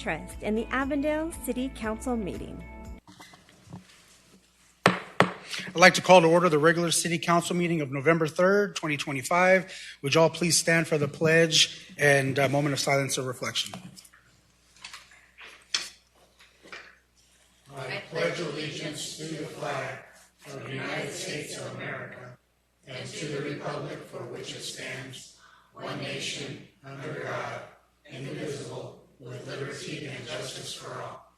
Interest in the Avondale City Council meeting. I'd like to call to order the regular City Council meeting of November 3rd, 2025. Would you all please stand for the pledge and a moment of silence or reflection? I pledge allegiance to the flag of the United States of America and to the republic for which it stands, one nation, under God, indivisible, with liberty and justice for all.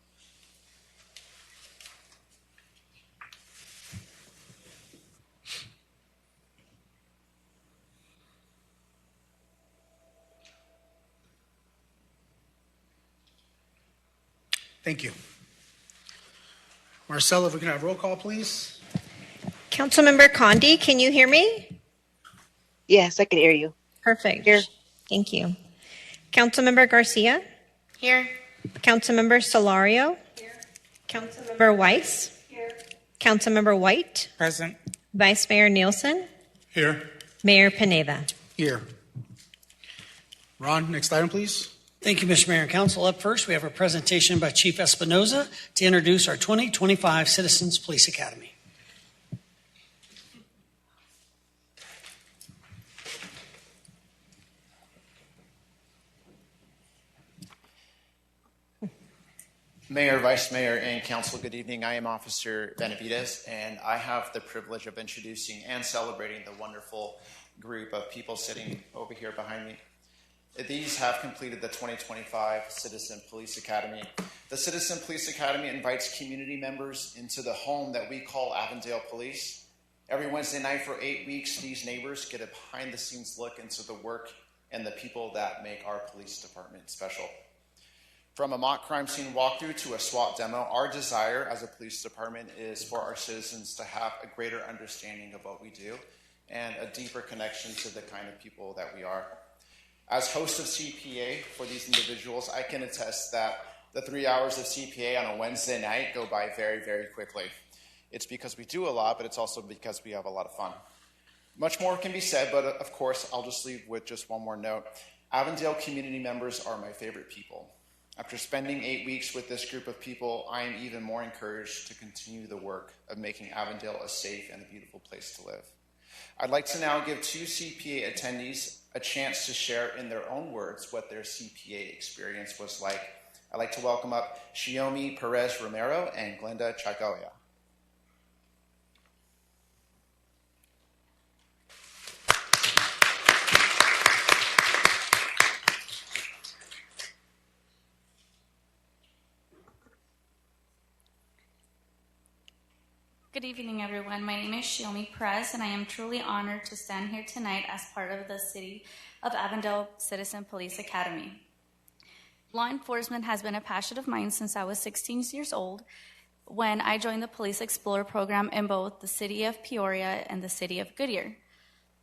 Thank you. Marcella, if we can have roll call, please. Councilmember Condi, can you hear me? Yes, I can hear you. Perfect. Here. Thank you. Councilmember Garcia? Here. Councilmember Solario? Here. Councilmember Weiss? Here. Councilmember White? Present. Vice Mayor Nielsen? Here. Mayor Pineda? Here. Ron, next item, please. Thank you, Mr. Mayor and Council. Up first, we have a presentation by Chief Espinoza to introduce our 2025 Citizens Police Academy. Mayor, Vice Mayor, and Council, good evening. I am Officer Benavides, and I have the privilege of introducing and celebrating the wonderful group of people sitting over here behind me. These have completed the 2025 Citizen Police Academy. The Citizen Police Academy invites community members into the home that we call Avondale Police. Every Wednesday night for 8 weeks, these neighbors get a behind-the-scenes look into the work and the people that make our police department special. From a mock crime scene walkthrough to a SWAT demo, our desire as a police department is for our citizens to have a greater understanding of what we do and a deeper connection to the kind of people that we are. As host of CPA for these individuals, I can attest that the 3 hours of CPA on a Wednesday night go by very, very quickly. It's because we do a lot, but it's also because we have a lot of fun. Much more can be said, but of course, I'll just leave with just one more note. Avondale community members are my favorite people. After spending 8 weeks with this group of people, I am even more encouraged to continue the work of making Avondale a safe and a beautiful place to live. I'd like to now give two CPA attendees a chance to share in their own words what their CPA experience was like. I'd like to welcome up Shiomi Perez Romero and Glenda Chagoya. Good evening, everyone. My name is Shiomi Perez, and I am truly honored to stand here tonight as part of the City of Avondale Citizen Police Academy. Law enforcement has been a passion of mine since I was 16 years old when I joined the Police Explorer program in both the city of Peoria and the city of Goodyear.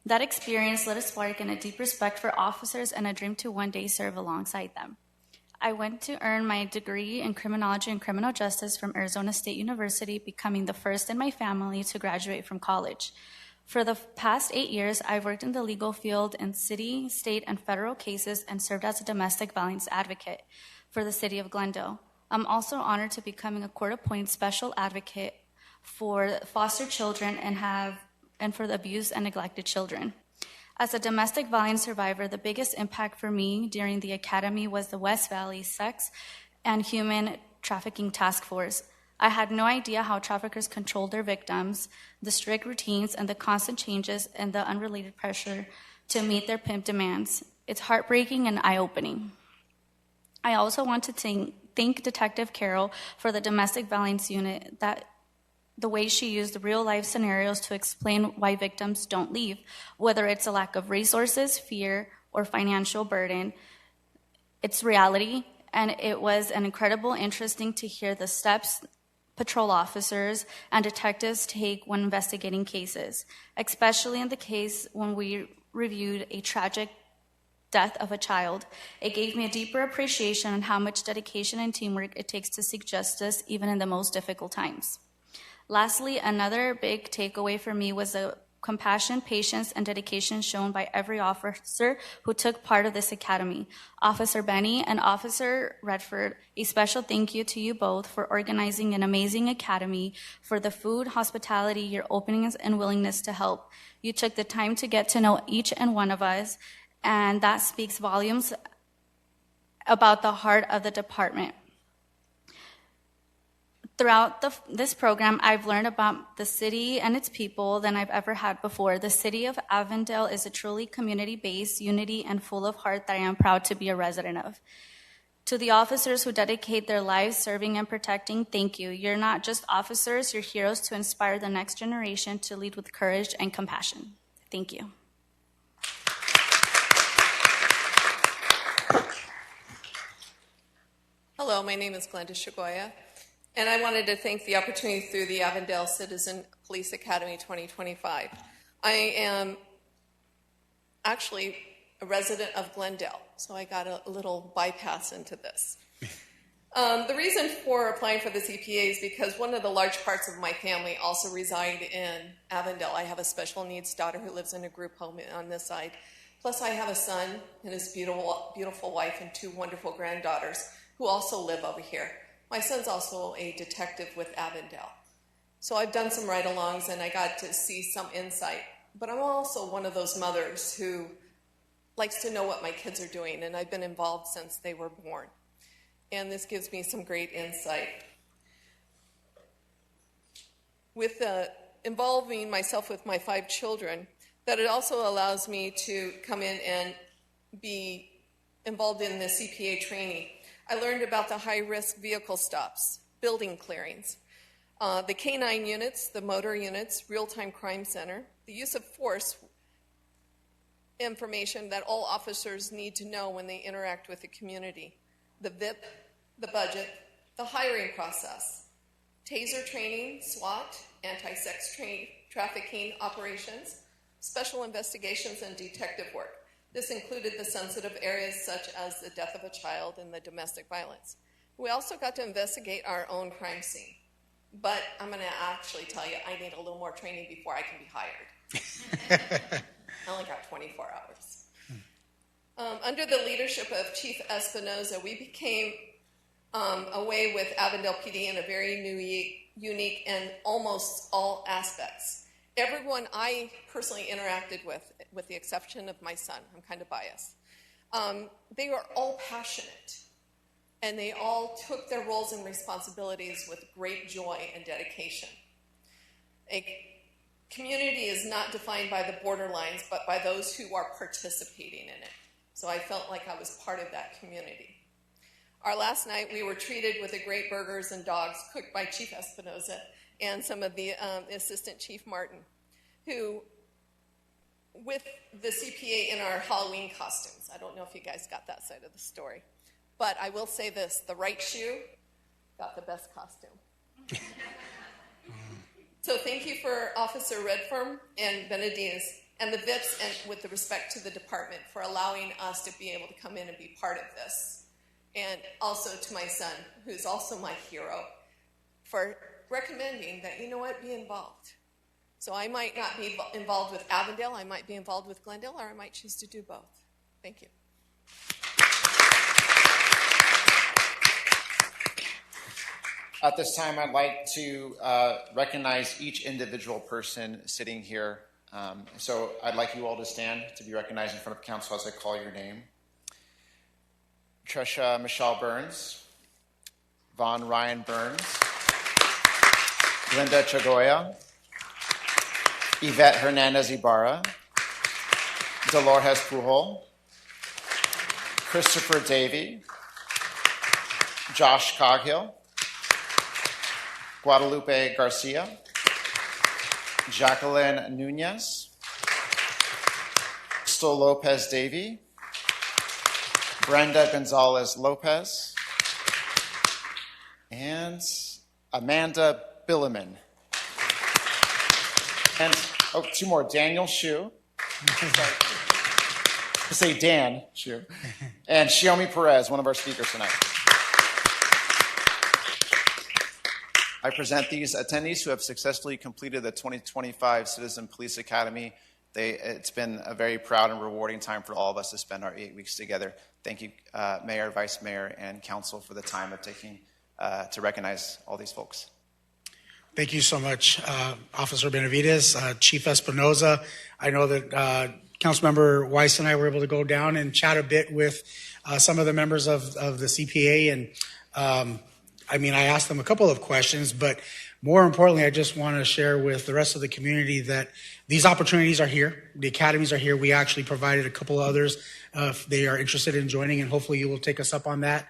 That experience lit a spark in a deep respect for officers and a dream to one day serve alongside them. I went to earn my degree in criminology and criminal justice from Arizona State University, becoming the first in my family to graduate from college. For the past 8 years, I've worked in the legal field in city, state, and federal cases and served as a domestic violence advocate for the city of Glendale. I'm also honored to becoming a court-appointed special advocate for foster children and for the abused and neglected children. As a domestic violence survivor, the biggest impact for me during the academy was the West Valley Sex and Human Trafficking Task Force. I had no idea how traffickers controlled their victims, the strict routines, and the constant changes and the unrelated pressure to meet their pimp demands. It's heartbreaking and eye-opening. I also want to thank Detective Carol for the domestic violence unit, that the way she used real-life scenarios to explain why victims don't leave, whether it's a lack of resources, fear, or financial burden. It's reality, and it was an incredible, interesting to hear the steps patrol officers and detectives take when investigating cases, especially in the case when we reviewed a tragic death of a child. It gave me a deeper appreciation on how much dedication and teamwork it takes to seek justice, even in the most difficult times. Lastly, another big takeaway for me was the compassion, patience, and dedication shown by every officer who took part of this academy. Officer Benny and Officer Redford, a special thank you to you both for organizing an amazing academy, for the food, hospitality, your openness, and willingness to help. You took the time to get to know each and one of us, and that speaks volumes about the heart of the department. Throughout this program, I've learned about the city and its people than I've ever had before. The city of Avondale is a truly community-based, unity, and full of heart that I am proud to be a resident of. To the officers who dedicate their lives serving and protecting, thank you. You're not just officers, you're heroes to inspire the next generation to lead with courage and compassion. Thank you. Hello, my name is Glenda Shagoya, and I wanted to thank the opportunity through the Avondale Citizen Police Academy 2025. I am actually a resident of Glendale, so I got a little bypass into this. The reason for applying for this EPA is because one of the large parts of my family also reside in Avondale. I have a special needs daughter who lives in a group home on this side. Plus, I have a son and his beautiful wife and two wonderful granddaughters who also live over here. My son's also a detective with Avondale. So I've done some ride-alongs and I got to see some insight. But I'm also one of those mothers who likes to know what my kids are doing, and I've been involved since they were born. And this gives me some great insight. With involving myself with my 5 children, that it also allows me to come in and be involved in the CPA training. I learned about the high-risk vehicle stops, building clearings, the K-9 units, the motor units, real-time crime center, the use of force information that all officers need to know when they interact with the community, the VIP, the budget, the hiring process, taser training, SWAT, anti-sex trafficking operations, special investigations, and detective work. This included the sensitive areas such as the death of a child and the domestic violence. We also got to investigate our own crime scene. But I'm going to actually tell you, I need a little more training before I can be hired. I only got 24 hours. Under the leadership of Chief Espinoza, we became away with Avondale PD in a very unique and almost all aspects. Everyone I personally interacted with the exception of my son, I'm kind of biased, they were all passionate, and they all took their roles and responsibilities with great joy and dedication. A community is not defined by the borderlines, but by those who are participating in it. So I felt like I was part of that community. Our last night, we were treated with the great burgers and dogs cooked by Chief Espinoza and some of the Assistant Chief Martin, who, with the CPA in our Halloween costumes, I don't know if you guys got that side of the story, but I will say this, the right shoe got the best costume. So thank you for Officer Redfern and Benediz and the VIPs, and with the respect to the department, for allowing us to be able to come in and be part of this. And also to my son, who's also my hero, for recommending that, you know what, be involved. So I might not be involved with Avondale, I might be involved with Glendale, or I might choose to do both. Thank you. At this time, I'd like to recognize each individual person sitting here. So I'd like you all to stand to be recognized in front of council as I call your name. Trisha Michelle Burns, Vaughn Ryan Burns, Linda Chagoya, Yvette Hernandez Ibarra, Dolores Pujol, Christopher Davey, Josh Coghill, Guadalupe Garcia, Jacqueline Nunez, Crystal Lopez Davey, Brenda Gonzalez Lopez, and Amanda Billiman. And, oh, 2 more, Daniel Shu. To say Dan Shu. And Shiomi Perez, one of our speakers tonight. I present these attendees who have successfully completed the 2025 Citizen Police Academy. It's been a very proud and rewarding time for all of us to spend our 8 weeks together. Thank you, Mayor, Vice Mayor, and Council for the time of taking to recognize all these folks. Thank you so much, Officer Benavides, Chief Espinoza. I know that Councilmember Weiss and I were able to go down and chat a bit with some of the members of the CPA. And I asked them a couple of questions, but more importantly, I just want to share with the rest of the community that these opportunities are here. The academies are here. We actually provided a couple of others if they are interested in joining, and hopefully you will take us up on that.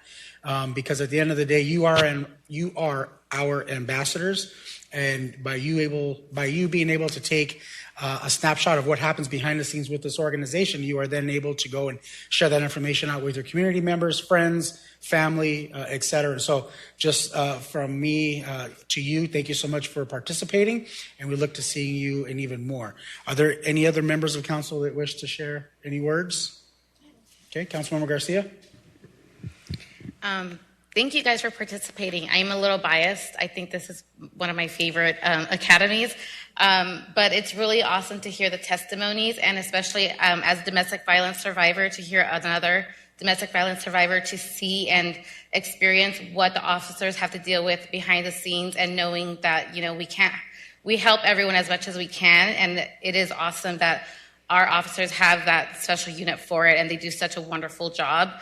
Because at the end of the day, you are our ambassadors, and by you being able to take a snapshot of what happens behind the scenes with this organization, you are then able to go and share that information out with your community members, friends, family, et cetera. So just from me to you, thank you so much for participating, and we look to seeing you and even more. Are there any other members of council that wish to share any words? Okay, Councilmember Garcia. Thank you guys for participating. I'm a little biased. I think this is one of my favorite academies, but it's really awesome to hear the testimonies, and especially as a domestic violence survivor, to hear another domestic violence survivor, to see and experience what the officers have to deal with behind the scenes, and knowing that, we help everyone as much as we can, and it is awesome that our officers have that special unit for it, and they do such a wonderful job.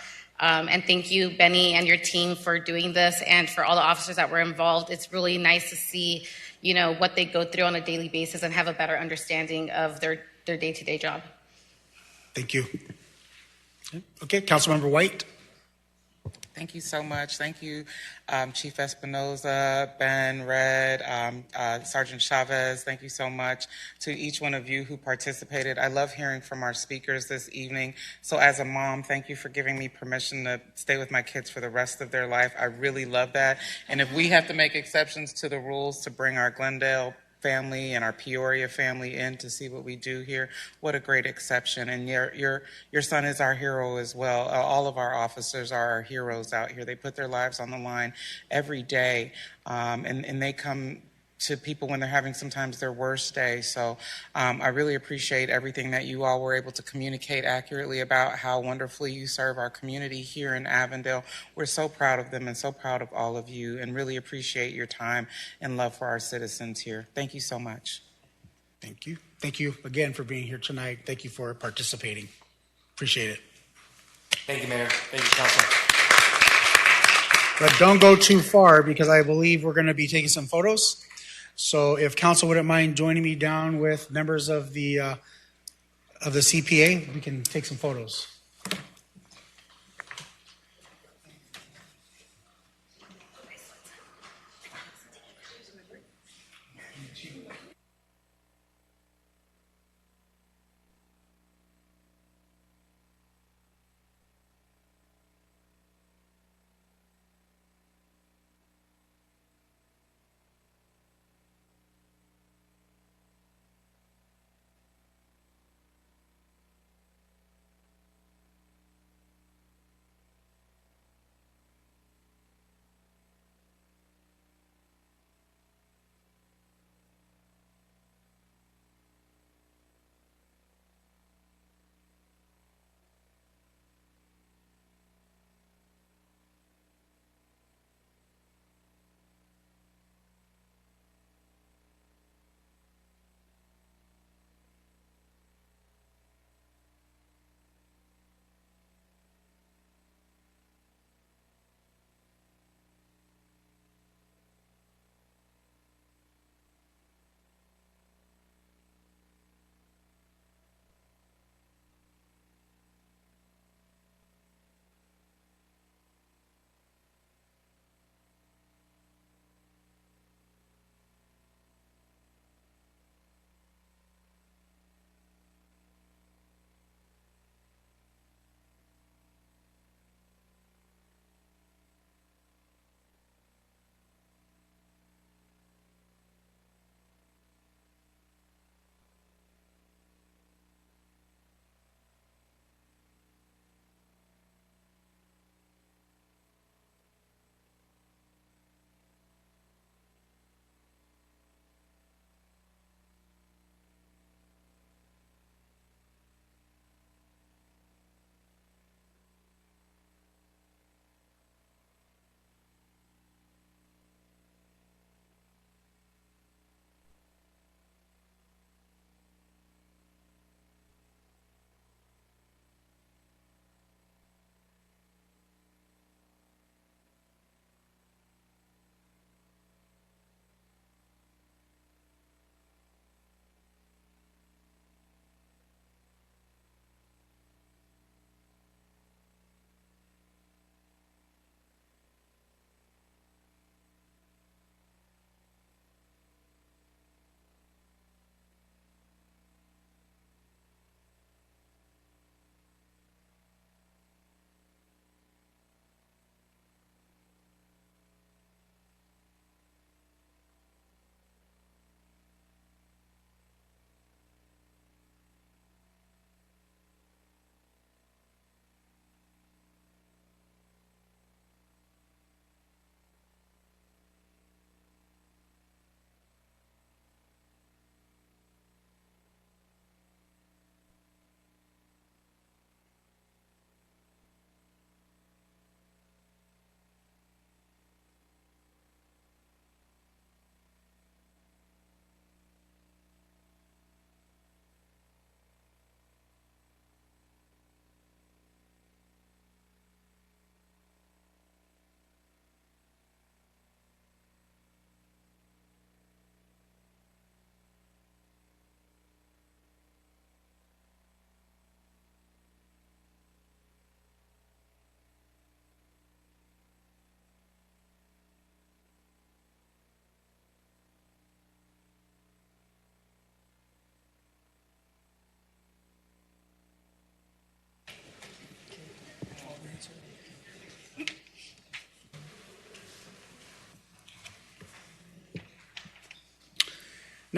And thank you, Benny, and your team for doing this, and for all the officers that were involved. It's really nice to see, what they go through on a daily basis and have a better understanding of their day-to-day job. Thank you. Okay, Councilmember White. Thank you so much. Thank you, Chief Espinoza, Ben, Red, Sergeant Chavez. Thank you so much to each one of you who participated. I love hearing from our speakers this evening. So as a mom, thank you for giving me permission to stay with my kids for the rest of their life. I really love that. And if we have to make exceptions to the rules to bring our Glendale family and our Peoria family in to see what we do here, what a great exception. And your son is our hero as well. All of our officers are our heroes out here. They put their lives on the line every day, and they come to people when they're having sometimes their worst day. So I really appreciate everything that you all were able to communicate accurately about how wonderfully you serve our community here in Avondale. We're so proud of them and so proud of all of you, and really appreciate your time and love for our citizens here. Thank you so much. Thank you. Thank you again for being here tonight. Thank you for participating. Appreciate it. Thank you, Mayor. Thank you, Council. But don't go too far, because I believe we're going to be taking some photos. So if council wouldn't mind joining me down with members of the CPA, we can take some photos.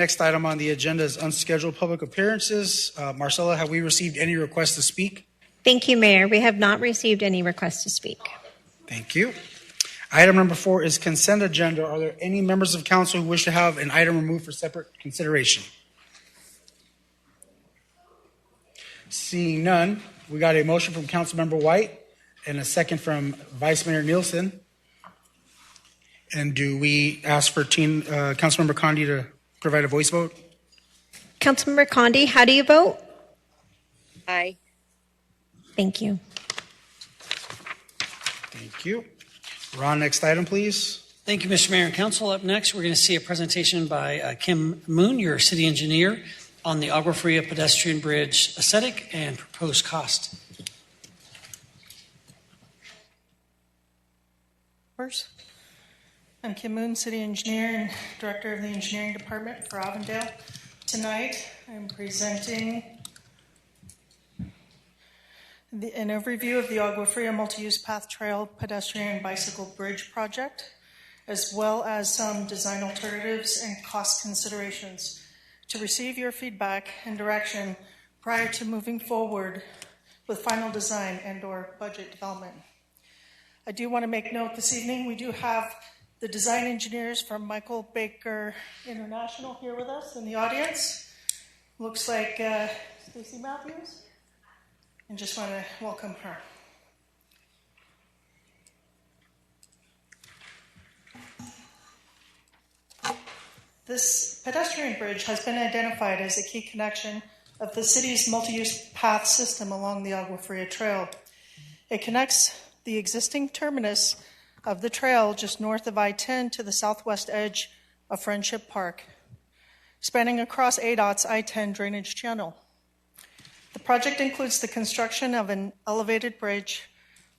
Next item on the agenda is unscheduled public appearances. Marcella, have we received any requests to speak? Thank you, Mayor. We have not received any requests to speak. Thank you. Item number 4 is consent agenda. Are there any members of council who wish to have an item removed for separate consideration? Seeing none, we got a motion from Councilmember White and a second from Vice Mayor Nielsen. And do we ask for Councilmember Condi to provide a voice vote? Councilmember Condi, how do you vote? Aye. Thank you. Thank you. Ron, next item, please. Thank you, Mr. Mayor and Council. Up next, we're going to see a presentation by Kim Moon, your city engineer, on the Agua Fria pedestrian bridge aesthetic and proposed cost. I'm Kim Moon, city engineer and director of the engineering department for Avondale. Tonight, I'm presenting an overview of the Agua Fria multi-use path trail pedestrian and bicycle bridge project, as well as some design alternatives and cost considerations to receive your feedback and direction prior to moving forward with final design and/or budget development. I do want to make note this evening, we do have the design engineers from Michael Baker International here with us in the audience. Looks like Stacy Matthews, and just want to welcome her. This pedestrian bridge has been identified as a key connection of the city's multi-use path system along the Agua Fria Trail. It connects the existing terminus of the trail just north of I-10 to the southwest edge of Friendship Park, spanning across ADOT's I-10 drainage channel. The project includes the construction of an elevated bridge,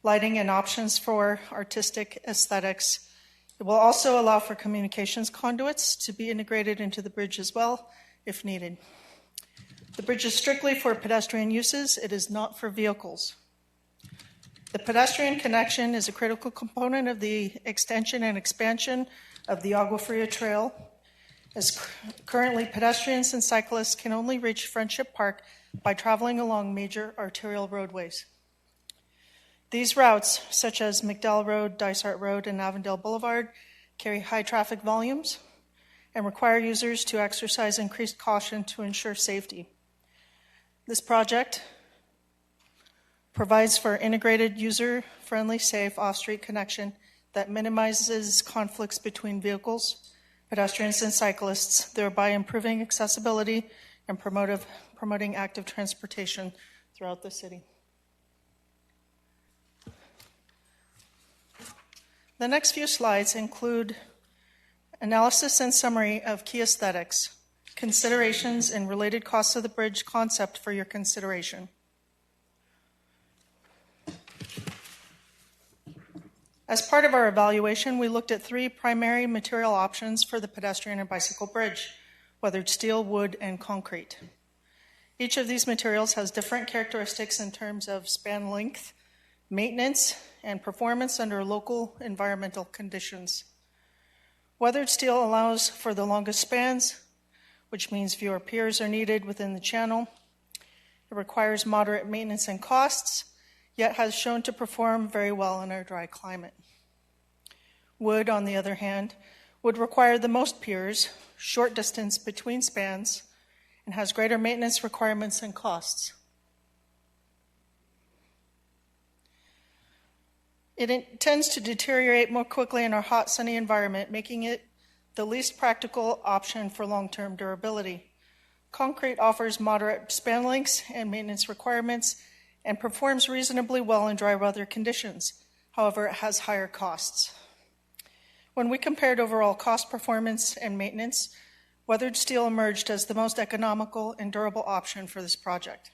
lighting, and options for artistic aesthetics. It will also allow for communications conduits to be integrated into the bridge as well, if needed. The bridge is strictly for pedestrian uses. It is not for vehicles. The pedestrian connection is a critical component of the extension and expansion of the Agua Fria Trail, as currently pedestrians and cyclists can only reach Friendship Park by traveling along major arterial roadways. These routes, such as McDowell Road, Dysart Road, and Avondale Boulevard, carry high traffic volumes and require users to exercise increased caution to ensure safety. This project provides for integrated, user-friendly, safe off-street connection that minimizes conflicts between vehicles, pedestrians, and cyclists, thereby improving accessibility and promoting active transportation throughout the city. The next few slides include analysis and summary of key aesthetics, considerations, and related costs of the bridge concept for your consideration. As part of our evaluation, we looked at 3 primary material options for the pedestrian and bicycle bridge: weathered steel, wood, and concrete. Each of these materials has different characteristics in terms of span length, maintenance, and performance under local environmental conditions. Weathered steel allows for the longest spans, which means fewer piers are needed within the channel. It requires moderate maintenance and costs, yet has shown to perform very well in our dry climate. Wood, on the other hand, would require the most piers, short distance between spans, and has greater maintenance requirements and costs. It tends to deteriorate more quickly in our hot, sunny environment, making it the least practical option for long-term durability. Concrete offers moderate span lengths and maintenance requirements and performs reasonably well in dry weather conditions. However, it has higher costs. When we compared overall cost, performance, and maintenance, weathered steel emerged as the most economical and durable option for this project.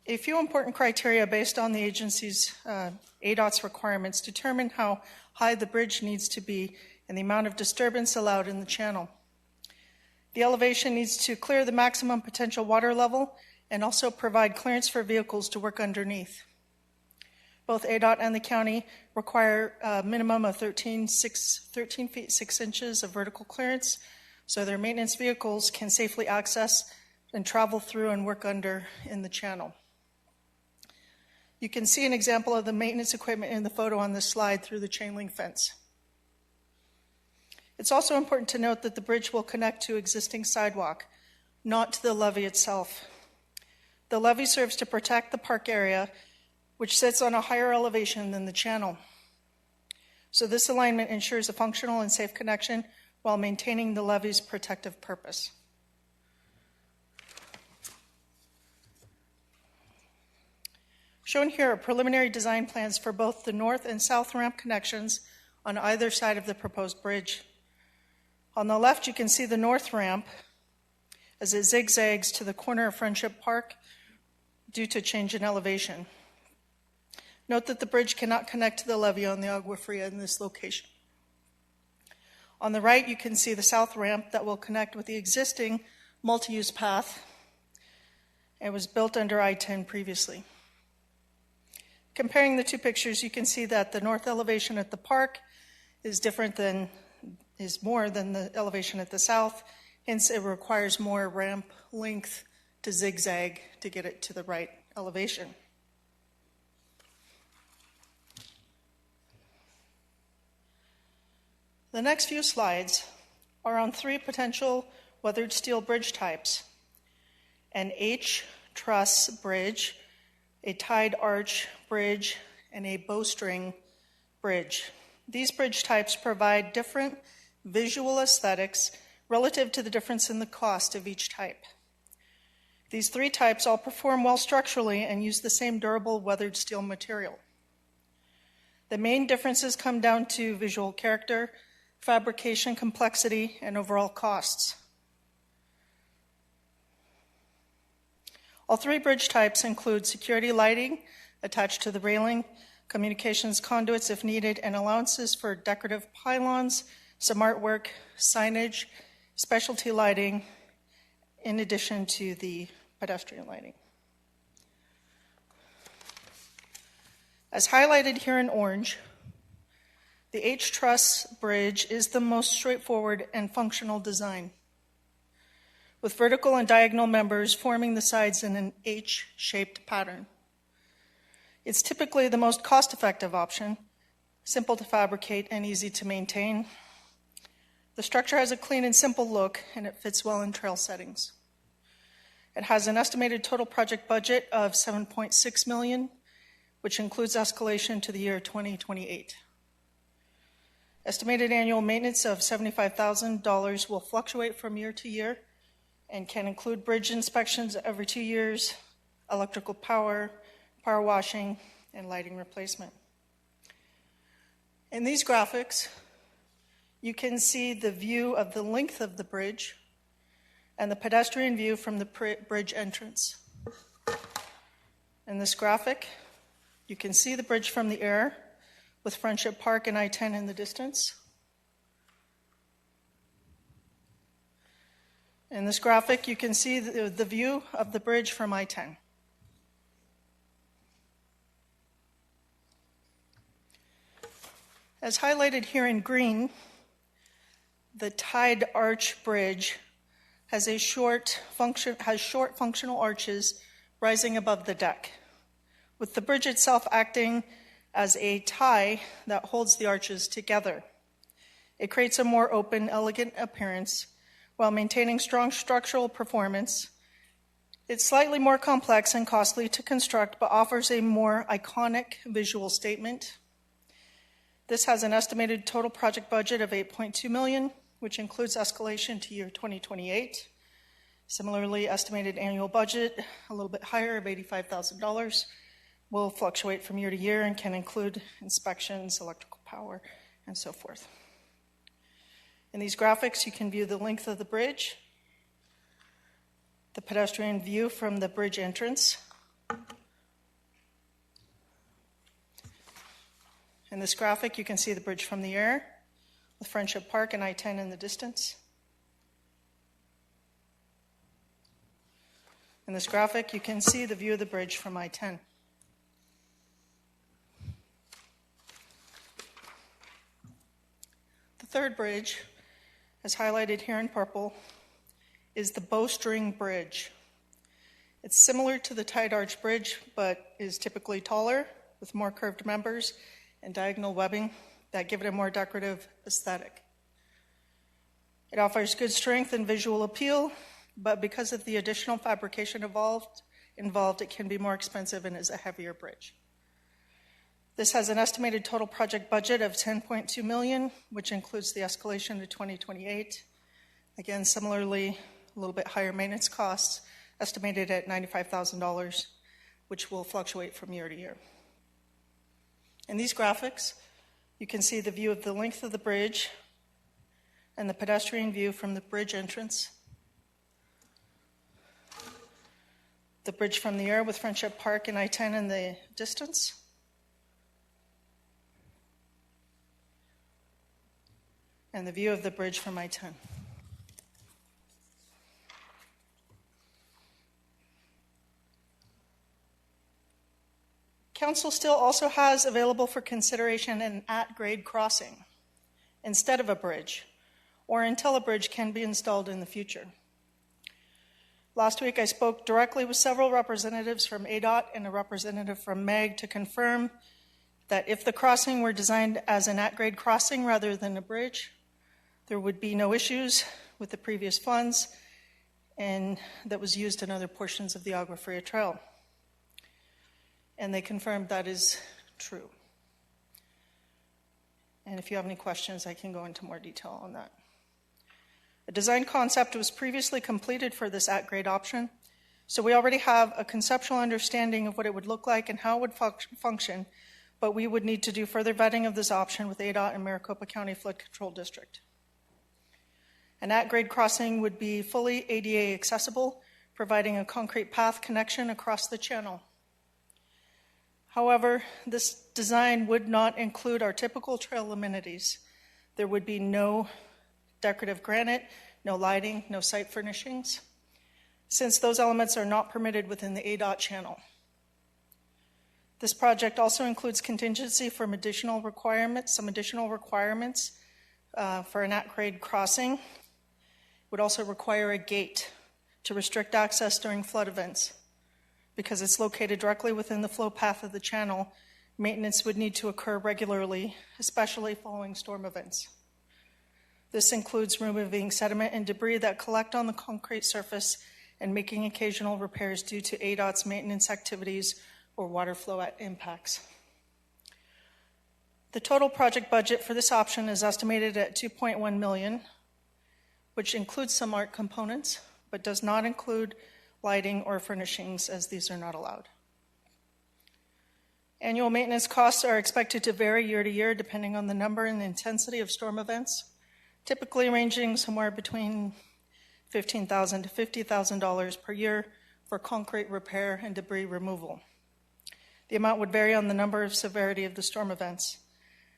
A few important criteria based on the agency's ADOT's requirements determine how high the bridge needs to be and the amount of disturbance allowed in the channel. The elevation needs to clear the maximum potential water level and also provide clearance for vehicles to work underneath. Both ADOT and the county require a minimum of 13 feet 6 inches of vertical clearance, so their maintenance vehicles can safely access and travel through and work under in the channel. You can see an example of the maintenance equipment in the photo on this slide through the chain link fence. It's also important to note that the bridge will connect to existing sidewalk, not to the levee itself. The levee serves to protect the park area, which sits on a higher elevation than the channel. So this alignment ensures a functional and safe connection while maintaining the levee's protective purpose. Shown here are preliminary design plans for both the north and south ramp connections on either side of the proposed bridge. On the left, you can see the north ramp as it zigzags to the corner of Friendship Park due to change in elevation. Note that the bridge cannot connect to the levee on the Agua Fria in this location. On the right, you can see the south ramp that will connect with the existing multi-use path. It was built under I-10 previously. Comparing the two pictures, you can see that the north elevation at the park is more than the elevation at the south. Hence, it requires more ramp length to zigzag to get it to the right elevation. The next few slides are on 3 potential weathered steel bridge types: an H-truss bridge, a tied arch bridge, and a bowstring bridge. These bridge types provide different visual aesthetics relative to the difference in the cost of each type. These 3 types all perform well structurally and use the same durable weathered steel material. The main differences come down to visual character, fabrication complexity, and overall costs. All 3 bridge types include security lighting attached to the railing, communications conduits if needed, and allowances for decorative pylons, some artwork, signage, specialty lighting, in addition to the pedestrian lighting. As highlighted here in orange, the H-truss bridge is the most straightforward and functional design, with vertical and diagonal members forming the sides in an H-shaped pattern. It's typically the most cost-effective option, simple to fabricate and easy to maintain. The structure has a clean and simple look, and it fits well in trail settings. It has an estimated total project budget of $7.6 million, which includes escalation to the year 2028. Estimated annual maintenance of $75,000 will fluctuate from year to year and can include bridge inspections every 2 years, electrical power, power washing, and lighting replacement. In these graphics, you can see the view of the length of the bridge and the pedestrian view from the bridge entrance. In this graphic, you can see the bridge from the air with Friendship Park and I-10 in the distance. In this graphic, you can see the view of the bridge from I-10. As highlighted here in green, the tied arch bridge has short functional arches rising above the deck, with the bridge itself acting as a tie that holds the arches together. It creates a more open, elegant appearance while maintaining strong structural performance. It's slightly more complex and costly to construct, but offers a more iconic visual statement. This has an estimated total project budget of $8.2 million, which includes escalation to year 2028. Similarly, estimated annual budget, a little bit higher, of $85,000, will fluctuate from year to year and can include inspections, electrical power, and so forth. In these graphics, you can view the length of the bridge, the pedestrian view from the bridge entrance. In this graphic, you can see the bridge from the air, with Friendship Park and I-10 in the distance. In this graphic, you can see the view of the bridge from I-10. third bridge, as highlighted here in purple, is the bowstring bridge. It's similar to the tied arch bridge, but is typically taller with more curved members and diagonal webbing that give it a more decorative aesthetic. It offers good strength and visual appeal, but because of the additional fabrication involved, it can be more expensive and is a heavier bridge. This has an estimated total project budget of $10.2 million, which includes the escalation to 2028. Again, similarly, a little bit higher maintenance costs, estimated at $95,000, which will fluctuate from year to year. In these graphics, you can see the view of the length of the bridge and the pedestrian view from the bridge entrance, the bridge from the air with Friendship Park and I-10 in the distance, and the view of the bridge from I-10. Council still also has available for consideration an at-grade crossing instead of a bridge, or until a bridge can be installed in the future. Last week I spoke directly with several representatives from ADOT and a representative from MEG to confirm that if the crossing were designed as an at-grade crossing rather than a bridge, there would be no issues with the previous funds and that was used in other portions of the Agua Fria Trail. And they confirmed that is true. And if you have any questions, I can go into more detail on that. A design concept was previously completed for this at-grade option, so we already have a conceptual understanding of what it would look like and how it would function, but we would need to do further vetting of this option with ADOT and Maricopa County Flood Control District. An at-grade crossing would be fully ADA accessible, providing a concrete path connection across the channel. However, this design would not include our typical trail amenities. There would be no decorative granite, no lighting, no site furnishings, since those elements are not permitted within the ADOT channel. This project also includes contingency for some additional requirements for an at-grade crossing. It would also require a gate to restrict access during flood events. Because it's located directly within the flow path of the channel, maintenance would need to occur regularly, especially following storm events. This includes removing sediment and debris that collect on the concrete surface and making occasional repairs due to ADOT's maintenance activities or water flow impacts. The total project budget for this option is estimated at $2.1 million, which includes some art components, but does not include lighting or furnishings, as these are not allowed. Annual maintenance costs are expected to vary year to year depending on the number and the intensity of storm events, typically ranging somewhere between $15,000 to $50,000 per year for concrete repair and debris removal. The amount would vary on the number and severity of the storm events.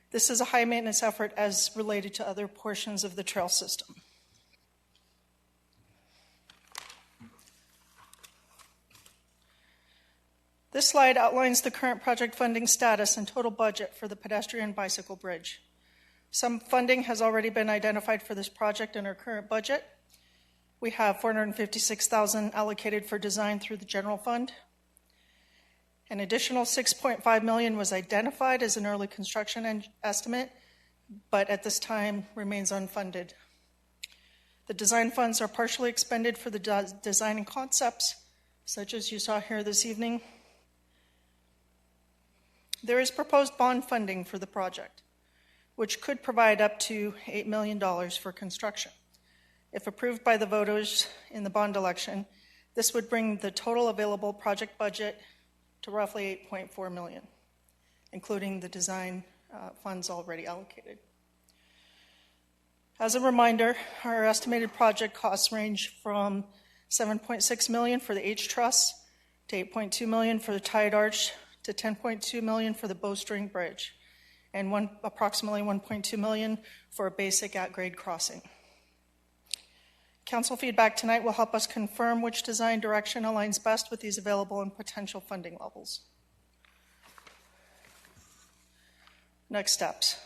This is a high maintenance effort as related to other portions of the trail system. This slide outlines the current project funding status and total budget for the pedestrian bicycle bridge. Some funding has already been identified for this project in our current budget. We have $456,000 allocated for design through the general fund. An additional $6.5 million was identified as an early construction estimate, but at this time remains unfunded. The design funds are partially expended for the design and concepts, such as you saw here this evening. There is proposed bond funding for the project, which could provide up to $8 million for construction. If approved by the voters in the bond election, this would bring the total available project budget to roughly $8.4 million, including the design funds already allocated. As a reminder, our estimated project costs range from $7.6 million for the H-truss to $8.2 million for the tied arch to $10.2 million for the bowstring bridge, and approximately $1.2 million for a basic at-grade crossing. Council feedback tonight will help us confirm which design direction aligns best with these available and potential funding levels. Next steps.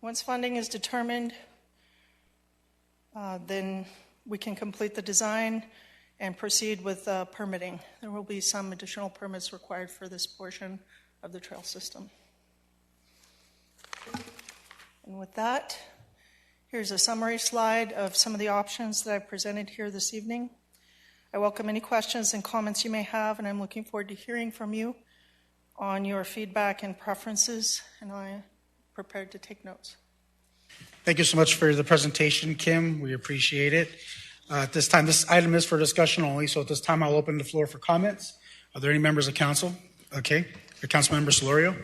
Once funding is determined, then we can complete the design and proceed with permitting. There will be some additional permits required for this portion of the trail system. And with that, here's a summary slide of some of the options that I've presented here this evening. I welcome any questions and comments you may have, and I'm looking forward to hearing from you on your feedback and preferences, and I'm prepared to take notes. Thank you so much for the presentation, Kim. We appreciate it. At this time, this item is for discussion only, so at this time I'll open the floor for comments. Are there any members of council? Okay. Councilmember Solorio.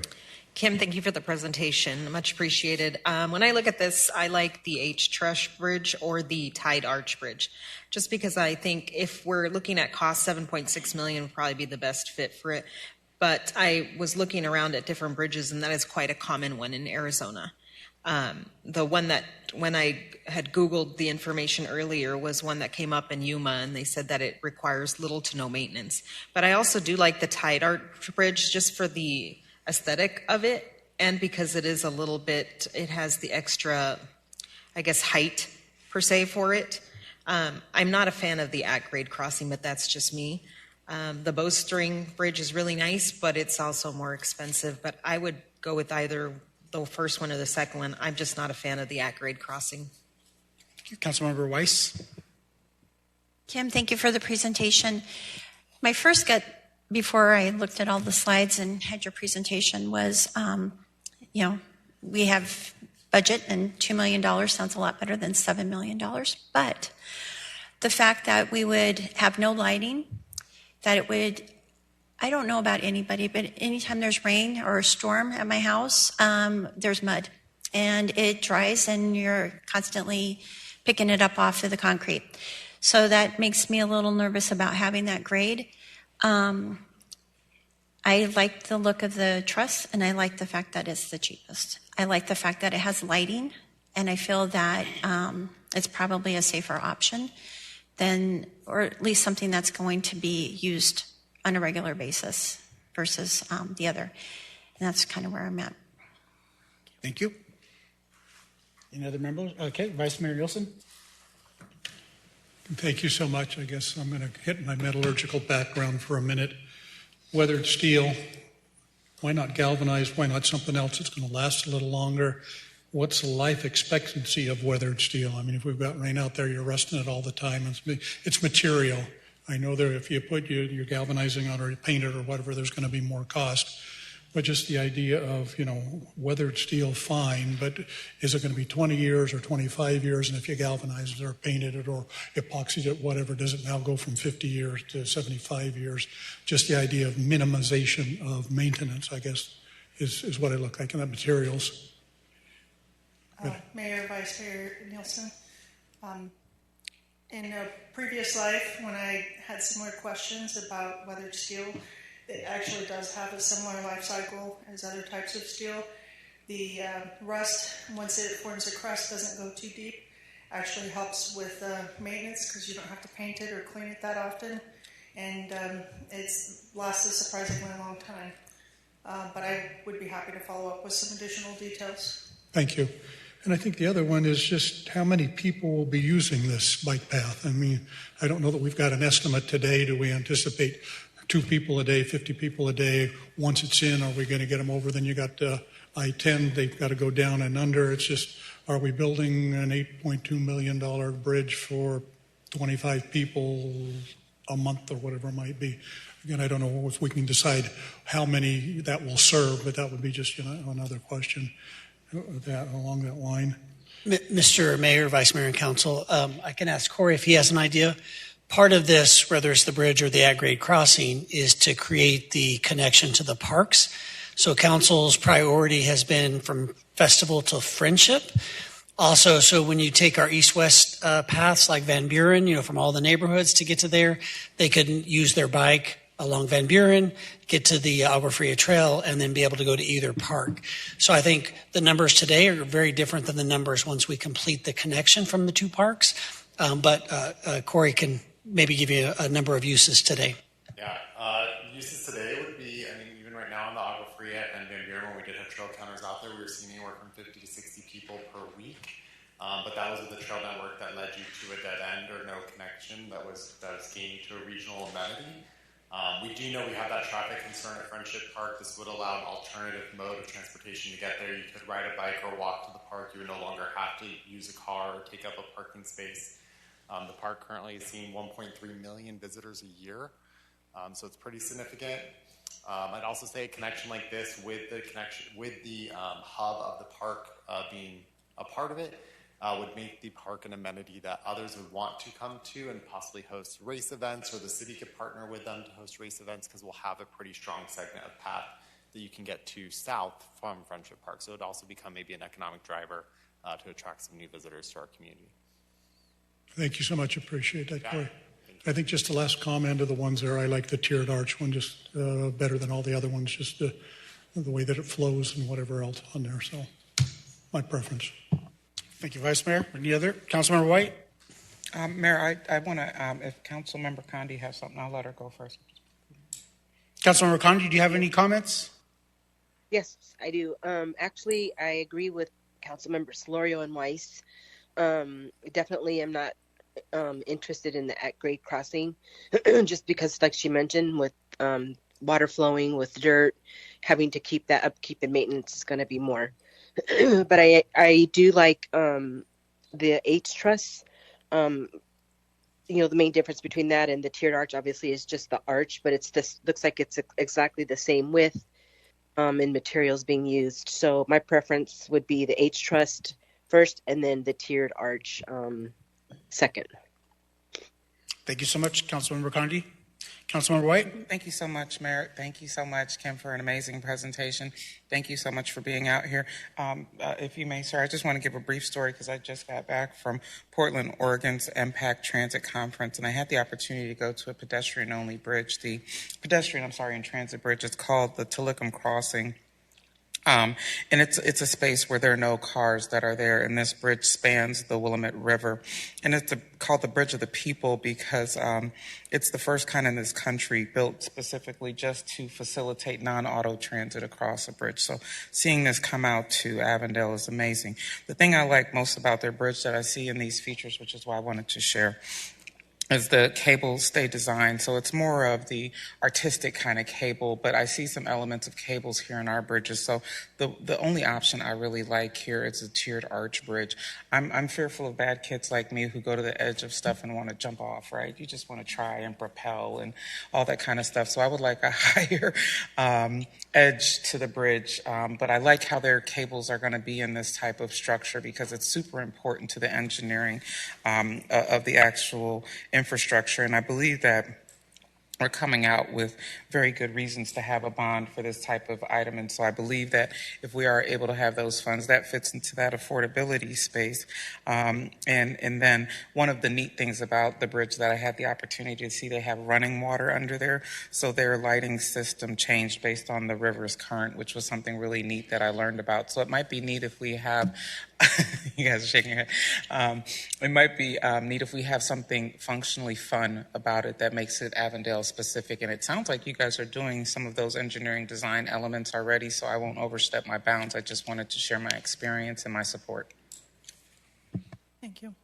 Kim, thank you for the presentation. Much appreciated. When I look at this, I like the H-Trush Bridge or the Tide Arch Bridge, just because I think if we're looking at cost, $7.6 million would probably be the best fit for it. But I was looking around at different bridges, and that is quite a common one in Arizona. The one that, when I had Googled the information earlier, was one that came up in Yuma, and they said that it requires little to no maintenance. But I also do like the Tide Arch Bridge just for the aesthetic of it, and because it is a little bit, it has the extra, I guess, height per se for it. I'm not a fan of the at-grade crossing, but that's just me. The Bowstring Bridge is really nice, but it's also more expensive. But I would go with either the first one or the second one. I'm just not a fan of the at-grade crossing. Councilmember Weiss. Kim, thank you for the presentation. My first gut before I looked at all the slides and had your presentation was, we have budget and $2 million sounds a lot better than $7 million. But the fact that we would have no lighting, that it would, I don't know about anybody, but anytime there's rain or a storm at my house, there's mud. And it dries and you're constantly picking it up off of the concrete. So that makes me a little nervous about having that grade. I like the look of the truss, and I like the fact that it's the cheapest. I like the fact that it has lighting, and I feel that it's probably a safer option than, or at least something that's going to be used on a regular basis versus the other. And that's kind of where I'm at. Thank you. Any other members? Okay, Vice Mayor Nielsen. Thank you so much. I guess I'm going to hit my metallurgical background for a minute. Weathered steel, why not galvanized? Why not something else that's going to last a little longer? What's the life expectancy of weathered steel? I mean, if we've got rain out there, you're rusting it all the time. It's material. I know that if you put your galvanizing on or you paint it or whatever, there's going to be more cost. But just the idea of, weathered steel, fine, but is it going to be 20 years or 25 years? And if you galvanize it or painted it or epoxied it, whatever, does it now go from 50 years to 75 years? Just the idea of minimization of maintenance, I guess, is what I look like in the materials. Mayor, Vice Mayor Nielsen, in a previous life, when I had similar questions about weathered steel, it actually does have a similar life cycle as other types of steel. The rust, once it forms a crust, doesn't go too deep. Actually helps with maintenance because you don't have to paint it or clean it that often. And it lasts a surprisingly long time. But I would be happy to follow up with some additional details. Thank you. And I think the other one is just how many people will be using this bike path. I mean, I don't know that we've got an estimate today. Do we anticipate 2 people a day, 50 people a day? Once it's in, are we going to get them over? Then you got I-10, they've got to go down and under. It's just, are we building an $8.2 million bridge for 25 people a month or whatever it might be? Again, I don't know if we can decide how many that will serve, but that would be just another question along that line. Mr. Mayor, Vice Mayor, and Council, I can ask Corey if he has an idea. Part of this, whether it's the bridge or the at-grade crossing, is to create the connection to the parks. So Council's priority has been from Festival to Friendship. Also, so when you take our east-west paths like Van Buren, from all the neighborhoods to get to there, they could use their bike along Van Buren, get to the Agua Fria Trail, and then be able to go to either park. So I think the numbers today are very different than the numbers once we complete the connection from the 2 parks. But Corey can maybe give you a number of uses today. Yeah, uses today would would be, I mean, even right now in the Agua Fria and Van Buren, when we did have trail counters out there, we were seeing anywhere from 50 to 60 people per week. But that was with the trail network that led you to a dead end or no connection that was gaining to a regional amenity. We do know we have that traffic concern at Friendship Park. This would allow an alternative mode of transportation to get there. You could ride a bike or walk to the park. You would no longer have to use a car or take up a parking space. The park currently is seeing 1.3 million visitors a year, so it's pretty significant. I'd also say a connection like this with the hub of the park being a part of it would make the park an amenity that others would want to come to and possibly host race events, or the city could partner with them to host race events, because we'll have a pretty strong segment of path that you can get to south from Friendship Park. So it would also become maybe an economic driver to attract some new visitors to our community. Thank you so much. Appreciate that, Corey. I think just the last comment of the ones there, I like the tiered arch one just better than all the other ones, just the way that it flows and whatever else on there. So my preference. Thank you, Vice Mayor. Any other? Councilmember White? Mayor, I want to, if Councilmember Condi has something, I'll let her go first. Councilmember Condi, do you have any comments? Yes, I do. Actually, I agree with Councilmember Solorio and Weiss. Definitely am not interested in the at-grade crossing, just because, like she mentioned, with water flowing, with dirt, having to keep that upkeep and maintenance is going to be more. But I do like the H truss. The main difference between that and the tiered arch obviously is just the arch, but looks like it's exactly the same width and materials being used. So my preference would be the H truss first, and then the tiered arch second. Thank you so much, Councilmember Condi. Councilmember White? Thank you so much, Mayor. Thank you so much, Kim, for an amazing presentation. Thank you so much for being out here. If you may, sir, I just want to give a brief story because I just got back from Portland, Oregon's Impact Transit Conference, and I had the opportunity to go to a pedestrian-only bridge, and transit bridge. It's called the Tillicum Crossing. And it's a space where there are no cars that are there, and this bridge spans the Willamette River, and it's called the Bridge of the People because it's the first kind in this country built specifically just to facilitate non-auto transit across a bridge. So seeing this come out to Avondale is amazing. The thing I like most about their bridge that I see in these features, which is why I wanted to share, is the cable stay designed. So it's more of the artistic kind of cable, but I see some elements of cables here in our bridges. So the only option I really like here is a tiered arch bridge. I'm fearful of bad kids like me who go to the edge of stuff and want to jump off, right? You just want to try and propel and all that kind of stuff. So I would like a higher edge to the bridge, but I like how their cables are going to be in this type of structure because it's super important to the engineering of the actual infrastructure, and I believe that we're coming out with very good reasons to have a bond for this type of item, and so I believe that if we are able to have those funds, that fits into that affordability space. And then one of the neat things about the bridge that I had the opportunity to see, they have running water under there, so their lighting system changed based on the river's current, which was something really neat that I learned about. So it might be neat if we have you guys are shaking your head. It might be neat if we have something functionally fun about it that makes it Avondale specific. And it sounds like you guys are doing some of those engineering design elements already, so I won't overstep my bounds. I just wanted to share my experience and my support. Thank you.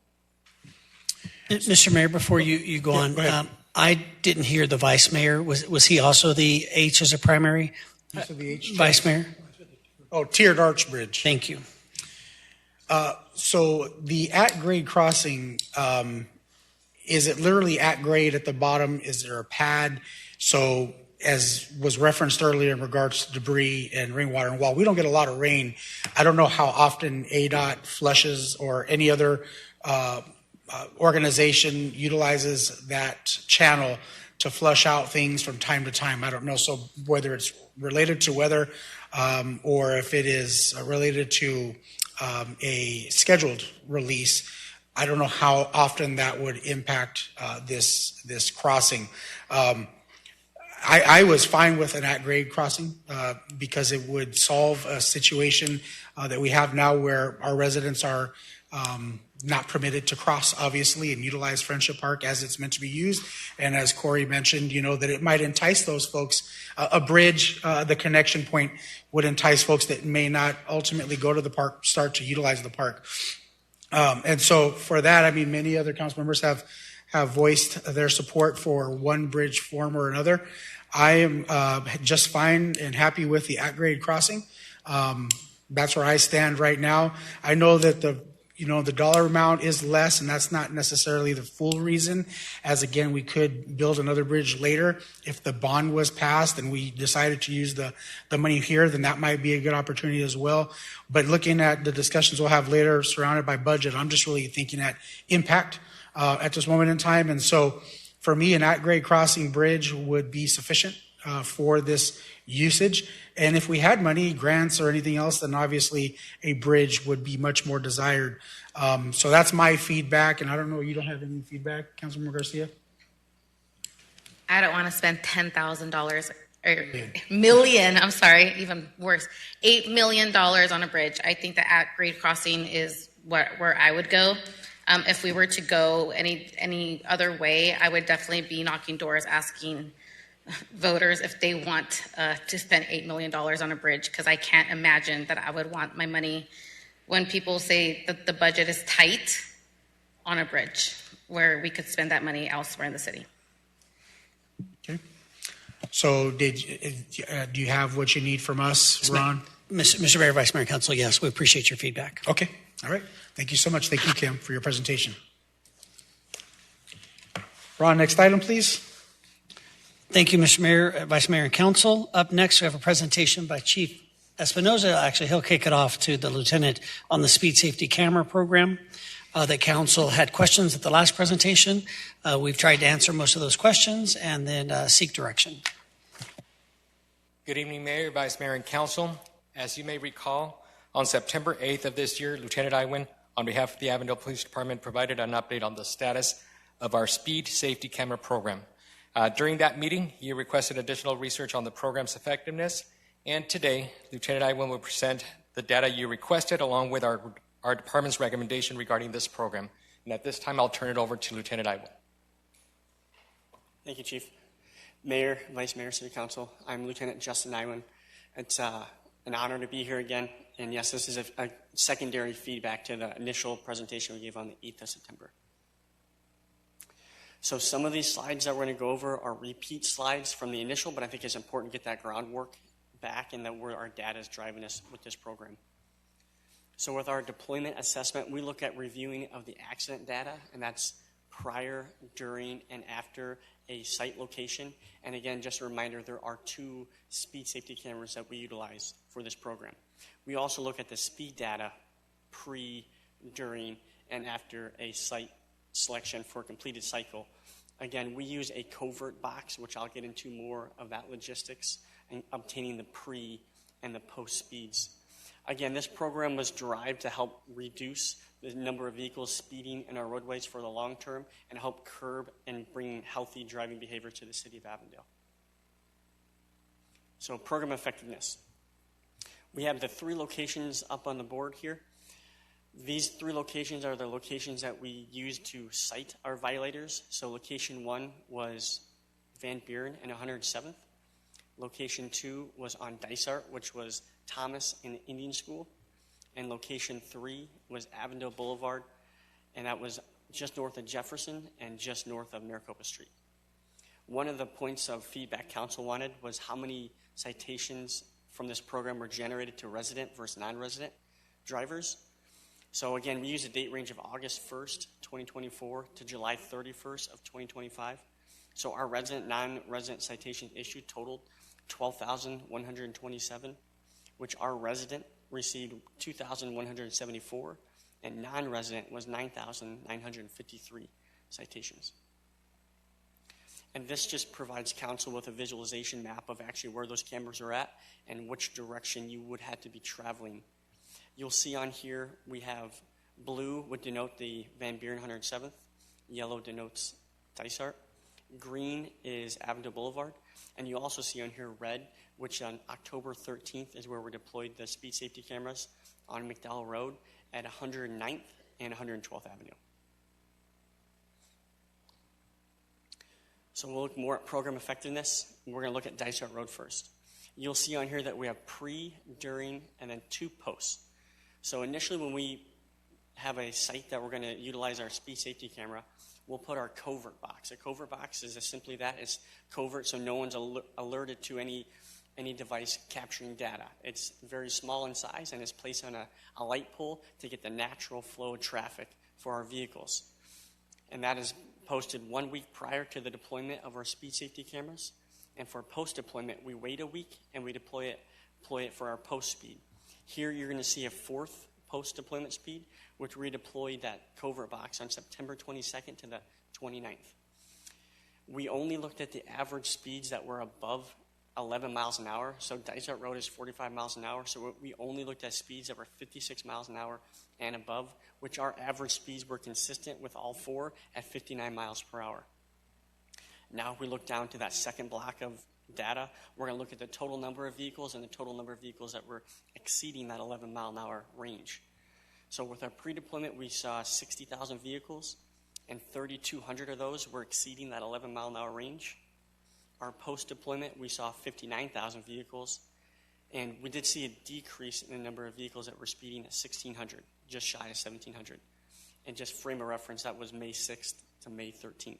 Mr. Mayor, before you go on, I didn't hear the Vice Mayor. Was he also the H as a primary? Vice Mayor? Oh, tiered arch bridge. Thank you. So the at-grade crossing, is it literally at grade at the bottom? Is there a pad? So as was referenced earlier in regards to debris and rainwater, and while we don't get a lot of rain, I don't know how often ADOT flushes or any other organization utilizes that channel to flush out things from time to time. I don't know. So whether it's related to weather or if it is related to a scheduled release, I don't know how often that would impact this crossing. I was fine with an at-grade crossing because it would solve a situation that we have now where our residents are not permitted to cross, obviously, and utilize Friendship Park as it's meant to be used. And as Corey mentioned, that it might entice those folks. A bridge, the connection point, would entice folks that may not ultimately go to the park, start to utilize the park. And so for that, many other council members have voiced their support for one bridge form or another. I am just fine and happy with the at-grade crossing. That's where I stand right now. I know that the dollar amount is less, and that's not necessarily the full reason, as again, we could build another bridge later. If the bond was passed and we decided to use the money here, then that might be a good opportunity as well. But looking at the discussions we'll have later surrounded by budget, I'm just really thinking at impact at this moment in time. And so for me, an at-grade crossing bridge would be sufficient for this usage. And if we had money, grants or anything else, then obviously a bridge would be much more desired. So that's my feedback. And I don't know, you don't have any feedback, Councilmember Garcia? I don't want to spend $10,000 or million, I'm sorry, even worse, $8 million on a bridge. I think the at-grade crossing is where I would go. If we were to go any other way, I would definitely be knocking doors asking voters if they want to spend $8 million on a bridge, because I can't imagine that I would want my money when people say that the budget is tight on a bridge where we could spend that money elsewhere in the city. Okay. So do you have what you need from us, Ron? Mr. Mayor, Vice Mayor, and Council, yes, we appreciate your feedback. Okay. All right. Thank you so much. Thank you, Kim, for your presentation. Ron, next item, please. Thank you, Mr. Mayor, Vice Mayor, and Council. Up next, we have a presentation by Chief Espinoza. Actually, he'll kick it off to the Lieutenant on the speed safety camera program. The Council had questions at the last presentation. We've tried to answer most of those questions and then seek direction. Good evening, Mayor, Vice Mayor, and Council. As you may recall, on September 8th of this year, Lieutenant Iwin, on behalf of the Avondale Police Department, provided an update on the status of our speed safety camera program. During that meeting, you requested additional research on the program's effectiveness, and today, Lieutenant Iwin will present the data you requested along with our department's recommendation regarding this program. And at this time, I'll turn it over to Lieutenant Iwin. Thank you, Chief. Mayor, Vice Mayor, City Council, I'm Lieutenant Justin Iwin. It's an honor to be here again, and yes, this is a secondary feedback to the initial presentation we gave on the 8th of September. So some of these slides that we're going to go over are repeat slides from the initial, but I think it's important to get that groundwork back and that where our data is driving us with this program. So with our deployment assessment, we look at reviewing of the accident data, and that's prior, during, and after a site location. And again, just a reminder, there are 2 speed safety cameras that we utilize for this program. We also look at the speed data pre, during, and after a site selection for a completed cycle. Again, we use a covert box, which I'll get into more of that logistics, and obtaining the pre and the post speeds. Again, this program was derived to help reduce the number of vehicles speeding in our roadways for the long term and help curb and bring healthy driving behavior to the city of Avondale. So program effectiveness. We have the 3 locations up on the board here. These 3 locations are the locations that we use to cite our violators. So location 1 was Van Buren and 107th. Location 2 was on Dysart, which was Thomas and Indian School. And location 3 was Avondale Boulevard, and that was just north of Jefferson and just north of Maricopa Street. One of the points of feedback council wanted was how many citations from this program were generated to resident versus non-resident drivers. So again, we use a date range of August 1st, 2024 to July 31st of 2025. So our resident, non-resident citation issued totaled 12,127, which our resident received 2,174, and non-resident was 9,953 citations. And this just provides council with a visualization map of actually where those cameras are at and which direction you would have to be traveling. You'll see on here we have blue would denote the Van Buren 107th, yellow denotes Dysart, green is Avondale Boulevard, and you also see on here red, which on October 13th is where we deployed the speed safety cameras on McDowell Road at 109th and 112th Avenue. So we'll look more at program effectiveness. We're going to look at Dysart Road first. You'll see on here that we have pre, during, and then 2 posts. So initially when we have a site that we're going to utilize our speed safety camera, we'll put our covert box. A covert box is simply that. It's covert, so no one's alerted to any device capturing data. It's very small in size and is placed on a light pole to get the natural flow of traffic for our vehicles. And that is posted 1 week prior to the deployment of our speed safety cameras. And for post-deployment, we wait a week and we deploy it for our post speed. Here you're going to see a 4th post-deployment speed, which we deployed that covert box on September 22nd to the 29th. We only looked at the average speeds that were above 11 miles an hour. So Dysart Road is 45 miles an hour. So we only looked at speeds that were 56 miles an hour and above, which our average speeds were consistent with all 4 at 59 miles per hour. Now if we look down to that second block of data, we're going to look at the total number of vehicles and the total number of vehicles that were exceeding that 11 mile an hour range. So with our pre-deployment, we saw 60,000 vehicles, and 3,200 of those were exceeding that 11 mile an hour range. Our post-deployment, we saw 59,000 vehicles, and we did see a decrease in the number of vehicles that were speeding at 1,600, just shy of 1,700. And just frame of reference, that was May 6th to May 13th.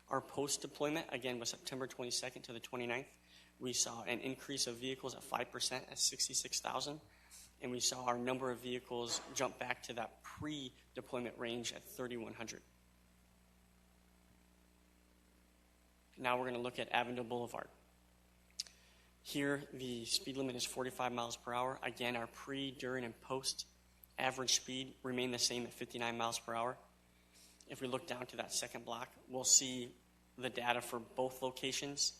Our post-deployment, again, was September 22nd to the 29th. We saw an increase of vehicles at 5% at 66,000, and we saw our number of vehicles jump back to that pre-deployment range at 3,100. Now we're going to look at Avondale Boulevard. Here, the speed limit is 45 miles per hour. Again, our pre, during, and post average speed remain the same at 59 miles per hour. If we look down to that second block, we'll see the data for both locations.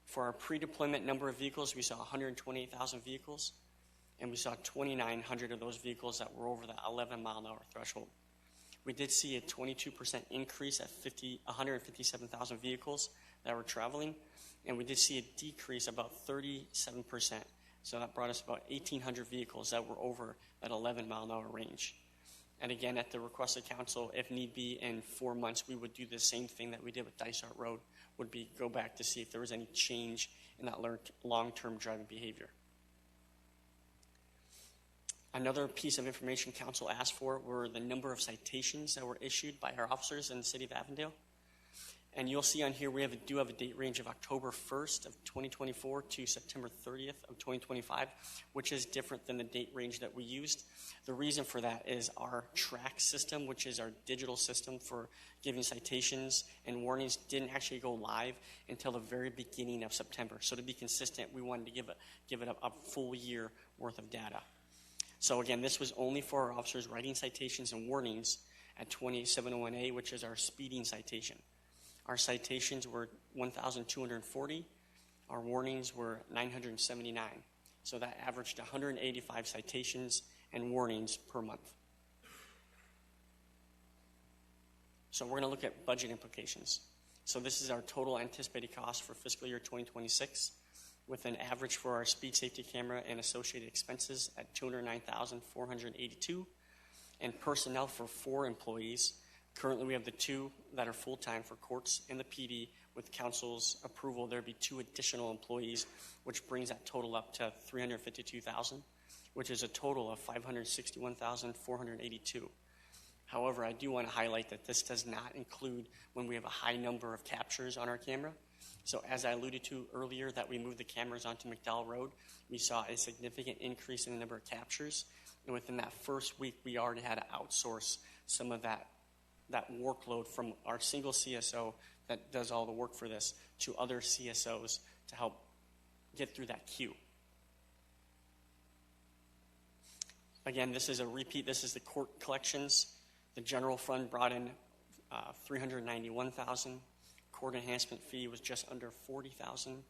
For our pre-deployment number of vehicles, we saw 128,000 vehicles, and we saw 2,900 of those vehicles that were over the 11 mile an hour threshold. We did see a 22% increase at 157,000 vehicles that were traveling, and we did see a decrease about 37%. So that brought us about 1,800 vehicles that were over that 11 mile an hour range. And again, at the request of council, if need be, in 4 months, we would do the same thing that we did with Dysart Road, would be go back to see if there was any change in that long-term driving behavior. Another piece of information council asked for were the number of citations that were issued by our officers in the city of Avondale. And you'll see on here we do have a date range of October 1st of 2024 to September 30th of 2025, which is different than the date range that we used. The reason for that is our track system, which is our digital system for giving citations and warnings, didn't actually go live until the very beginning of September. So to be consistent, we wanted to give it a full year worth of data. So again, this was only for our officers writing citations and warnings at 28701A, which is our speeding citation. Our citations were 1,240. Our warnings were 979. So that averaged 185 citations and warnings per month. So we're going to look at budget implications. So this is our total anticipated cost for fiscal year 2026, with an average for our speed safety camera and associated expenses at $209,482, and personnel for 4 employees. Currently, we have the 2 that are full-time for courts and the PD. With council's approval, there'd be 2 additional employees, which brings that total up to $352,000, which is a total of $561,482. However, I do want to highlight that this does not include when we have a high number of captures on our camera. So as I alluded to earlier, that we moved the cameras onto McDowell Road, we saw a significant increase in the number of captures. And within that first week, we already had to outsource some of that workload from our single CSO that does all the work for this to other CSOs to help get through that queue. Again, this is a repeat. This is the court collections. The general fund brought in $391,000. Court enhancement fee was just under $40,000.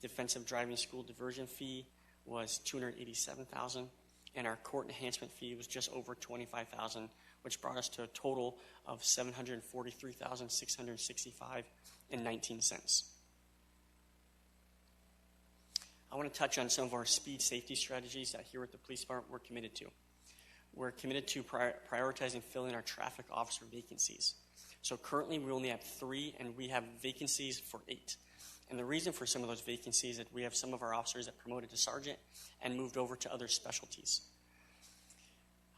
Defensive driving school diversion fee was $287,000, and our court enhancement fee was just over $25,000, which brought us to a total of $743,665.19. I want to touch on some of our speed safety strategies that here at the police department we're committed to. we're committed to prioritizing filling our traffic officer vacancies. So currently we only have 3, and we have vacancies for 8. And the reason for some of those vacancies is that we have some of our officers that promoted to sergeant and moved over to other specialties.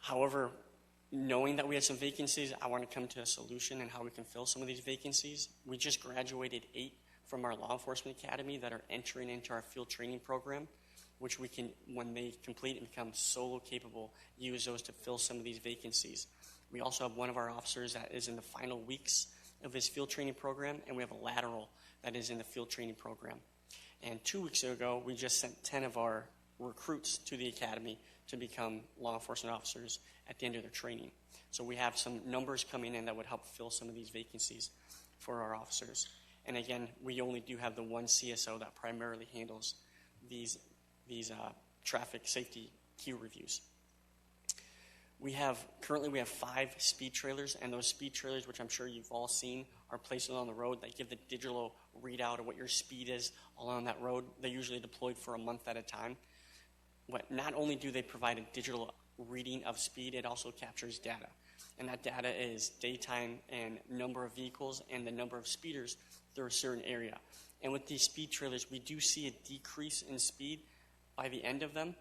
However, knowing that we had some vacancies, I want to come to a solution and how we can fill some of these vacancies. We just graduated 8 from our law enforcement academy that are entering into our field training program, which we can, when they complete and become solo capable, use those to fill some of these vacancies. We also have one of our officers that is in the final weeks of his field training program, and we have a lateral that is in the field training program. And 2 weeks ago, we just sent 10 of our recruits to the academy to become law enforcement officers at the end of their training. So we have some numbers coming in that would help fill some of these vacancies for our officers. And again, we only do have the one CSO that primarily handles these traffic safety key reviews. Currently we have 5 speed trailers, and those speed trailers, which I'm sure you've all seen, are placed along the road that give the digital readout of what your speed is along that road. They're usually deployed for a month at a time. But not only do they provide a digital reading of speed, it also captures data. And that data is daytime and number of vehicles and the number of speeders through a certain area. And with these speed trailers, we do see a decrease in speed by the end of them.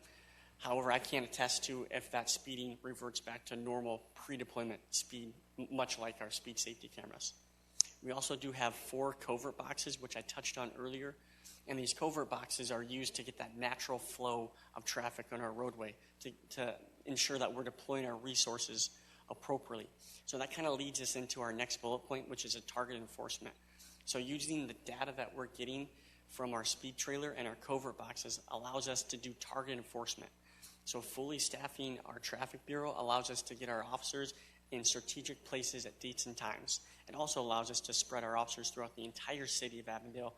However, I can't attest to if that speeding reverts back to normal pre-deployment speed, much like our speed safety cameras. We also do have 4 covert boxes, which I touched on earlier. And these covert boxes are used to get that natural flow of traffic on our roadway to ensure that we're deploying our resources appropriately. So that kind of leads us into our next bullet point, which is a target enforcement. So using the data that we're getting from our speed trailer and our covert boxes allows us to do target enforcement. So fully staffing our traffic bureau allows us to get our officers in strategic places at dates and times. It also allows us to spread our officers throughout the entire city of Avondale,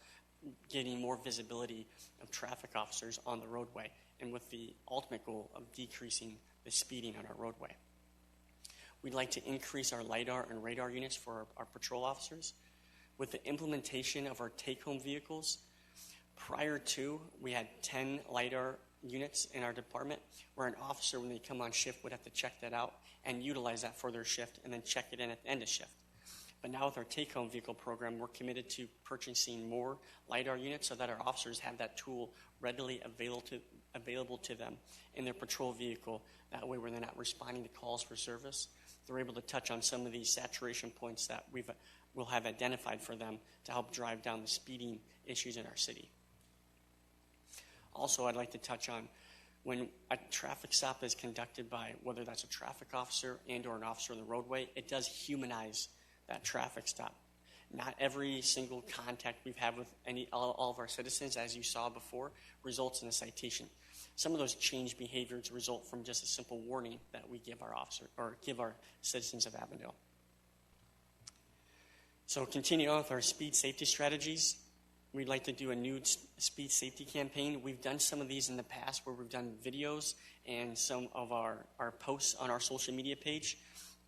getting more visibility of traffic officers on the roadway, and with the ultimate goal of decreasing the speeding on our roadway. We'd like to increase our LiDAR and radar units for our patrol officers. With the implementation of our take-home vehicles, prior to, we had 10 LiDAR units in our department, where an officer, when they come on shift, would have to check that out and utilize that for their shift and then check it in at the end of shift. But now with our take-home vehicle program, we're committed to purchasing more LiDAR units so that our officers have that tool readily available to them in their patrol vehicle. That way, when they're not responding to calls for service, they're able to touch on some of these saturation points that we'll have identified for them to help drive down the speeding issues in our city. Also, I'd like to touch on when a traffic stop is conducted by whether that's a traffic officer and or an officer on the roadway, it does humanize that traffic stop. Not every single contact we've had with all of our citizens, as you saw before, results in a citation. Some of those changed behaviors result from just a simple warning that we give our officer or give our citizens of Avondale. So continue on with our speed safety strategies. We'd like to do a new speed safety campaign. We've done some of these in the past where we've done videos and some of our posts on our social media page.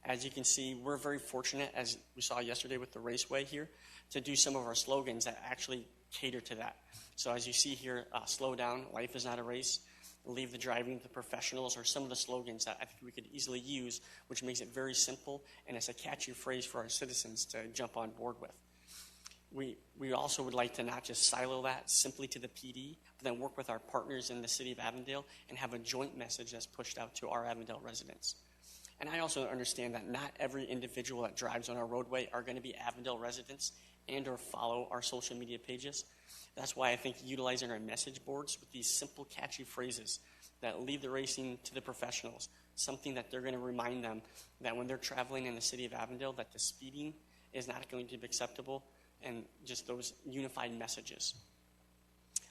As you can see, we're very fortunate, as we saw yesterday with the raceway here, to do some of our slogans that actually cater to that. So as you see here, slow down, life is not a race, leave the driving to the professionals, are some of the slogans that I think we could easily use, which makes it very simple, and it's a catchy phrase for our citizens to jump on board with. We also would like to not just silo that simply to the PD, but then work with our partners in the city of Avondale and have a joint message that's pushed out to our Avondale residents. And I also understand that not every individual that drives on our roadway are going to be Avondale residents and or follow our social media pages. That's why I think utilizing our message boards with these simple, catchy phrases that leave the racing to the professionals, something that they're going to remind them that when they're traveling in the city of Avondale, that the speeding is not going to be acceptable, and just those unified messages.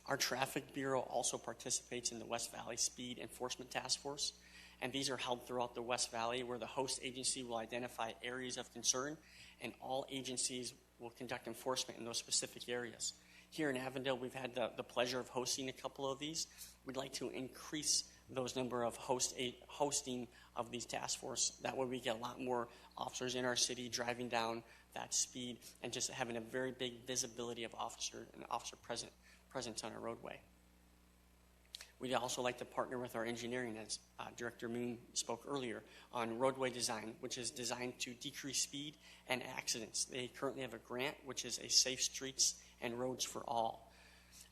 Our Traffic Bureau also participates in the West Valley Speed Enforcement Task Force, and these are held throughout the West Valley, where the host agency will identify areas of concern, and all agencies will conduct enforcement in those specific areas. Here in Avondale, we've had the pleasure of hosting a couple of these. We'd like to increase those number of hosting of these task force. That way we get a lot more officers in our city driving down that speed and just having a very big visibility of officer presence on our roadway. We'd also like to partner with our engineering, as Director Moon spoke earlier, on roadway design, which is designed to decrease speed and accidents. They currently have a grant, which is a Safe Streets and Roads for All.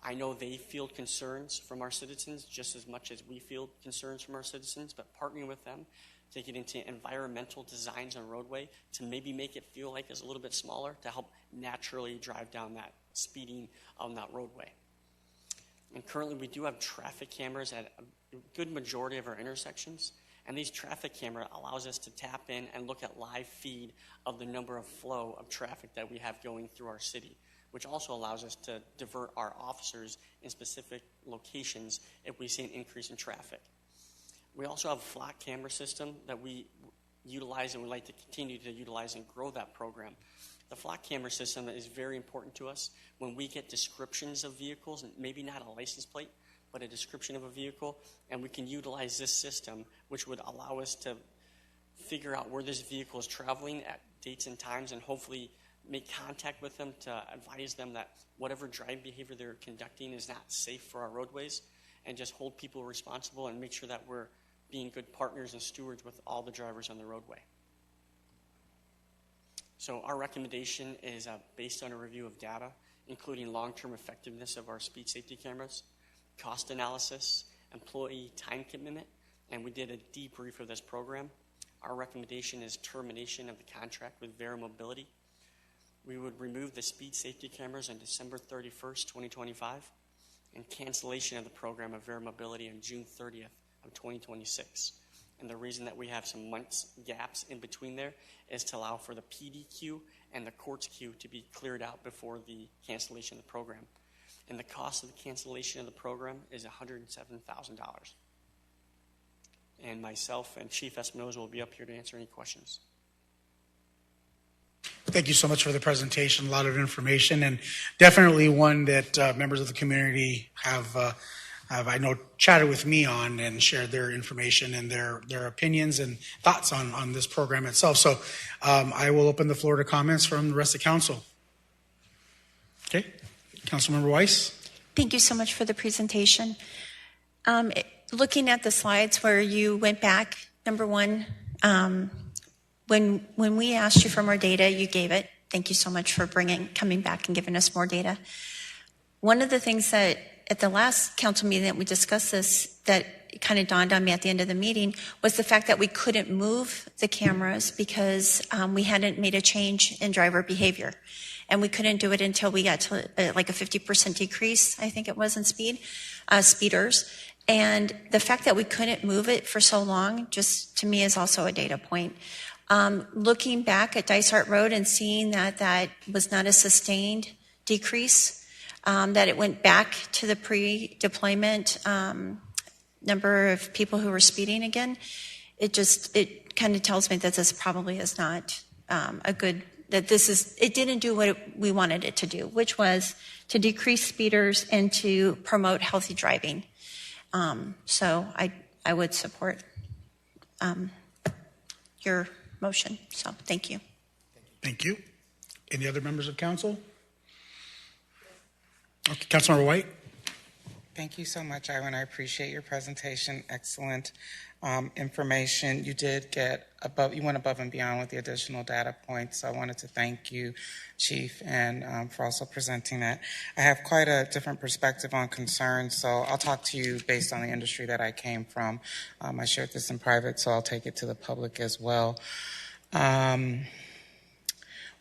I know they field concerns from our citizens just as much as we field concerns from our citizens, but partnering with them to get into environmental designs on roadway to maybe make it feel like it's a little bit smaller to help naturally drive down that speeding on that roadway. And currently we do have traffic cameras at a good majority of our intersections. And these traffic camera allows us to tap in and look at live feed of the number of flow of traffic that we have going through our city, which also allows us to divert our officers in specific locations if we see an increase in traffic. We also have a flock camera system that we utilize and would like to continue to utilize and grow that program. The flock camera system is very important to us. When we get descriptions of vehicles, and maybe not a license plate, but a description of a vehicle, and we can utilize this system, which would allow us to figure out where this vehicle is traveling at dates and times, and hopefully make contact with them to advise them that whatever driving behavior they're conducting is not safe for our roadways, and just hold people responsible and make sure that we're being good partners and stewards with all the drivers on the roadway. So our recommendation is based on a review of data, including long-term effectiveness of our speed safety cameras, cost analysis, employee time commitment, and we did a debrief of this program. Our recommendation is termination of the contract with Vera Mobility. We would remove the speed safety cameras on December 31st, 2025, and cancellation of the program of Vera Mobility on June 30th of 2026. And the reason that we have some months gaps in between there is to allow for the PD queue and the courts queue to be cleared out before the cancellation of the program. And the cost of the cancellation of the program is $107,000. And myself and Chief Espinoza will be up here to answer any questions. Thank you so much for the presentation. A lot of information, and definitely one that members of the community have I know, chatted with me on and shared their information and their opinions and thoughts on this program itself. So I will open the floor to comments from the rest of council. Okay, Councilmember Weiss. Thank you so much for the presentation. Looking at the slides where you went back, number one, when we asked you for more data, you gave it. Thank you so much for coming back and giving us more data. One of the things that at the last council meeting that we discussed this, that kind of dawned on me at the end of the meeting, was the fact that we couldn't move the cameras because we hadn't made a change in driver behavior. And we couldn't do it until we got to like a 50% decrease, I think it was, in speeders. And the fact that we couldn't move it for so long, just to me, is also a data point. Looking back at Dysart Road and seeing that that was not a sustained decrease, that it went back to the pre-deployment number of people who were speeding again, it kind of tells me that this probably is not it didn't do what we wanted it to do, which was to decrease speeders and to promote healthy driving. So I would support your motion. So thank you. Thank you. Any other members of council? Okay, Councilmember White. Thank you so much, Ivan. I appreciate your presentation. Excellent information. You went above and beyond with the additional data points. So I wanted to thank you, Chief, and for also presenting that. I have quite a different perspective on concerns, so I'll talk to you based on the industry that I came from. I shared this in private, so I'll take it to the public as well. When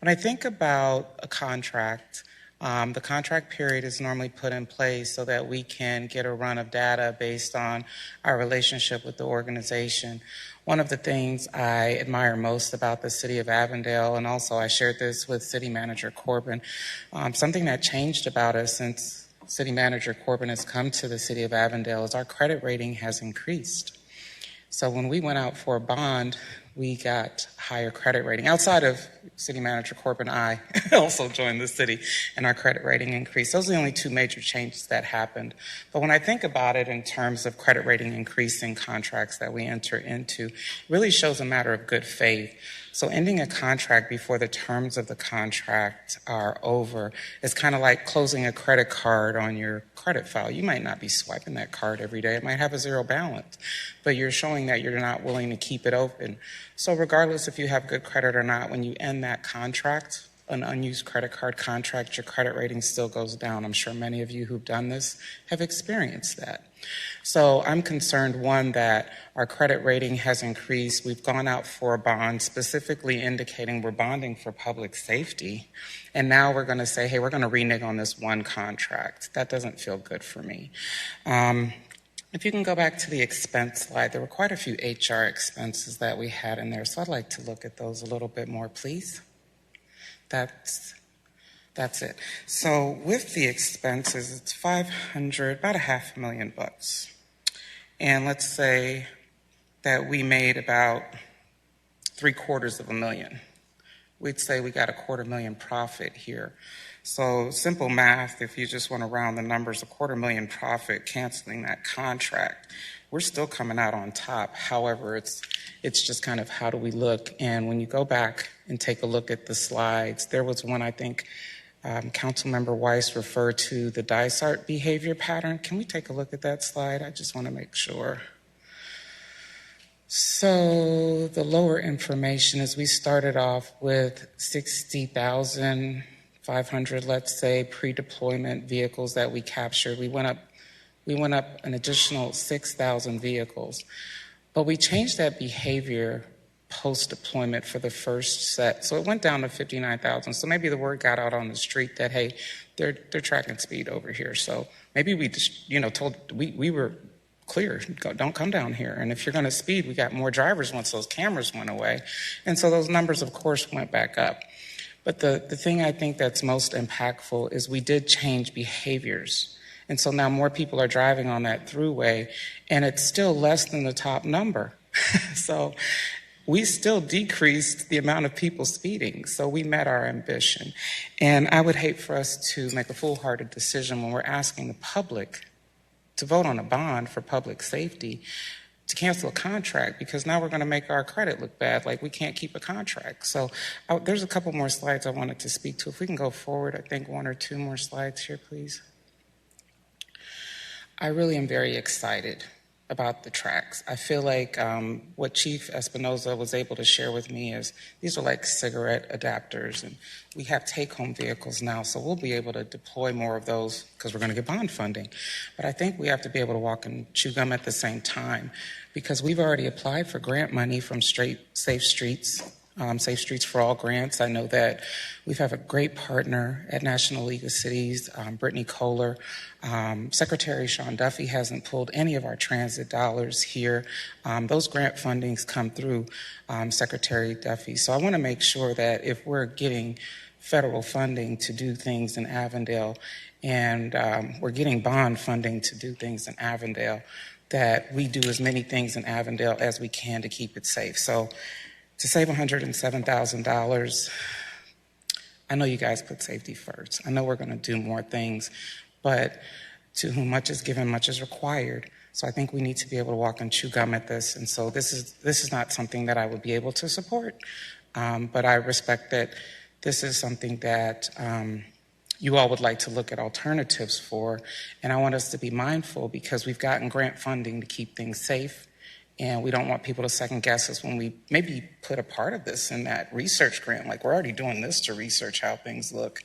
I think about a contract, the contract period is normally put in place so that we can get a run of data based on our relationship with the organization. One of the things I admire most about the city of Avondale, and also I shared this with City Manager Corbin, something that changed about us since City Manager Corbin has come to the city of Avondale is our credit rating has increased. So when we went out for a bond, we got higher credit rating. Outside of City Manager Corp and I also joined the city, and our credit rating increased. Those are the only two major changes that happened. But when I think about it in terms of credit rating increasing contracts that we enter into, it really shows a matter of good faith. So ending a contract before the terms of the contract are over is kind of like closing a credit card on your credit file. You might not be swiping that card every day. It might have a zero balance, but you're showing that you're not willing to keep it open. So regardless if you have good credit or not, when you end that contract, an unused credit card contract, your credit rating still goes down. I'm sure many of you who've done this have experienced that. So I'm concerned, one, that our credit rating has increased. We've gone out for a bond specifically indicating we're bonding for public safety. And now we're going to say, hey, we're going to renege on this one contract. That doesn't feel good for me. If you can go back to the expense slide, there were quite a few HR expenses that we had in there. So I'd like to look at those a little bit more, please. That's it. So with the expenses, it's about $500,000. And let's say that we made about $750,000. We'd say we got $250,000 profit here. So simple math, if you just want to round the numbers, $250,000 profit, canceling that contract, we're still coming out on top. However, it's just kind of how do we look? And when you go back and take a look at the slides, there was one, I think, Councilmember Weiss referred to the Dysart behavior pattern. Can we take a look at that slide? I just want to make sure. So the lower information is we started off with 60,500, let's say, pre-deployment vehicles that we captured. We went up an additional 6,000 vehicles. But we changed that behavior post-deployment for the first set. So it went down to 59,000. So maybe the word got out on the street that, hey, they're tracking speed over here. So maybe we just, we were clear, don't come down here. And if you're going to speed, we got more drivers once those cameras went away. And so those numbers, of course, went back up. But the thing I think that's most impactful is we did change behaviors. And so now more people are driving on that throughway, and it's still less than the top number. So we still decreased the amount of people speeding. So we met our ambition. And I would hate for us to make a foolhardy decision when we're asking the public to vote on a bond for public safety to cancel a contract, because now we're going to make our credit look bad, like we can't keep a contract. So there's a couple more slides I wanted to speak to. If we can go forward, I think 1 or 2 more slides here, please. I really am very excited about the tracks. I feel like what Chief Espinoza was able to share with me is these are like cigarette adapters, and we have take-home vehicles now, so we'll be able to deploy more of those because we're going to get bond funding. But I think we have to be able to walk and chew gum at the same time, because we've already applied for grant money from Safe Streets for All grants. I know that we have a great partner at National League of Cities, Brittany Kohler. Secretary Sean Duffy hasn't pulled any of our transit dollars here. Those grant fundings come through Secretary Duffy. So I want to make sure that if we're getting federal funding to do things in Avondale, and we're getting bond funding to do things in Avondale, that we do as many things in Avondale as we can to keep it safe. So to save $107,000, I know you guys put safety first. I know we're going to do more things, but to whom much is given, much is required. So I think we need to be able to walk and chew gum at this. And so this is not something that I would be able to support, but I respect that this is something that you all would like to look at alternatives for. And I want us to be mindful, because we've gotten grant funding to keep things safe. And we don't want people to second guess us when we maybe put a part of this in that research grant. Like, we're already doing this to research how things look.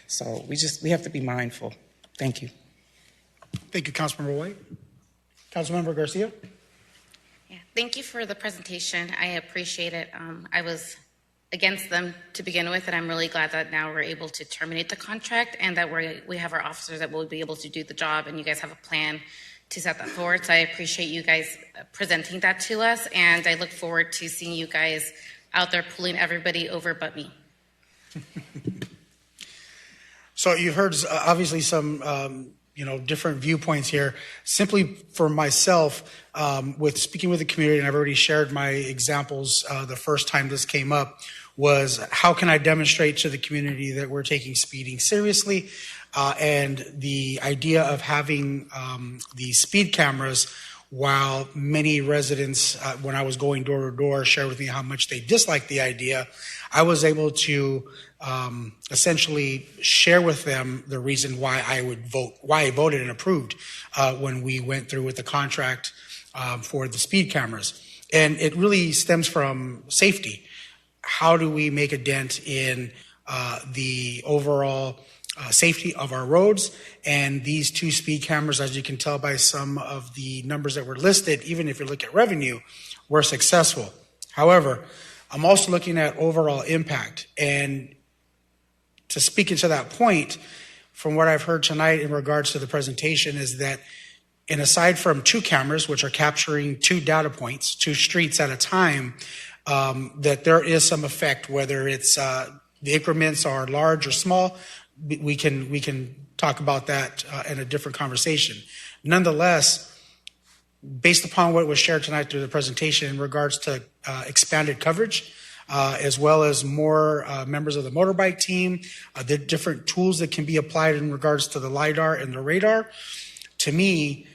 So we have to be mindful. Thank you. Thank you, Councilmember White. Councilmember Garcia. Yeah, thank you for the presentation. I appreciate it. I was against them to begin with, and I'm really glad that now we're able to terminate the contract, and that we have our officers that will be able to do the job, and you guys have a plan to set that forward. So I appreciate you guys presenting that to us, and I look forward to seeing you guys out there pulling everybody over but me. So you've heard obviously some different viewpoints here. Simply for myself, with speaking with the community, and I've already shared my examples the first time this came up, was how can I demonstrate to the community that we're taking speeding seriously, and the idea of having these speed cameras. While many residents, when I was going door to door, shared with me how much they disliked the idea, I was able to essentially share with them the reason why I voted and approved when we went through with the contract for the speed cameras. And it really stems from safety. How do we make a dent in the overall safety of our roads? And these 2 speed cameras, as you can tell by some of the numbers that were listed, even if you look at revenue, were successful. However, I'm also looking at overall impact. And to speak into that point, from what I've heard tonight in regards to the presentation, is that, and aside from 2 cameras, which are capturing 2 data points, 2 streets at a time, that there is some effect, whether it's the increments are large or small. We can talk about that in a different conversation. Nonetheless, based upon what was shared tonight through the presentation in regards to expanded coverage, as well as more members of the motorbike team, the different tools that can be applied in regards to the LiDAR and the radar, to me,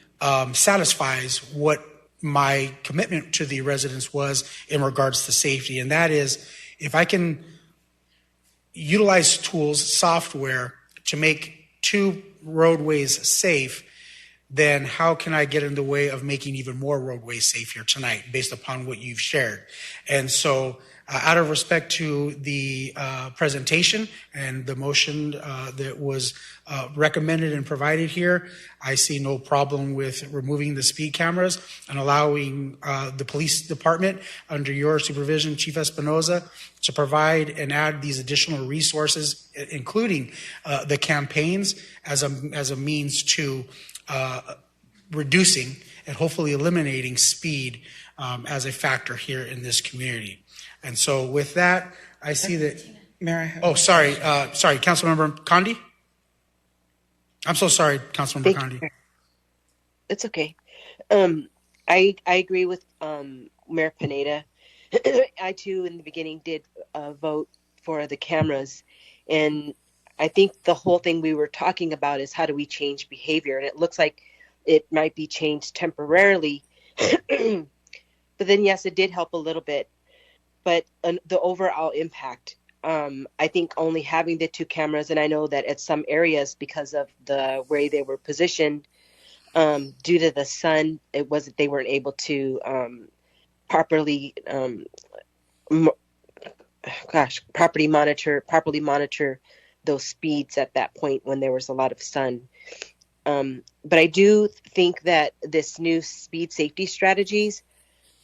satisfies what my commitment to the residents was in regards to safety. And that is, if I can utilize tools, software to make 2 roadways safe, then how can I get in the way of making even more roadways safe here tonight based upon what you've shared? And so out of respect to the presentation and the motion that was recommended and provided here, I see no problem with removing the speed cameras and allowing the police department, under your supervision, Chief Espinoza, to provide and add these additional resources, including the campaigns as a means to reducing and hopefully eliminating speed as a factor here in this community. And so with that, I see that. Sorry, Councilmember Condi. I'm so sorry, Councilmember Condi. It's okay. I agree with Mayor Pineda. I too, in the beginning, did vote for the cameras, and I think the whole thing we were talking about is how do we change behavior, and it looks like it might be changed temporarily, but then yes, it did help a little bit. But the overall impact, I think only having the 2 cameras, and I know that at some areas, because of the way they were positioned, due to the sun, they weren't able to properly monitor those speeds at that point when there was a lot of sun. But I do think that this new speed safety strategies,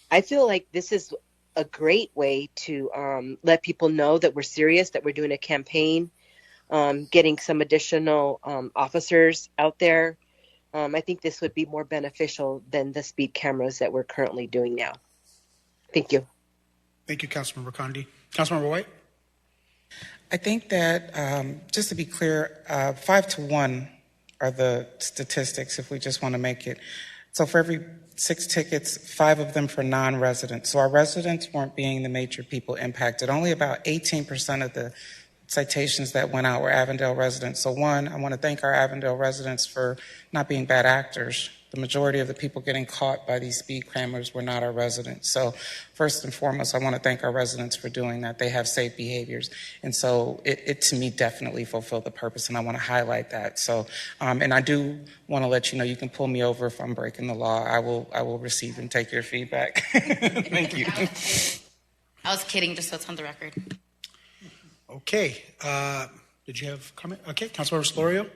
I feel like this is a great way to let people know that we're serious, that we're doing a campaign, getting some additional officers out there. I think this would be more beneficial than the speed cameras that we're currently doing now. Thank you. Thank you, Councilmember Condi. Councilmember White? I think that, just to be clear, 5 to 1 are the statistics, if we just want to make it. So for every 6 tickets, 5 of them for non-residents. So our residents weren't being the major people impacted. Only about 18% of the citations that went out were Avondale residents. So one, I want to thank our Avondale residents for not being bad actors. The majority of the people getting caught by these speed cameras were not our residents. So first and foremost, I want to thank our residents for doing that. They have safe behaviors. And so it to me definitely fulfilled the purpose, and I want to highlight that. So, and I do want to let you know, you can pull me over if I'm breaking the law. I will receive and take your feedback. Thank you. I was kidding, just so it's on the record. Okay. Did you have a comment? Okay, Councilmember Solorio.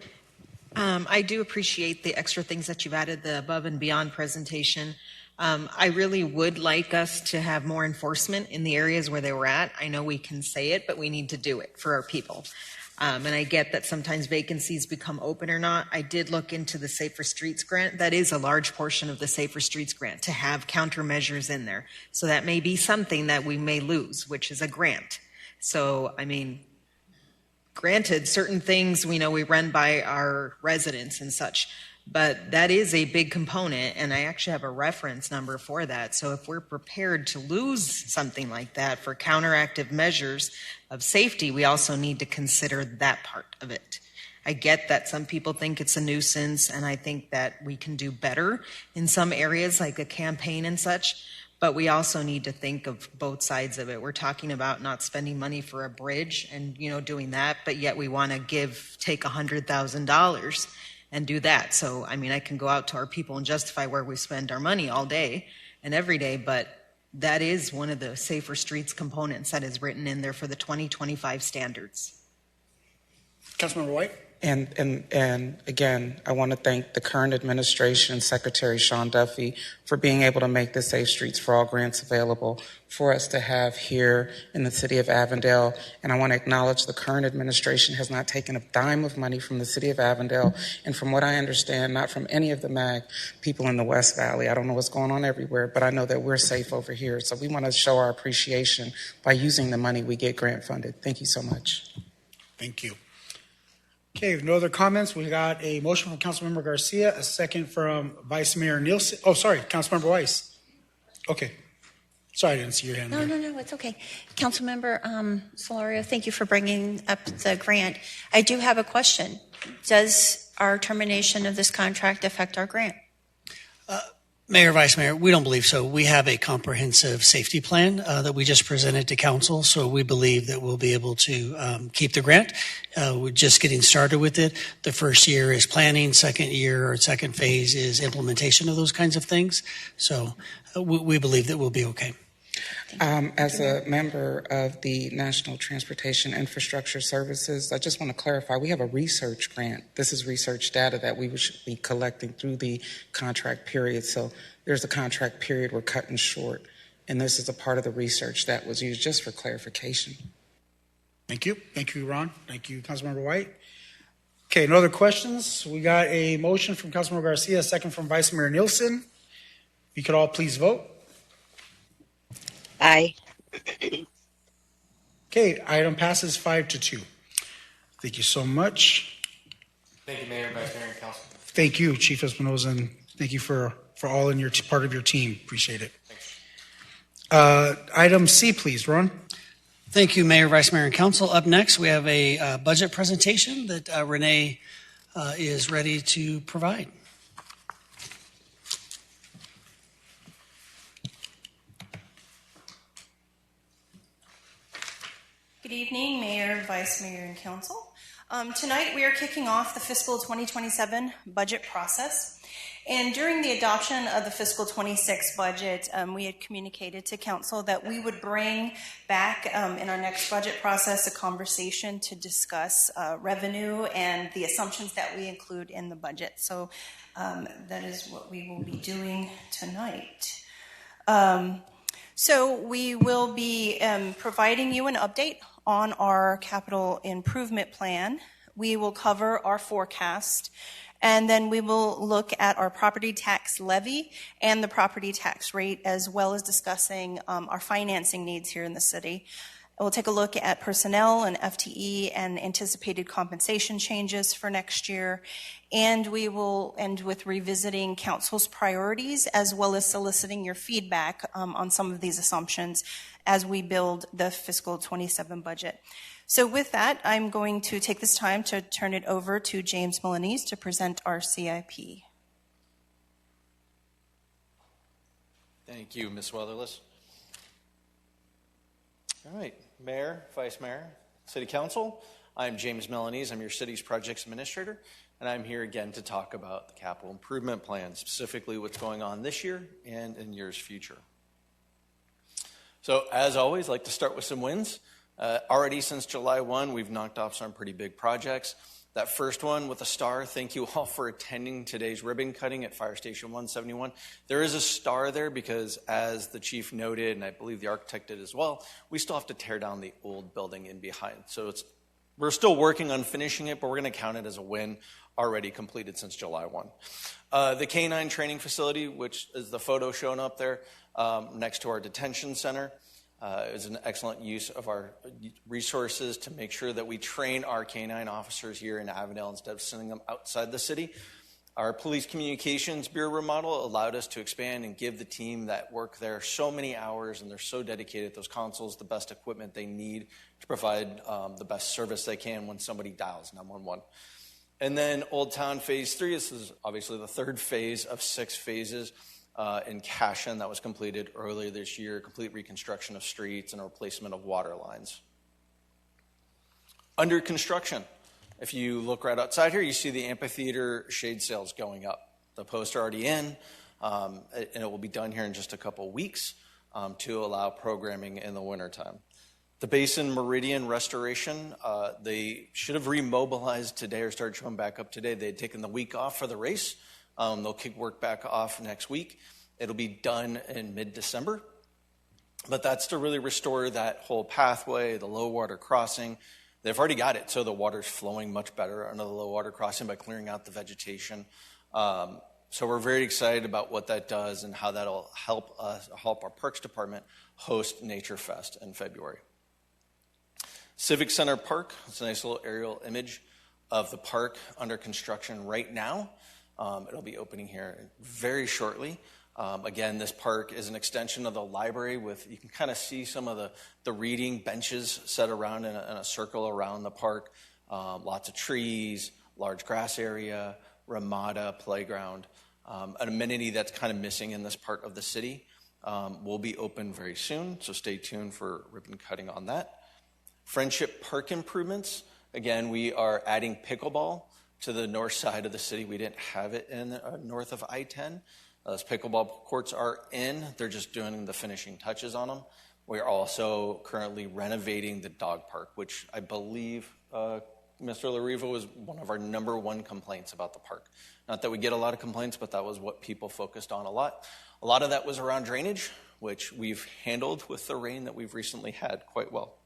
I do appreciate the extra things that you've added, the above and beyond presentation. I really would like us to have more enforcement in the areas where they were at. I know we can say it, but we need to do it for our people. And I get that sometimes vacancies become open or not. I did look into the Safer Streets grant. That is a large portion of the Safer Streets grant, to have countermeasures in there. So that may be something that we may lose, which is a grant. So, I mean, granted, certain things we know we run by our residents and such, but that is a big component, and I actually have a reference number for that. So if we're prepared to lose something like that for counteractive measures of safety, we also need to consider that part of it. I get that some people think it's a nuisance, and I think that we can do better in some areas like a campaign and such, but we also need to think of both sides of it. We're talking about not spending money for a bridge and, doing that, but yet we want to take $100,000 and do that. So, I can go out to our people and justify where we spend our money all day and every day, but that is one of the safer streets components that is written in there for the 2025 standards. Councilmember White? And again, I want to thank the current administration, Secretary Sean Duffy, for being able to make the Safe Streets for All grants available for us to have here in the city of Avondale. And I want to acknowledge the current administration has not taken a dime of money from the city of Avondale. And from what I understand, not from any of the MAG people in the West Valley. I don't know what's going on everywhere, but I know that we're safe over here. So we want to show our appreciation by using the money we get grant funded. Thank you so much. Thank you. Okay, if no other comments, we got a motion from Councilmember Garcia, a second from Vice Mayor Nielsen. Oh, sorry, Councilmember Weiss. Okay. Sorry, I didn't see your hand there. No, it's okay. Councilmember Solorio, thank you for bringing up the grant. I do have a question. Does our termination of this contract affect our grant? Mayor, Vice Mayor, we don't believe so. We have a comprehensive safety plan that we just presented to council, so we believe that we'll be able to keep the grant. We're just getting started with it. The first year is planning, second phase is implementation of those kinds of things. So we believe that we'll be okay. As a member of the National Transportation Infrastructure Services, I just want to clarify, we have a research grant. This is research data that we should be collecting through the contract period. So there's a contract period we're cutting short, and this is a part of the research that was used, just for clarification. Thank you. Thank you, Ron. Thank you, Councilmember White. Okay, no other questions. We got a motion from Councilmember Garcia, a second from Vice Mayor Nielsen. If you could all please vote. Aye. Okay, item passes 5-2. Thank you so much. Thank you, Mayor, Vice Mayor, and Council. Thank you, Chief Espinoza, and thank you for all in your part of your team. Appreciate it. Thanks. Item C, please, Ron. Thank you, Mayor, Vice Mayor, and Council. Up next, we have a budget presentation that Renee is ready to provide. Good evening, Mayor, Vice Mayor, and Council. Tonight we are kicking off the fiscal 2027 budget process. And during the adoption of the fiscal 26 budget, we had communicated to Council that we would bring back in our next budget process a conversation to discuss revenue and the assumptions that we include in the budget. So that is what we will be doing tonight. So we will be providing you an update on our capital improvement plan. We will cover our forecast, and then we will look at our property tax levy and the property tax rate, as well as discussing our financing needs here in the city. We'll take a look at personnel and FTE and anticipated compensation changes for next year. And we will end with revisiting council's priorities, as well as soliciting your feedback on some of these assumptions as we build the fiscal 27 budget. So with that, I'm going to take this time to turn it over to James Milanese to present our CIP. Thank you, Ms. Weatherless. All right, Mayor, Vice Mayor, City Council, I'm James Milanese. I'm your city's projects administrator, and I'm here again to talk about the capital improvement plan, specifically what's going on this year and in years future. So, as always, I'd like to start with some wins. Already since July 1, we've knocked off some pretty big projects. That first one with a star, thank you all for attending today's ribbon cutting at Fire Station 171. There is a star there because, as the chief noted, and I believe the architect did as well, we still have to tear down the old building in behind. So we're still working on finishing it, but we're going to count it as a win already completed since July 1. The K-9 training facility, which is the photo shown up there next to our detention center. It was an excellent use of our resources to make sure that we train our canine officers here in Avondale instead of sending them outside the city. Our police communications bureau remodel allowed us to expand and give the team that work there so many hours, and they're so dedicated, those consoles, the best equipment they need to provide the best service they can when somebody dials 911. And then Old Town Phase 3, this is obviously the third phase of 6 phases in Cashin that was completed earlier this year, complete reconstruction of streets and a replacement of water lines. Under construction, if you look right outside here, you see the amphitheater shade sails going up. The posts are already in, and it will be done here in just a couple weeks to allow programming in the wintertime. The Basin Meridian restoration, they should have remobilized today or started showing back up today. They had taken the week off for the race. They'll kick work back off next week. It'll be done in mid-December. But that's to really restore that whole pathway, the low water crossing. They've already got it, so the water's flowing much better under the low water crossing by clearing out the vegetation. So we're very excited about what that does and how that'll help our Parks Department host Nature Fest in February. Civic Center Park, it's a nice little aerial image of the park under construction right now. It'll be opening here very shortly. Again, this park is an extension of the library you can kind of see some of the reading benches set around in a circle around the park. Lots of trees, large grass area, ramada, playground. An amenity that's kind of missing in this part of the city will be open very soon, so stay tuned for ribbon cutting on that. Friendship Park improvements. Again, we are adding pickleball to the north side of the city. We didn't have it in north of I-10. Those pickleball courts are in. They're just doing the finishing touches on them. We're also currently renovating the dog park, which I believe Mr. Lariva was one of our number one complaints about the park. Not that we get a lot of complaints, but that was what people focused on a lot. A lot of that was around drainage, which we've handled with the rain that we've recently had quite well.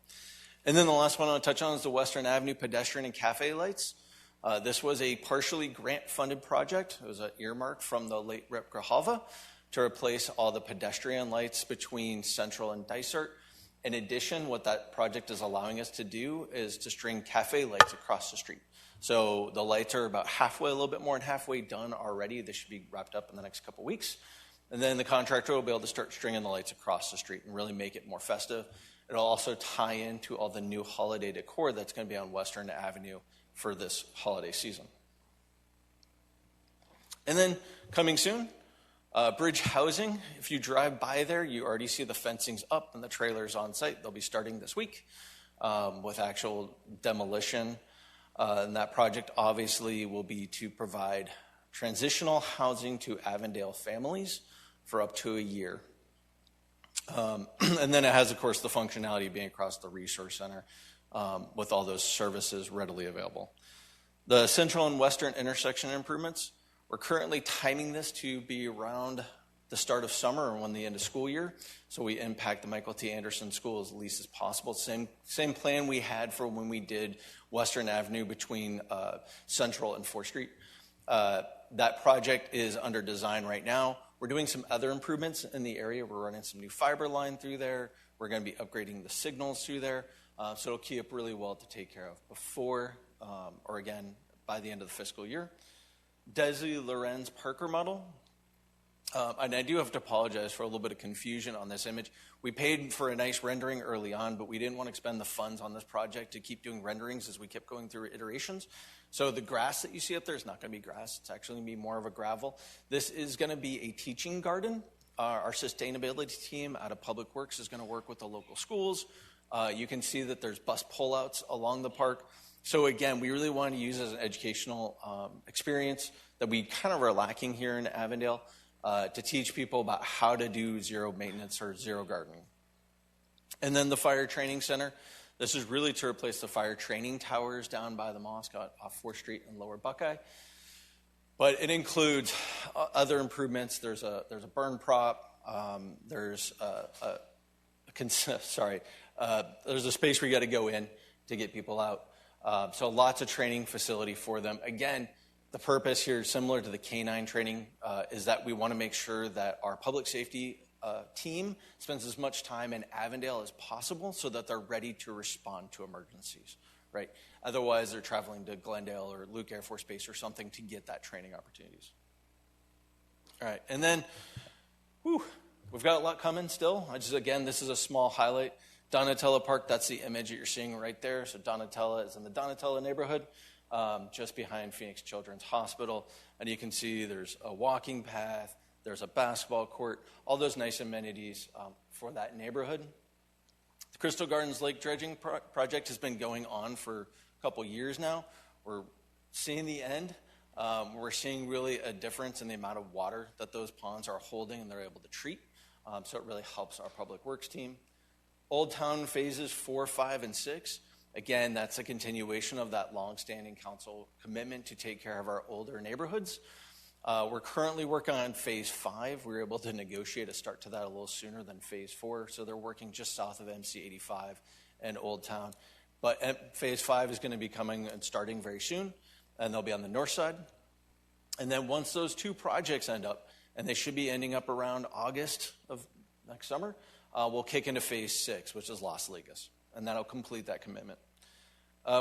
And then the last one I want to touch on is the Western Avenue pedestrian and cafe lights. This was a partially grant-funded project. It was an earmark from the late Rep. Grijalva to replace all the pedestrian lights between Central and Dysart. In addition, what that project is allowing us to do is to string cafe lights across the street. So the lights are about halfway, a little bit more than halfway done already. They should be wrapped up in the next couple weeks. And then the contractor will be able to start stringing the lights across the street and really make it more festive. It'll also tie into all the new holiday decor that's going to be on Western Avenue for this holiday season. And then coming soon, bridge housing. If you drive by there, you already see the fencing's up and the trailers on site. They'll be starting this week with actual demolition. And that project obviously will be to provide transitional housing to Avondale families for up to a year. And then it has, of course, the functionality of being across the resource center with all those services readily available. The central and western intersection improvements, we're currently timing this to be around the start of summer or when the end of school year, so we impact the Michael T. Anderson School as least as possible. Same plan we had for when we did Western Avenue between Central and 4th Street. That project is under design right now. We're doing some other improvements in the area. We're running some new fiber line through there. We're going to be upgrading the signals through there. So it'll keep up really well to take care of before or again by the end of the fiscal year. Desi Lorenz Parker model. And I do have to apologize for a little bit of confusion on this image. We paid for a nice rendering early on, but we didn't want to expend the funds on this project to keep doing renderings as we kept going through iterations. So the grass that you see up there is not going to be grass. It's actually going to be more of a gravel. This is going to be a teaching garden. Our sustainability team out of Public Works is going to work with the local schools. You can see that there's bus pullouts along the park. So again, we really want to use it as an educational experience that we kind of are lacking here in Avondale to teach people about how to do zero maintenance or zero gardening. And then the fire training center. This is really to replace the fire training towers down by the mosque off 4th Street and Lower Buckeye. But it includes other improvements. There's a burn prop. There's a space where you got to go in to get people out. So lots of training facility for them. Again, the purpose here, similar to the canine training, is that we want to make sure that our public safety team spends as much time in Avondale as possible so that they're ready to respond to emergencies, right? Otherwise, they're traveling to Glendale or Luke Air Force Base or something to get that training opportunities. All right, and then, we've got a lot coming still. Again, this is a small highlight. Donatella Park, that's the image that you're seeing right there. So Donatella is in the Donatella neighborhood, just behind Phoenix Children's Hospital. And you can see there's a walking path, there's a basketball court, all those nice amenities for that neighborhood. The Crystal Gardens Lake Dredging Project has been going on for a couple years now. We're seeing the end. We're seeing really a difference in the amount of water that those ponds are holding and they're able to treat. So it really helps our public works team. Old Town phases 4, 5, and 6. Again, that's a continuation of that longstanding council commitment to take care of our older neighborhoods. We're currently working on phase 5. We were able to negotiate a start to that a little sooner than phase 4. So they're working just south of MC 85 and Old Town. But phase 5 is going to be coming and starting very soon, and they'll be on the north side. And then once those 2 projects end up, and they should be ending up around August of next summer, we'll kick into phase 6, which is Las Ligas, and that'll complete that commitment.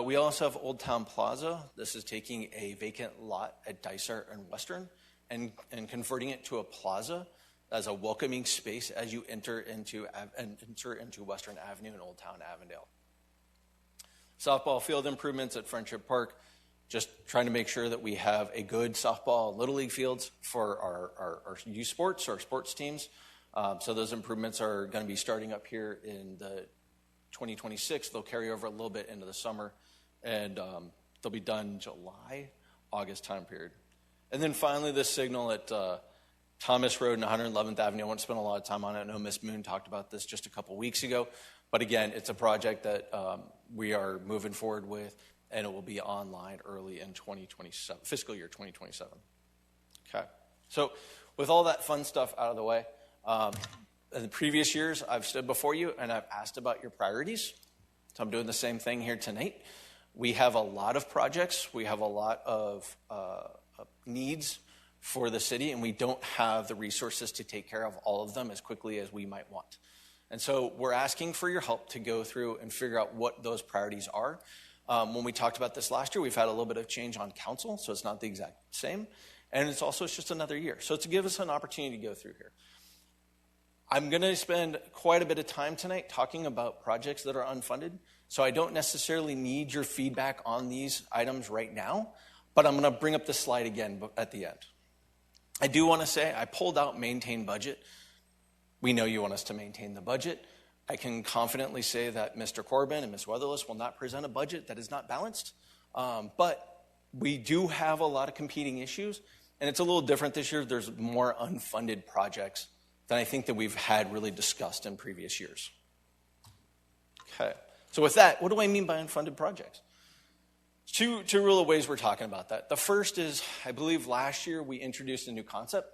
We also have Old Town Plaza. This is taking a vacant lot at Dysart and Western and converting it to a plaza as a welcoming space as you enter into Western Avenue and Old Town Avondale. Softball field improvements at Friendship Park, just trying to make sure that we have a good softball Little League fields for our youth sports, our sports teams. So those improvements are going to be starting up here in the 2026. They'll carry over a little bit into the summer, and they'll be done July, August time period. And then finally, this signal at Thomas Road and 111th Avenue. I won't spend a lot of time on it. I know Ms. Moon talked about this just a couple weeks ago. But again, it's a project that we are moving forward with, and it will be online early in 2027, fiscal year 2027. Okay. So with all that fun stuff out of the way, in the previous years, I've stood before you and I've asked about your priorities. So I'm doing the same thing here tonight. We have a lot of projects. We have a lot of needs for the city, and we don't have the resources to take care of all of them as quickly as we might want. And so we're asking for your help to go through and figure out what those priorities are. When we talked about this last year, we've had a little bit of change on council, so it's not the exact same. And it's just another year. So to give us an opportunity to go through here. I'm going to spend quite a bit of time tonight talking about projects that are unfunded. So I don't necessarily need your feedback on these items right now, but I'm going to bring up the slide again at the end. I do want to say I pulled out maintain budget. We know you want us to maintain the budget. I can confidently say that Mr. Corbin and Ms. Weatherless will not present a budget that is not balanced. But we do have a lot of competing issues, and it's a little different this year. There's more unfunded projects than I think that we've had really discussed in previous years. Okay. So with that, what do I mean by unfunded projects? Two real ways we're talking about that. The first is, I believe last year we introduced a new concept.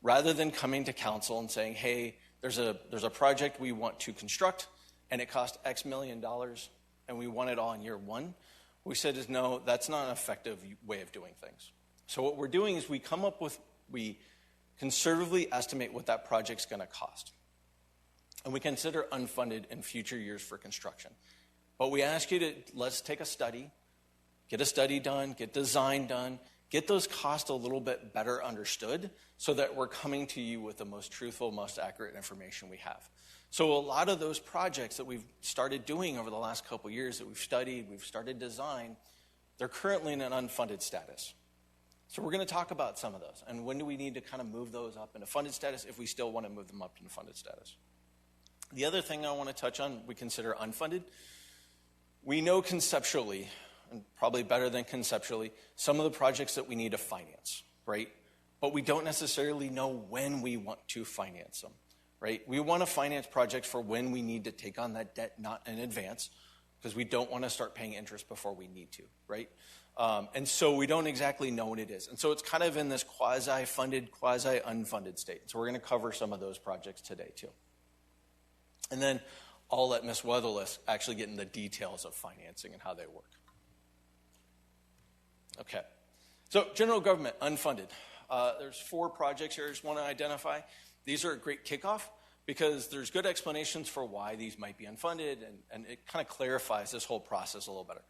Rather than coming to council and saying, hey, there's a project we want to construct, and it cost X million dollars, and we want it all in year one, we said is no, that's not an effective way of doing things. So what we're doing is we conservatively estimate what that project's going to cost. And we consider unfunded in future years for construction. But we ask you to, let's take a study, get a study done, get design done, get those costs a little bit better understood so that we're coming to you with the most truthful, most accurate information we have. So a lot of those projects that we've started doing over the last couple of years that we've studied, we've started design, they're currently in an unfunded status. So we're going to talk about some of those. And when do we need to kind of move those up into funded status if we still want to move them up into funded status? The other thing I want to touch on, we consider unfunded. We know conceptually, and probably better than conceptually, some of the projects that we need to finance, right? But we don't necessarily know when we want to finance them, right? We want to finance projects for when we need to take on that debt, not in advance, because we don't want to start paying interest before we need to, right? And so we don't exactly know what it is. And so it's kind of in this quasi-funded, quasi-unfunded state. So we're going to cover some of those projects today too. And then I'll let Ms. Weatherless actually get into the details of financing and how they work. Okay. So general government, unfunded. There's 4 projects here I just want to identify. These are a great kickoff. because there's good explanations for why these might be unfunded, and it kind of clarifies this whole process a little better.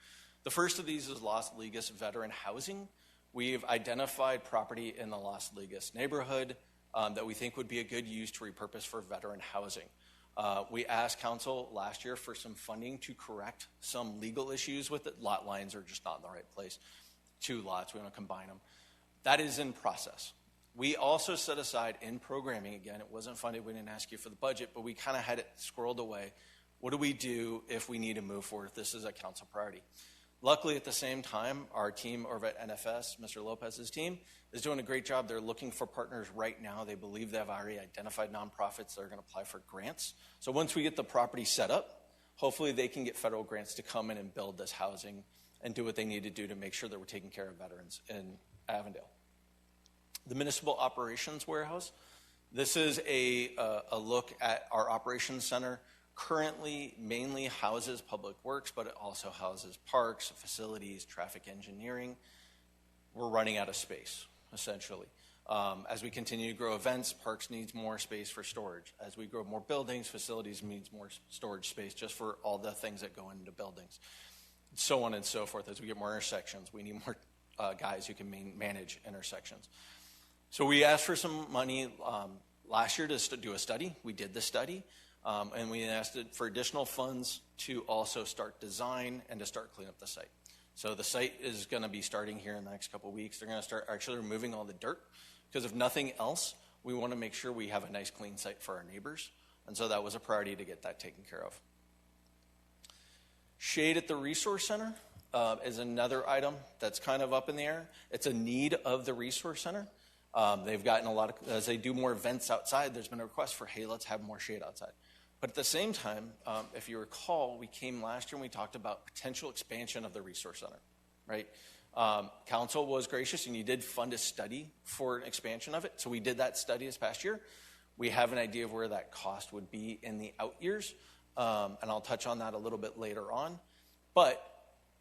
The first of these is Las Ligas veteran housing. We've identified property in the Las Ligas neighborhood that we think would be a good use to repurpose for veteran housing. We asked council last year for some funding to correct some legal issues with it. Lot lines are just not in the right place. 2 lots, we want to combine them. That is in process. We also set aside in programming, again, it wasn't funded, we didn't ask you for the budget, but we kind of had it squirreled away. What do we do if we need to move forward, if this is a council priority? Luckily, at the same time, our team over at NFS, Mr. Lopez's team, is doing a great job. They're looking for partners right now. They believe they've already identified nonprofits that are going to apply for grants. So once we get the property set up, hopefully they can get federal grants to come in and build this housing and do what they need to do to make sure that we're taking care of veterans in Avondale. The Municipal Operations Warehouse. This is a look at our operations center. Currently, mainly houses public works, but it also houses parks, facilities, traffic engineering. We're running out of space, essentially. As we continue to grow events, parks needs more space for storage. As we grow more buildings, facilities needs more storage space just for all the things that go into buildings. So on and so forth. As we get more intersections, we need more guys who can manage intersections. So we asked for some money last year to do a study. We did the study, and we asked for additional funds to also start design and to start cleaning up the site. So the site is going to be starting here in the next couple of weeks. They're going to start actually removing all the dirt, because if nothing else, we want to make sure we have a nice clean site for our neighbors. And so that was a priority to get that taken care of. Shade at the Resource Center is another item that's kind of up in the air. It's a need of the Resource Center. They've gotten a lot of, as they do more events outside, there's been a request for, hey, let's have more shade outside. But at the same time, if you recall, we came last year and we talked about potential expansion of the Resource Center, right? Council was gracious and you did fund a study for an expansion of it. So we did that study this past year. We have an idea of where that cost would be in the out years. And I'll touch on that a little bit later on. But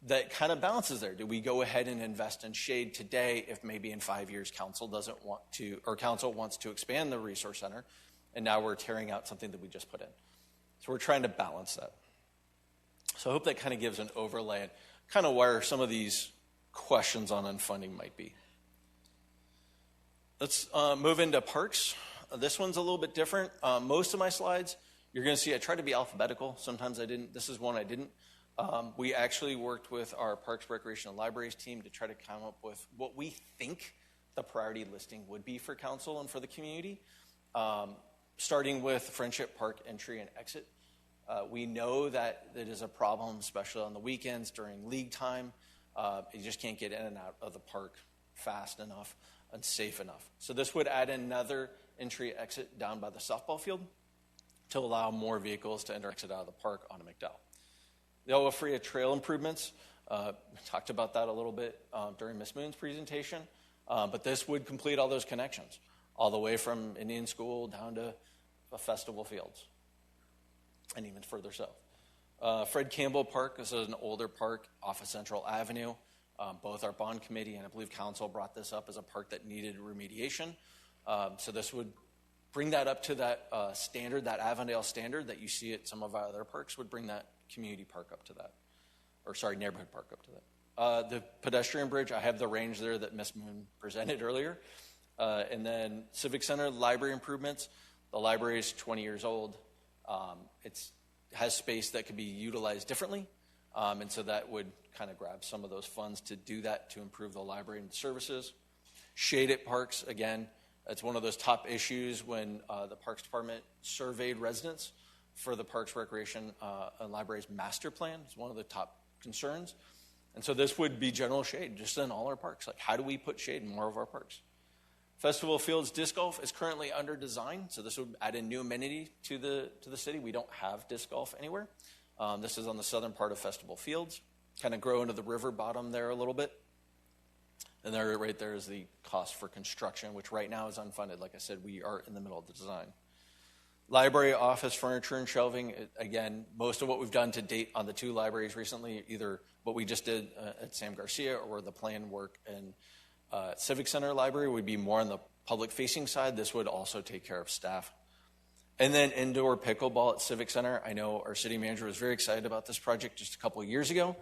that kind of balances there. Do we go ahead and invest in shade today if maybe in 5 years council doesn't want to, or council wants to expand the Resource Center, and now we're tearing out something that we just put in. So we're trying to balance that. So I hope that kind of gives an overlay and kind of where some of these questions on unfunding might be. Let's move into parks. This one's a little bit different. Most of my slides, you're going to see I tried to be alphabetical. Sometimes I didn't. This is one I didn't. We actually worked with our Parks, Recreation, and Libraries team to try to come up with what we think the priority listing would be for council and for the community. Starting with Friendship Park entry and exit. We know that it is a problem, especially on the weekends during league time. You just can't get in and out of the park fast enough and safe enough. So this would add another entry exit down by the softball field to allow more vehicles to enter and exit out of the park onto McDowell. The Agua Fria trail improvements, we talked about that a little bit during Ms. Moon's presentation, but this would complete all those connections, all the way from Indian School down to Festival Fields, and even further south. Fred Campbell Park, this is an older park off of Central Avenue. Both our bond committee and I believe council brought this up as a park that needed remediation. So this would bring that up to that standard, that Avondale standard that you see at some of our other parks, would bring that community park up to that, or sorry, neighborhood park up to that. The pedestrian bridge, I have the range there that Ms. Moon presented earlier. And then Civic Center library improvements. The library is 20 years old. It has space that could be utilized differently. And so that would kind of grab some of those funds to do that, to improve the library and services. Shaded parks, again, it's one of those top issues when the Parks Department surveyed residents for the Parks, Recreation, and Libraries Master Plan. It's one of the top concerns. And so this would be general shade just in all our parks. Like, how do we put shade in more of our parks? Festival Fields disc golf is currently under design, so this would add a new amenity to the city. We don't have disc golf anywhere. This is on the southern part of Festival Fields. Kind of grow into the river bottom there a little bit. And there, right there is the cost for construction, which right now is unfunded. Like I said, we are in the middle of the design. Library, office, furniture, and shelving. Again, most of what we've done to date on the two libraries recently, either what we just did at Sam Garcia or the planned work in Civic Center Library, would be more on the public-facing side. This would also take care of staff. And then indoor pickleball at Civic Center. I know our city manager was very excited about this project just a couple of years ago.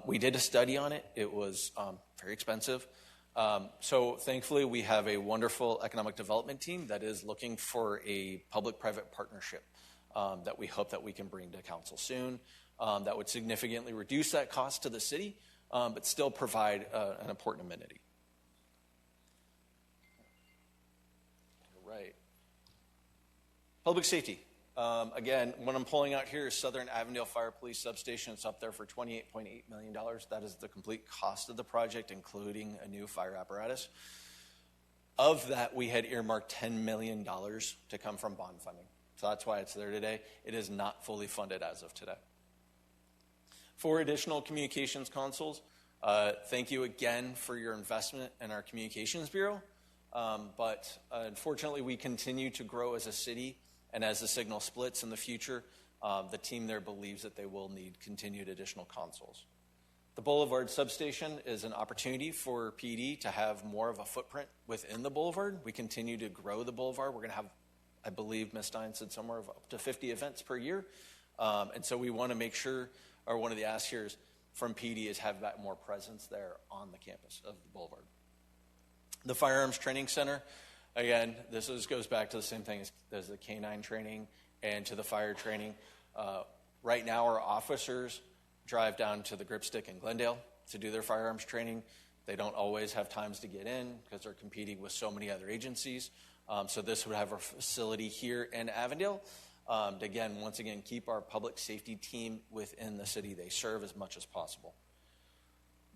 We did a study on it. It was very expensive. So thankfully, we have a wonderful economic development team that is looking for a public-private partnership that we hope that we can bring to council soon. That would significantly reduce that cost to the city, but still provide an important amenity. Right. Public safety. Again, what I'm pulling out here is Southern Avondale Fire Police Substation. It's up there for $28.8 million. That is the complete cost of the project, including a new fire apparatus. Of that, we had earmarked $10 million to come from bond funding. So that's why it's there today. It is not fully funded as of today. 4 additional communications consoles. Thank you again for your investment in our communications bureau. But unfortunately, we continue to grow as a city, and as the signal splits in the future, the team there believes that they will need continued additional consoles. The Boulevard substation is an opportunity for PD to have more of a footprint within the Boulevard. We continue to grow the Boulevard. We're going to have, I believe Ms. Stein said, somewhere of up to 50 events per year. And so we want to make sure, or one of the asks here is from PD is have that more presence there on the campus of the Boulevard. The Firearms Training Center, again, this goes back to the same thing as the K-9 training and to the fire training. Right now, our officers drive down to the Gripstick in Glendale to do their firearms training. They don't always have times to get in because they're competing with so many other agencies. So this would have a facility here in Avondale to, again, once again, keep our public safety team within the city they serve as much as possible.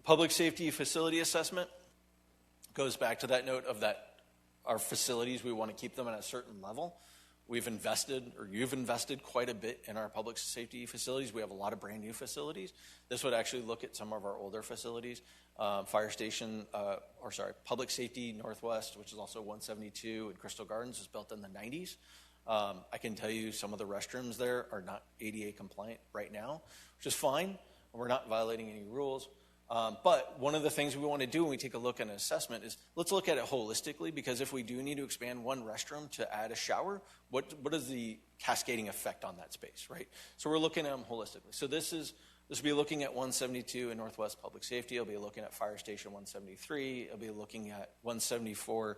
Public safety facility assessment goes back to that note of that our facilities, we want to keep them at a certain level. We've invested, or you've invested quite a bit in our public safety facilities. We have a lot of brand new facilities. This would actually look at some of our older facilities. Public Safety Northwest, which is also 172, and Crystal Gardens was built in the 90s. I can tell you some of the restrooms there are not ADA compliant right now, which is fine. We're not violating any rules. But one of the things we want to do when we take a look at an assessment is let's look at it holistically, because if we do need to expand one restroom to add a shower, what is the cascading effect on that space, right? So we're looking at them holistically. So this will be looking at 172 in Northwest Public Safety. It'll be looking at Fire Station 173. It'll be looking at 174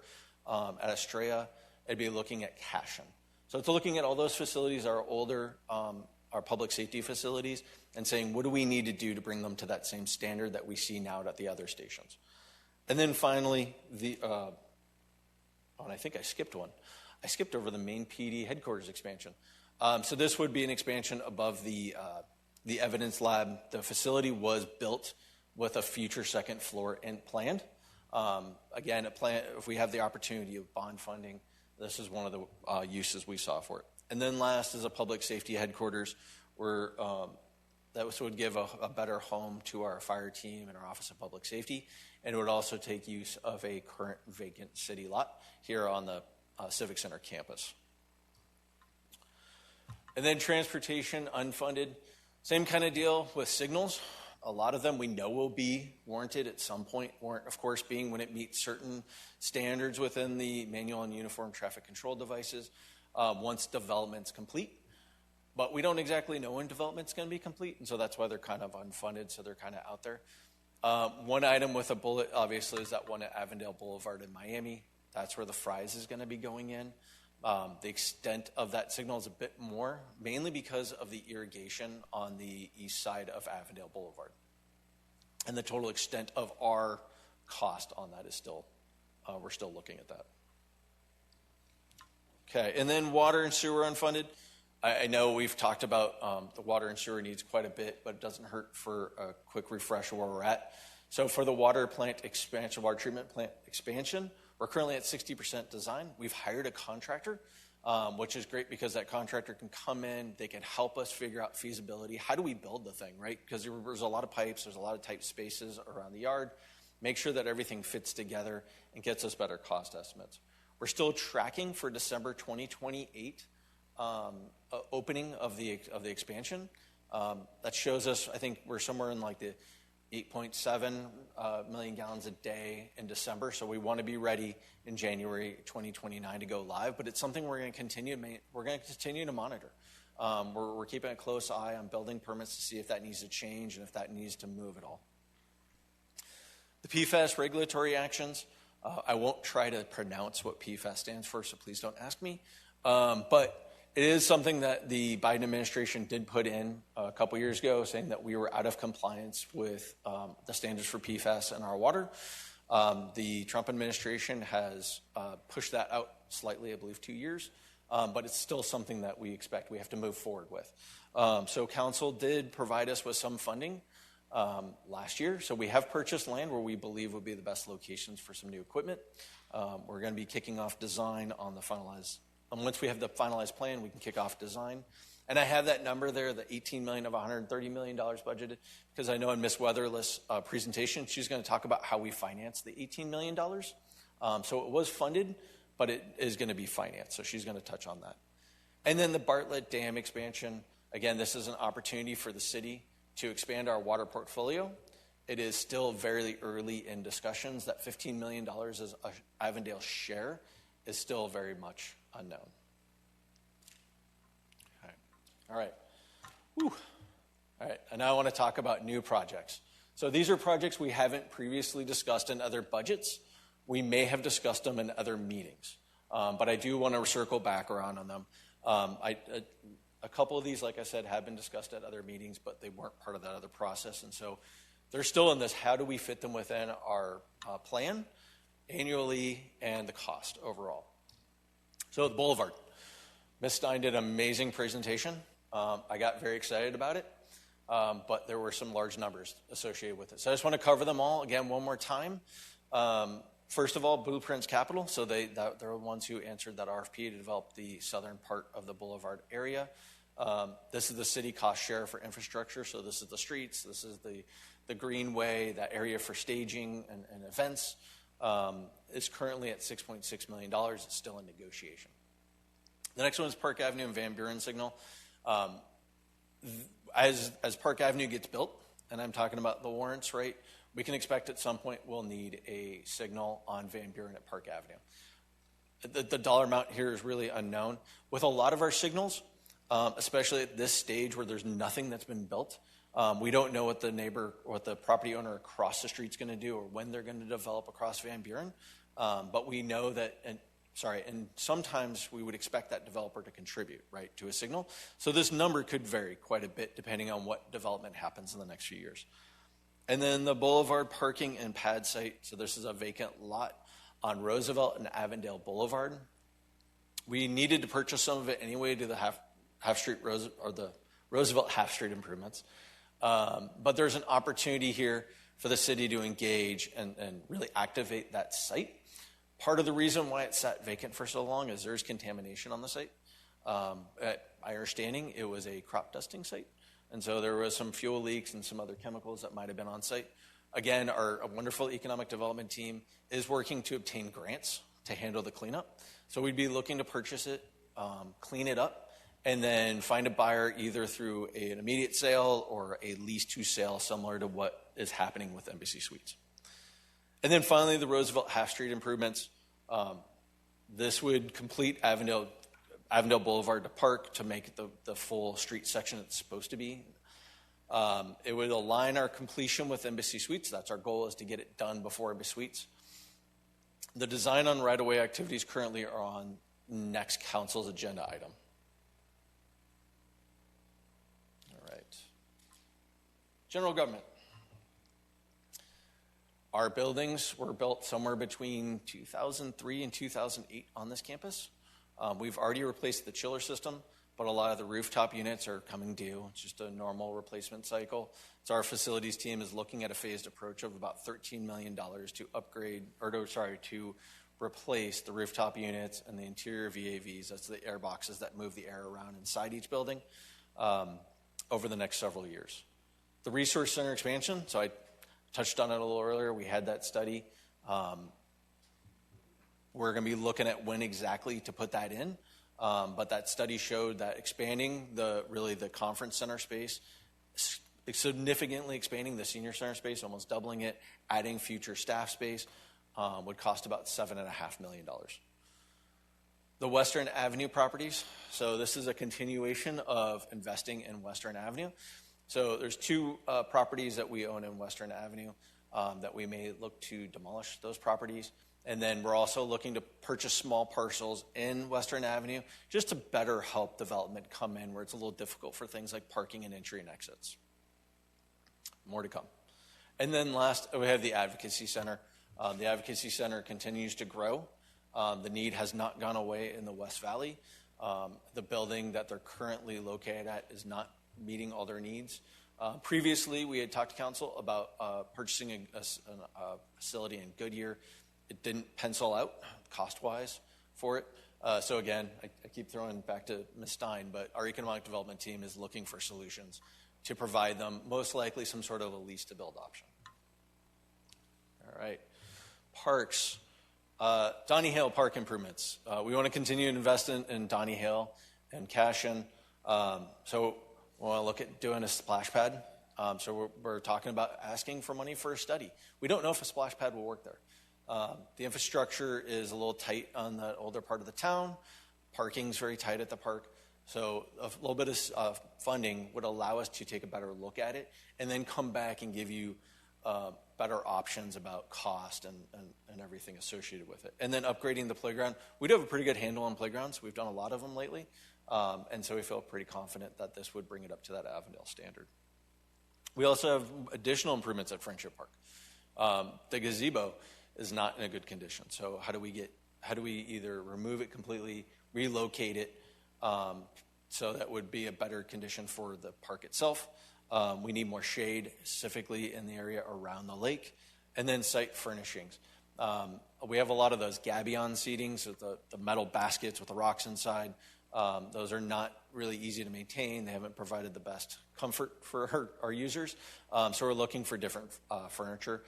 at Estrella. It'll be looking at Cashin. So it's looking at all those facilities, our older our public safety facilities, and saying, what do we need to do to bring them to that same standard that we see now at the other stations? And then finally, and I think I skipped one. I skipped over the main PD headquarters expansion. So this would be an expansion above the evidence lab. The facility was built with a future second floor planned. Again, if we have the opportunity of bond funding, this is one of the uses we saw for it. And then last is a public safety headquarters where that would give a better home to our fire team and our Office of Public Safety. And it would also take use of a current vacant city lot here on the Civic Center campus. And then transportation, unfunded. Same kind of deal with signals. A lot of them we know will be warranted at some point. Warrant, of course, being when it meets certain standards within the manual and uniform traffic control devices. Once development's complete. But we don't exactly know when development's going to be complete, and so that's why they're kind of unfunded, so they're kind of out there. One item with a bullet, obviously, is that one at Avondale Boulevard in Miami. That's where the Fries is going to be going in. The extent of that signal is a bit more, mainly because of the irrigation on the east side of Avondale Boulevard. And the total extent of our cost on that is still, we're still looking at that. Okay, and then water and sewer unfunded. I know we've talked about the water and sewer needs quite a bit, but it doesn't hurt for a quick refresh of where we're at. So for the water plant expansion, water treatment plant expansion, we're currently at 60% design. We've hired a contractor, which is great because that contractor can come in, they can help us figure out feasibility. How do we build the thing, right? Because there's a lot of pipes, there's a lot of tight spaces around the yard. Make sure that everything fits together and gets us better cost estimates. We're still tracking for December 2028 opening of the expansion. That shows us, I think we're somewhere in like the 8.7 million gallons a day in December. So we want to be ready in January 2029 to go live. But it's something we're going to continue to monitor. We're keeping a close eye on building permits to see if that needs to change and if that needs to move at all. The PFAS regulatory actions, I won't try to pronounce what PFAS stands for, so please don't ask me. But it is something that the Biden administration did put in a couple years ago, saying that we were out of compliance with the standards for PFAS in our water. The Trump administration has pushed that out slightly, I believe 2 years, but it's still something that we expect we have to move forward with. So council did provide us with some funding last year. So we have purchased land where we believe would be the best locations for some new equipment. We're going to be kicking off design on the finalized. And once we have the finalized plan, we can kick off design. And I have that number there, the $18 million of $130 million budgeted, because I know in Ms. Weatherly's presentation, she's going to talk about how we finance the $18 million. So it was funded, but it is going to be financed. So she's going to touch on that. And then the Bartlett Dam expansion. Again, this is an opportunity for the city to expand our water portfolio. It is still very early in discussions. That $15 million as Avondale's share is still very much unknown. Okay. All right. Whew. All right. And now I want to talk about new projects. So these are projects we haven't previously discussed in other budgets. We may have discussed them in other meetings. But I do want to circle back around on them. A couple of these, like I said, have been discussed at other meetings, but they weren't part of that other process. And so they're still in this, how do we fit them within our plan annually and the cost overall? So the Boulevard. Ms. Stein did an amazing presentation. I got very excited about it, but there were some large numbers associated with it. So I just want to cover them all again one more time. First of all, Blueprints Capital. So they're the ones who answered that RFP to develop the southern part of the Boulevard area. This is the city cost share for infrastructure. So this is the streets. This is the greenway, that area for staging and events. It's currently at $6.6 million. It's still in negotiation. The next one is Park Avenue and Van Buren Signal. As Park Avenue gets built, and I'm talking about the warrants, right, we can expect at some point we'll need a signal on Van Buren at Park Avenue. The dollar amount here is really unknown. With a lot of our signals, especially at this stage where there's nothing that's been built, we don't know what the neighbor or what the property owner across the street is going to do or when they're going to develop across Van Buren. But we know that, and sometimes we would expect that developer to contribute, right, to a signal. So this number could vary quite a bit depending on what development happens in the next few years. And then the Boulevard parking and pad site. So this is a vacant lot on Roosevelt and Avondale Boulevard. We needed to purchase some of it anyway to the the Roosevelt Half Street improvements. But there's an opportunity here for the city to engage and really activate that site. Part of the reason why it sat vacant for so long is there's contamination on the site. At my understanding, it was a crop dusting site. And so there was some fuel leaks and some other chemicals that might have been on site. Again, our wonderful economic development team is working to obtain grants to handle the cleanup. So we'd be looking to purchase it, clean it up, and then find a buyer either through an immediate sale or a lease to sale, similar to what is happening with Embassy Suites. And then finally, the Roosevelt Half Street improvements. This would complete Avondale Boulevard to Park to make it the full street section it's supposed to be. It would align our completion with Embassy Suites. That's our goal, is to get it done before Embassy Suites. The design on right-of-way activities currently are on next council's agenda item. All right. General government. Our buildings were built somewhere between 2003 and 2008 on this campus. We've already replaced the chiller system, but a lot of the rooftop units are coming due. It's just a normal replacement cycle. So our facilities team is looking at a phased approach of about $13 million to upgrade, to replace the rooftop units and the interior VAVs. That's the air boxes that move the air around inside each building over the next several years. The resource center expansion, so I touched on it a little earlier. We had that study. We're going to be looking at when exactly to put that in. But that study showed that expanding the conference center space significantly expanding the senior center space, almost doubling it, adding future staff space would cost about $7.5 million. The Western Avenue properties, so this is a continuation of investing in Western Avenue. So there's two properties that we own in Western Avenue that we may look to demolish those properties. And then we're also looking to purchase small parcels in Western Avenue just to better help development come in where it's a little difficult for things like parking and entry and exits. More to come. And then last, we have the Advocacy Center. The Advocacy Center continues to grow. The need has not gone away in the West Valley. The building that they're currently located at is not meeting all their needs. Previously, we had talked to council about purchasing a facility in Goodyear. It didn't pencil out cost-wise for it. So again, I keep throwing back to Ms. Stein, but our economic development team is looking for solutions to provide them most likely some sort of a lease-to-build option. All right. Parks. Donny Hale Park improvements. We want to continue to invest in Donny Hale and Cashin. So we want to look at doing a splash pad. So we're talking about asking for money for a study. We don't know if a splash pad will work there. The infrastructure is a little tight on the older part of the town. Parking's very tight at the park. So a little bit of funding would allow us to take a better look at it and then come back and give you better options about cost and everything associated with it. And then upgrading the playground. We do have a pretty good handle on playgrounds. We've done a lot of them lately. And so we feel pretty confident that this would bring it up to that Avondale standard. We also have additional improvements at Friendship Park. The gazebo is not in a good condition. So how do we either remove it completely, relocate it, so that would be a better condition for the park itself. We need more shade, specifically in the area around the lake, and then site furnishings. We have a lot of those gabion seatings with the metal baskets with the rocks inside. Those are not really easy to maintain. They haven't provided the best comfort for our users. So we're looking for different furniture.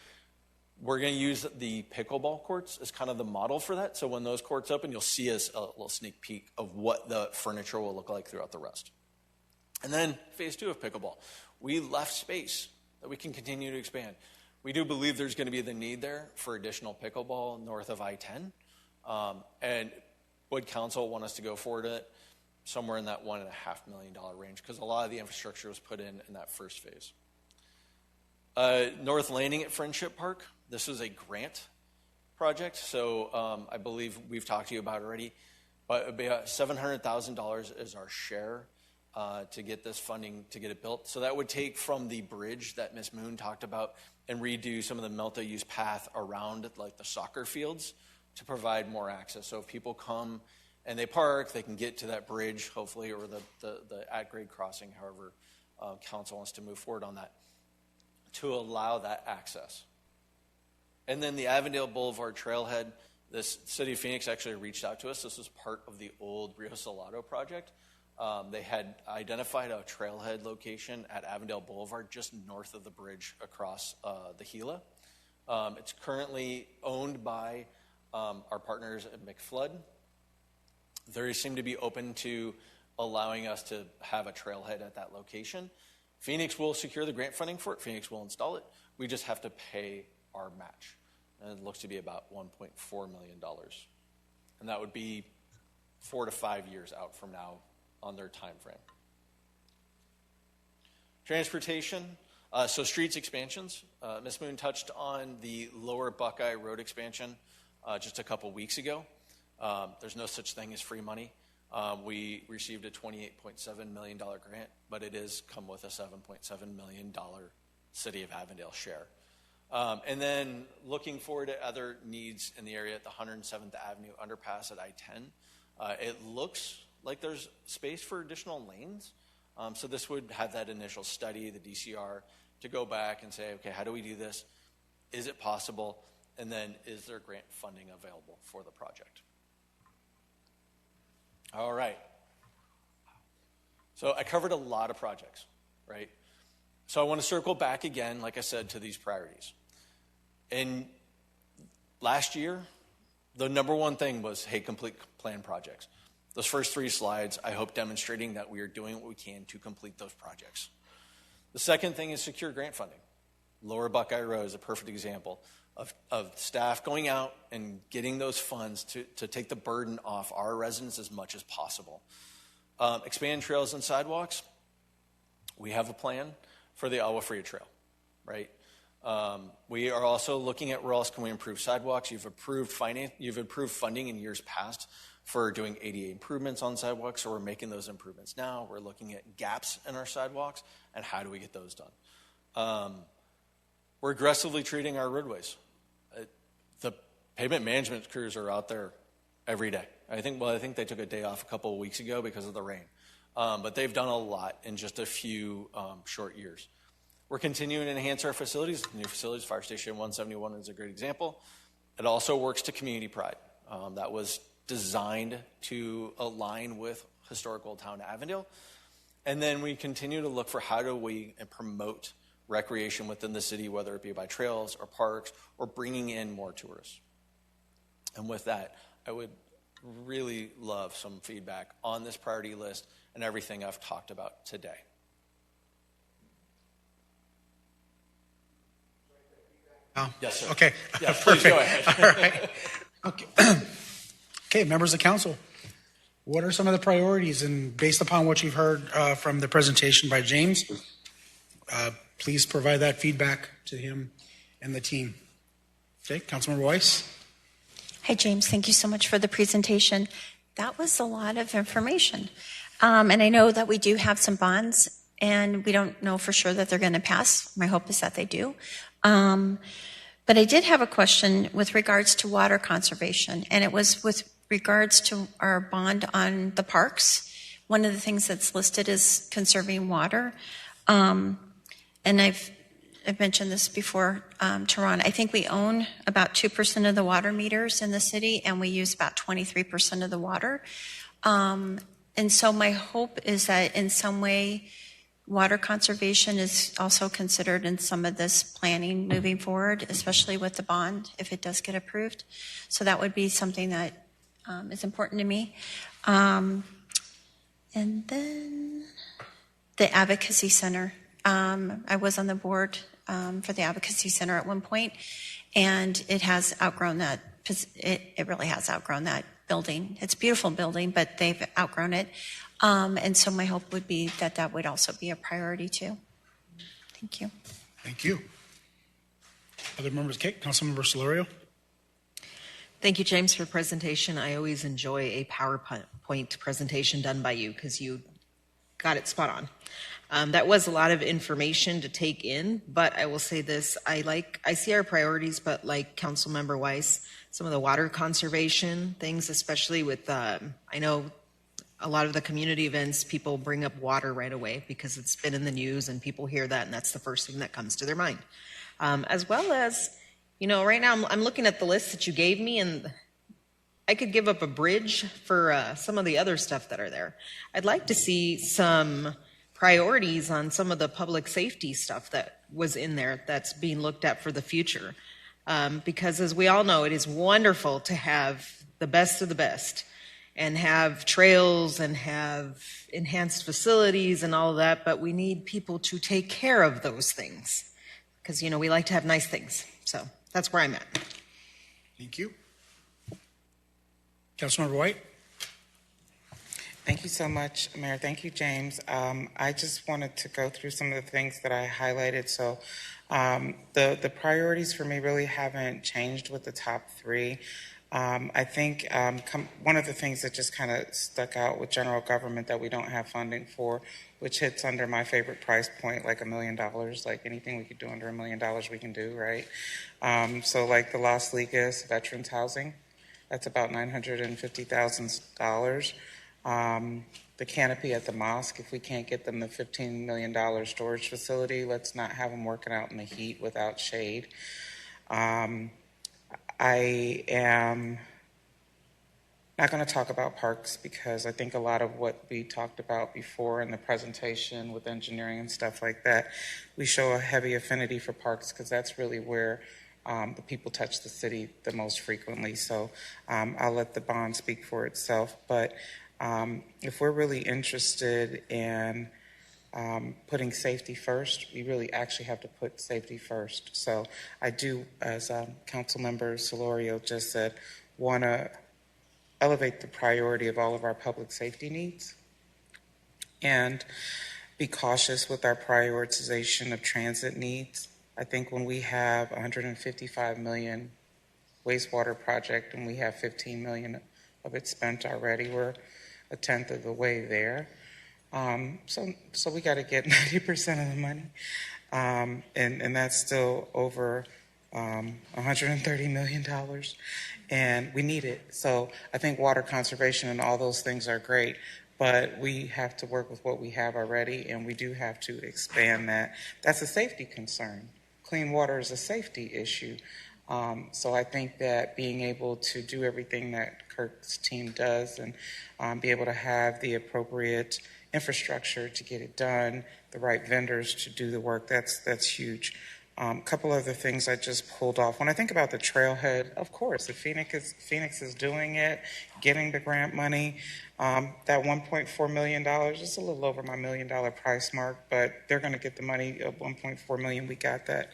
We're going to use the pickleball courts as kind of the model for that. So when those courts open, you'll see a little sneak peek of what the furniture will look like throughout the rest. And then phase 2 of pickleball. We left space that we can continue to expand. We do believe there's going to be the need there for additional pickleball north of I-10. And would council want us to go forward it somewhere in that $1.5 million range because a lot of the infrastructure was put in that first phase. North Landing at Friendship Park. This is a grant project, so I believe we've talked to you about it already. But about $700,000 is our share to get this funding to get it built. So that would take from the bridge that Ms. Moon talked about and redo some of the multi-use path around like the soccer fields to provide more access. So if people come and they park, they can get to that bridge, hopefully, or the at-grade crossing, however council wants to move forward on that, to allow that access. And then the Avondale Boulevard Trailhead, this City of Phoenix actually reached out to us. This was part of the old Rio Salado project. They had identified a trailhead location at Avondale Boulevard just north of the bridge across the Gila. It's currently owned by our partners at McFlood. They seem to be open to allowing us to have a trailhead at that location. Phoenix will secure the grant funding for it. Phoenix will install it. We just have to pay our match. And it looks to be about $1.4 million. And that would be 4 to 5 years out from now on their time frame. Transportation. So streets expansions. Ms. Moon touched on the Lower Buckeye Road expansion just a couple weeks ago. There's no such thing as free money. We received a $28.7 million grant, but it is come with a $7.7 million City of Avondale share. And then looking forward to other needs in the area at the 107th Avenue underpass at I-10, it looks like there's space for additional lanes. So this would have that initial study, the DCR, to go back and say, okay, how do we do this? Is it possible? And then is there grant funding available for the project? All right. So I covered a lot of projects, right? So I want to circle back again, like I said, to these priorities. And last year, the number one thing was, hey, complete plan projects. Those first 3 slides, I hope demonstrating that we are doing what we can to complete those projects. The second thing is secure grant funding. Lower Buckeye Road is a perfect example of staff going out and getting those funds to take the burden off our residents as much as possible. Expand trails and sidewalks. We have a plan for the Agua Fria Trail, right? We are also looking at where else can we improve sidewalks. You've approved funding in years past for doing ADA improvements on sidewalks, so we're making those improvements now. We're looking at gaps in our sidewalks and how do we get those done. We're aggressively treating our roadways. The pavement management crews are out there every day. I think they took a day off a couple of weeks ago because of the rain. But they've done a lot in just a few short years. We're continuing to enhance our facilities. New facilities, Fire Station 171 is a great example. It also works to community pride. That was designed to align with historical town Avondale. And then we continue to look for how do we promote recreation within the city, whether it be by trails or parks or bringing in more tourists. And with that, I would really love some feedback on this priority list and everything I've talked about today. Oh, yes, sir. Okay. Yeah, Perfect. go ahead. All right. Okay. Okay, members of council, what are some of the priorities? And based upon what you've heard from the presentation by James, please provide that feedback to him and the team. Okay, Councilmember Weiss. Hi, James. Thank you so much for the presentation. That was a lot of information. And I know that we do have some bonds, and we don't know for sure that they're going to pass. My hope is that they do. But I did have a question with regards to water conservation, and it was with regards to our bond on the parks. One of the things that's listed is conserving water. And I've mentioned this before to Ron. I think we own about 2% of the water meters in the city, and we use about 23% of the water. And so my hope is that in some way, water conservation is also considered in some of this planning moving forward, especially with the bond, if it does get approved. So that would be something that is important to me. And then the Advocacy Center. I was on the board for the Advocacy Center at one point, and it has outgrown that. It really has outgrown that building. It's a beautiful building, but they've outgrown it. And so my hope would be that that would also be a priority too. Thank you. Thank you. Other members, okay, Councilmember Solorio. Thank you, James, for the presentation. I always enjoy a PowerPoint presentation done by you because you got it spot on. That was a lot of information to take in, but I will say this, I see our priorities, but like Councilmember Weiss, some of the water conservation things, especially with, I know a lot of the community events, people bring up water right away because it's been in the news and people hear that and that's the first thing that comes to their mind. As well as, right now I'm looking at the list that you gave me and I could give up a bridge for some of the other stuff that are there. I'd like to see some priorities on some of the public safety stuff that was in there that's being looked at for the future. Because as we all know, it is wonderful to have the best of the best and have trails and have enhanced facilities and all of that, but we need people to take care of those things because, we like to have nice things. So that's where I'm at. Thank you. Councilmember White. Thank you so much, Mayor. Thank you, James. I just wanted to go through some of the things that I highlighted. So the priorities for me really haven't changed with the top three. I think one of the things that just kind of stuck out with general government that we don't have funding for, which hits under my favorite price point, like $1 million, like anything we could do under $1 million we can do, right? So like the Las Ligas Veterans Housing, that's about $950,000. The canopy at the mosque, if we can't get them the $15 million storage facility, let's not have them working out in the heat without shade. I am not going to talk about parks because I think a lot of what we talked about before in the presentation with engineering and stuff like that, we show a heavy affinity for parks because that's really where the people touch the city the most frequently. So I'll let the bond speak for itself. But if we're really interested in putting safety first. We really actually have to put safety first. So I do, as Councilmember Solorio just said, want to elevate the priority of all of our public safety needs and be cautious with our prioritization of transit needs. I think when we have $155 million wastewater project and we have $15 million of it spent already, we're a tenth of the way there. So we got to get 90% of the money, and that's still over $130 million, and we need it. So I think water conservation and all those things are great, but we have to work with what we have already, and we do have to expand that. That's a safety concern. Clean water is a safety issue. So I think that being able to do everything that Clerk's team does and be able to have the appropriate infrastructure to get it done, the right vendors to do the work, that's huge. A couple other things I just pulled off. When I think about the trailhead, of course, if Phoenix is doing it, getting the grant money, that $1.4 million is a little over my $1 million price mark, but they're going to get the money of $1.4 million. We got that.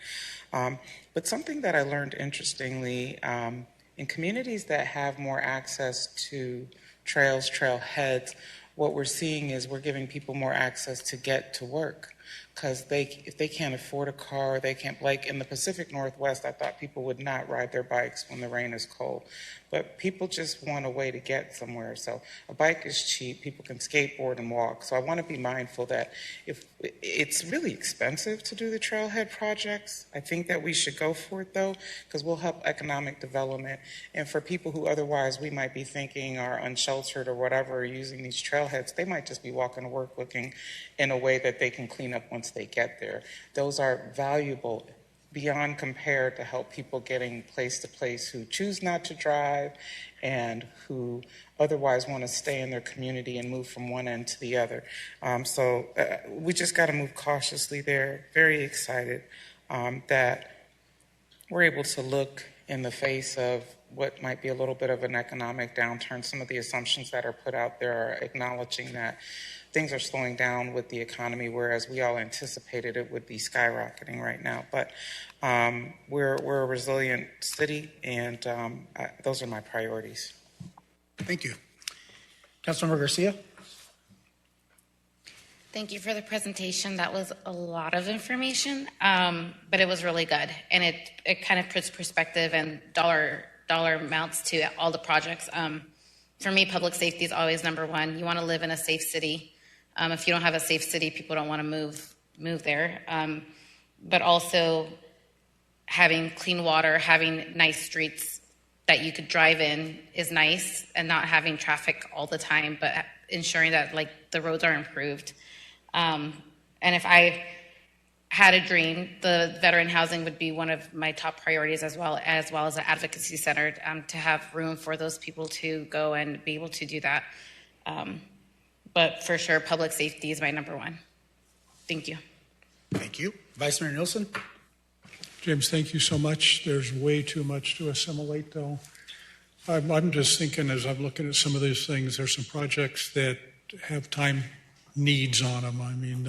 But something that I learned interestingly, in communities that have more access to trails, trailheads, what we're seeing is we're giving people more access to get to work. Because if they can't afford a car, they can't, like in the Pacific Northwest, I thought people would not ride their bikes when the rain is cold. But people just want a way to get somewhere. So a bike is cheap, people can skateboard and walk. So I want to be mindful that if it's really expensive to do the trailhead projects, I think that we should go for it though, because we'll help economic development. And for people who otherwise we might be thinking are unsheltered or whatever, using these trailheads, they might just be walking to work looking in a way that they can clean up once they get there. Those are valuable beyond compared to help people getting place to place who choose not to drive and who otherwise want to stay in their community and move from one end to the other. So we just got to move cautiously there. Very excited that we're able to look in the face of what might be a little bit of an economic downturn. Some of the assumptions that are put out there are acknowledging that things are slowing down with the economy, whereas we all anticipated it would be skyrocketing right now. But we're a resilient city, and those are my priorities. Thank you. Councilmember Garcia? Thank you for the presentation. That was a lot of information, but it was really good. And it kind of puts perspective and dollar amounts to all the projects. For me, public safety is always number one. You want to live in a safe city. If you don't have a safe city, people don't want to move there. But also having clean water, having nice streets that you could drive in is nice, and not having traffic all the time, but ensuring that like the roads are improved. And if I had a dream, the veteran housing would be one of my top priorities, as well as an advocacy center, to have room for those people to go and be able to do that. But for sure, public safety is my number one. Thank you. Thank you. Vice Mayor Nielsen? James, thank you so much. There's way too much to assimilate, though. I'm just thinking, as I'm looking at some of these things, there's some projects that have time needs on them. I mean,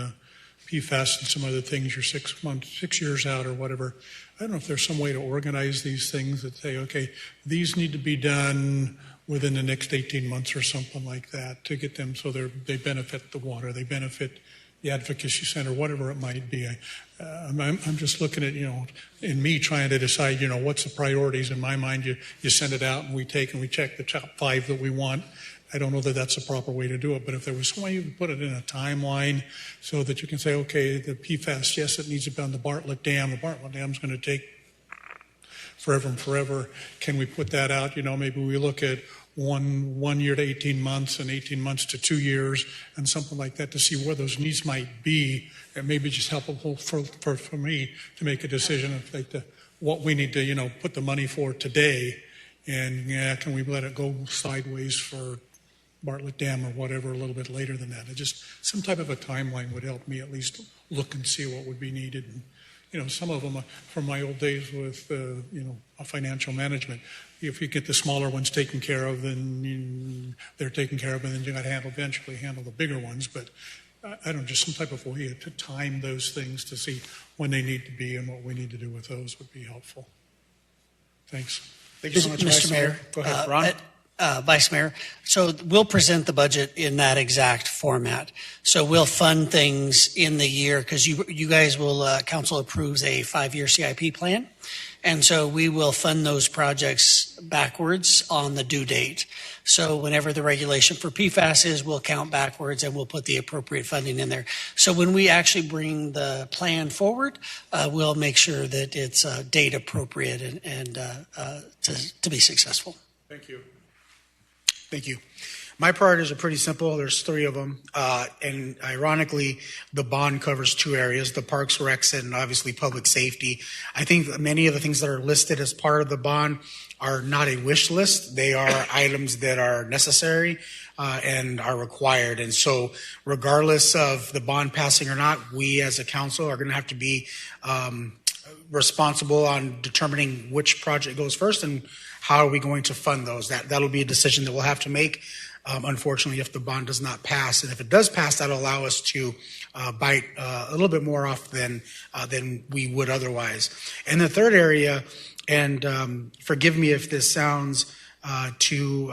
PFAS and some other things, you're 6 years out or whatever. I don't know if there's some way to organize these things that say, okay, these need to be done within the next 18 months or something like that to get them so they benefit the water, they benefit the advocacy center, whatever it might be. I'm just looking at, in me trying to decide, what's the priorities in my mind. You send it out and we check the top 5 that we want. I don't know that that's the proper way to do it, but if there was some way you could put it in a timeline so that you can say, okay, the PFAS, yes, it needs to be on the Bartlett Dam. The Bartlett Dam's going to take forever and forever. Can we put that out? Maybe we look at 1 year to 18 months and 18 months to 2 years and something like that to see where those needs might be, and maybe just helpful for me to make a decision of what we need to, put the money for today, and can we let it go sideways for Bartlett Dam or whatever a little bit later than that. Just some type of a timeline would help me at least look and see what would be needed. And, some of them from my old days with, financial management. If you get the smaller ones taken care of, then they're taken care of, and then you got to eventually handle the bigger ones. But I don't know, just some type of way to time those things to see when they need to be and what we need to do with those would be helpful. Thanks. Thank you so much, Mr. Mayor. Go ahead, Ron. Vice Mayor, so we'll present the budget in that exact format. So we'll fund things in the year because you guys will, council approves a 5-year CIP plan. And so we will fund those projects backwards on the due date. So whenever the regulation for PFAS is, we'll count backwards and we'll put the appropriate funding in there. So when we actually bring the plan forward, we'll make sure that it's date appropriate and to be successful. Thank you. Thank you. My priorities are pretty simple. There's 3 of them. And ironically, the bond covers 2 areas, the parks, recs, and obviously public safety. I think many of the things that are listed as part of the bond are not a wish list. They are items that are necessary and are required. And so regardless of the bond passing or not, we as a council are going to have to be responsible on determining which project goes first and how are we going to fund those. That'll be a decision that we'll have to make. Unfortunately, if the bond does not pass, and if it does pass, that'll allow us to bite a little bit more off than we would otherwise. And the third area, and forgive me if this sounds too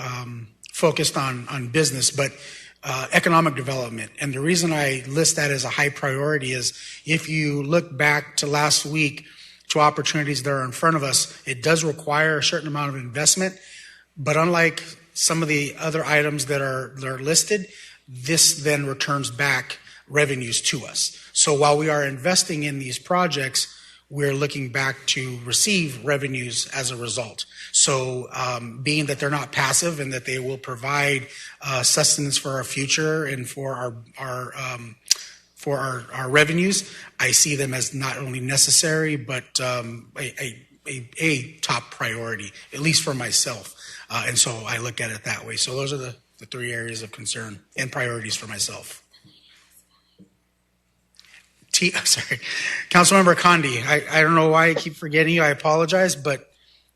focused on business, but economic development. And the reason I list that as a high priority is if you look back to last week to opportunities that are in front of us, it does require a certain amount of investment, but unlike some of the other items that are listed, this then returns back revenues to us. So while we are investing in these projects, we're looking back to receive revenues as a result. So being that they're not passive and that they will provide sustenance for our future and for our revenues, I see them as not only necessary, but a top priority, at least for myself. And so I look at it that way. So those are the 3 areas of concern and priorities for myself. I'm sorry. Councilmember Condi, I don't know why I keep forgetting you. I apologize, but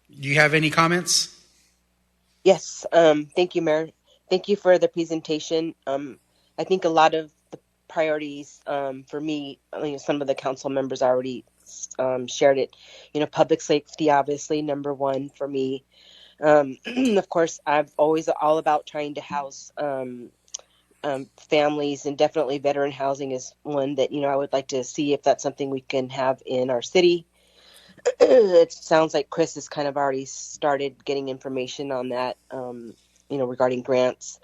do you have any comments? Yes. Thank you, Mayor. Thank you for the presentation. I think a lot of the priorities for me, some of the council members already shared it. Public safety, obviously, number 1 for me. Of course, I've always all about trying to house families, and definitely veteran housing is one that, I would like to see if that's something we can have in our city. It sounds like Chris has kind of already started getting information on that, regarding grants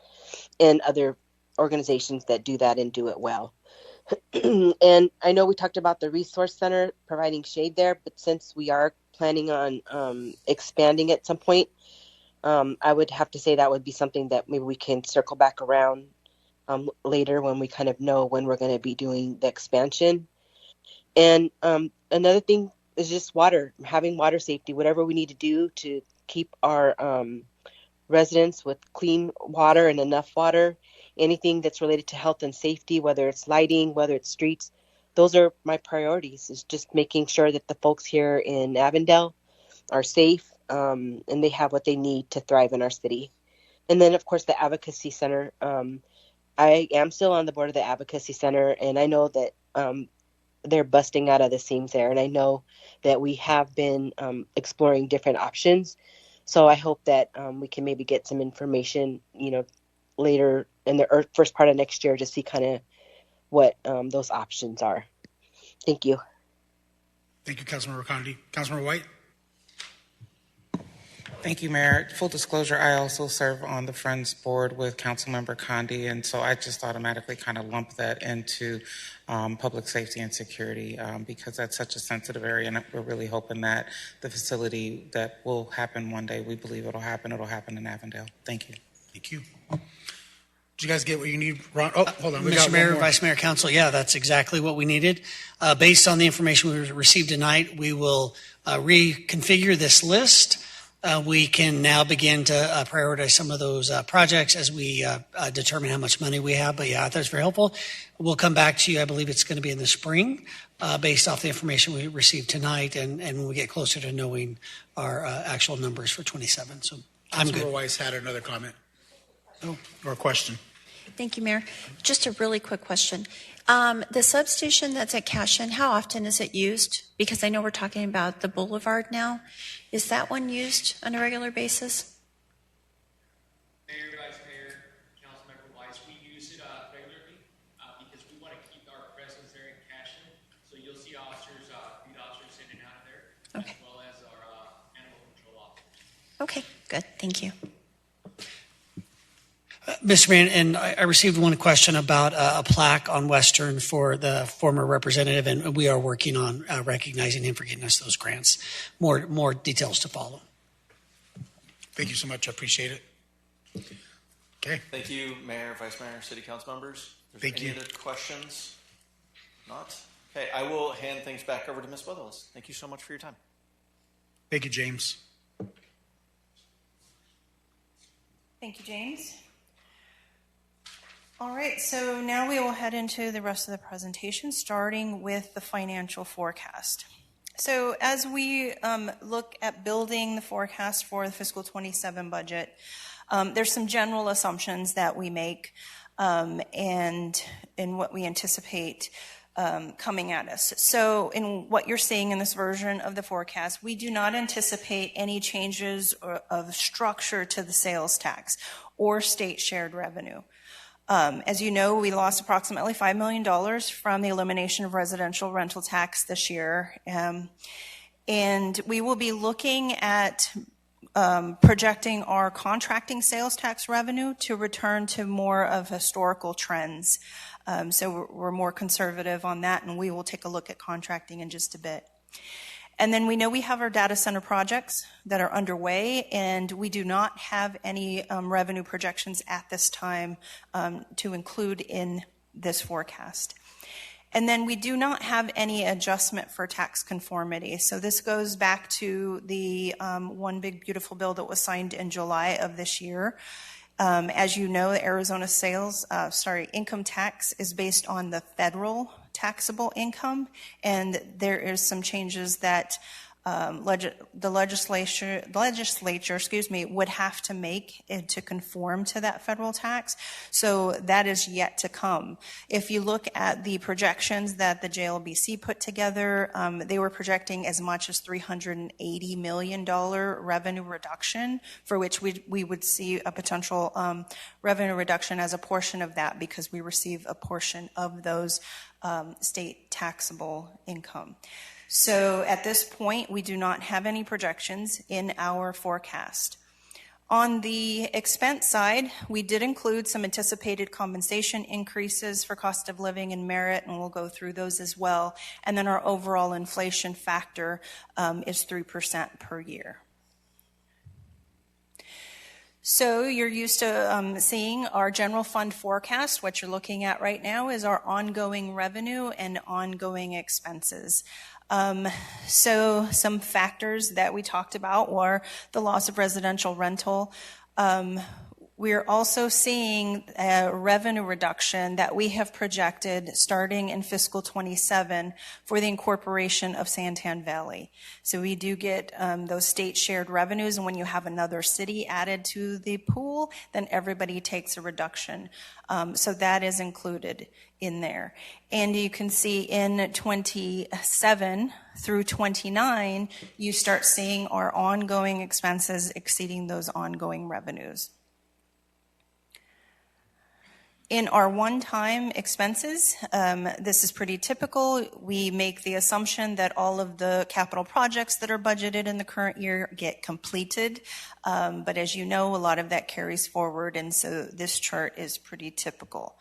and other organizations that do that and do it well. And I know we talked about the resource center providing shade there, but since we are planning on expanding at some point, I would have to say that would be something that maybe we can circle back around later when we kind of know when we're going to be doing the expansion. And another thing is just water, having water safety, whatever we need to do to keep our residents with clean water and enough water, anything that's related to health and safety, whether it's lighting, whether it's streets, those are my priorities, is just making sure that the folks here in Avondale are safe and they have what they need to thrive in our city. And then, of course, the Advocacy Center. I am still on the board of the Advocacy Center, and I know that they're busting out of the seams there. And I know that we have been exploring different options. So I hope that we can maybe get some information, later in the first part of next year to see kind of what those options are. Thank you. Thank you, Councilmember Condi. Councilmember White? Thank you, Mayor. Full disclosure, I also serve on the Friends Board with Councilmember Condi, and so I just automatically kind of lump that into public safety and security because that's such a sensitive area, and we're really hoping that the facility that will happen one day, we believe it'll happen in Avondale. Thank you. Thank you. Did you guys get what you need, Ron? Oh, hold on. Mr. Mayor, Vice Mayor, Council, yeah, that's exactly what we needed. Based on the information we received tonight, we will reconfigure this list. We can now begin to prioritize some of those projects as we determine how much money we have. But yeah, that's very helpful. We'll come back to you. I believe it's going to be in the spring based off the information we received tonight and when we get closer to knowing our actual numbers for 27. So I'm good. Councilmember Weiss had another comment or a question. Thank you, Mayor. Just a really quick question. The substation that's at Cashin, how often is it used? Because I know we're talking about the boulevard now. Is that one used on a regular basis? Mayor, Vice Mayor, Councilmember Weiss, we use it regularly because we want to keep our presence there in Cashin. So you'll see officers, beat officers in and out of there, okay, as well as our animal control officers. Okay, good. Thank you. Mr. Mayor, and I received one question about a plaque on Western for the former representative, and we are working on recognizing him for getting us those grants. More details to follow. Thank you so much. I appreciate it. Okay. Thank you, Mayor, Vice Mayor, City Council members. Thank you. Any other questions? Not? Okay, I will hand things back over to Ms. Weathers. Thank you so much for your time. Thank you, James. Thank you, James. All right, so now we will head into the rest of the presentation, starting with the financial forecast. So as we look at building the forecast for the fiscal 27 budget, there's some general assumptions that we make and in what we anticipate coming at us. So in what you're seeing in this version of the forecast, we do not anticipate any changes of structure to the sales tax or state shared revenue. As you know, we lost approximately $5 million from the elimination of residential rental tax this year. And we will be looking at projecting our contracting sales tax revenue to return to more of historical trends. So we're more conservative on that, and we will take a look at contracting in just a bit. And then we know we have our data center projects that are underway, and we do not have any revenue projections at this time to include in this forecast. And then we do not have any adjustment for tax conformity. So this goes back to the One Big Beautiful Bill that was signed in July of this year. As you know, the Arizona income tax is based on the federal taxable income, and there is some changes that the legislature, would have to make to conform to that federal tax. So that is yet to come. If you look at the projections that the JLBC put together, they were projecting as much as $380 million revenue reduction, for which we would see a potential revenue reduction as a portion of that because we receive a portion of those state taxable income. So at this point, we do not have any projections in our forecast. On the expense side, we did include some anticipated compensation increases for cost of living and merit, and we'll go through those as well. And then our overall inflation factor is 3% per year. So you're used to seeing our general fund forecast. What you're looking at right now is our ongoing revenue and ongoing expenses. So some factors that we talked about were the loss of residential rental. We're also seeing a revenue reduction that we have projected starting in fiscal 27 for the incorporation of Santan Valley. So we do get those state shared revenues, and when you have another city added to the pool, then everybody takes a reduction. So that is included in there. And you can see in 27 through 29, you start seeing our ongoing expenses exceeding those ongoing revenues. In our one-time expenses, this is pretty typical. We make the assumption that all of the capital projects that are budgeted in the current year get completed. But as you know, a lot of that carries forward, and so this chart is pretty typical.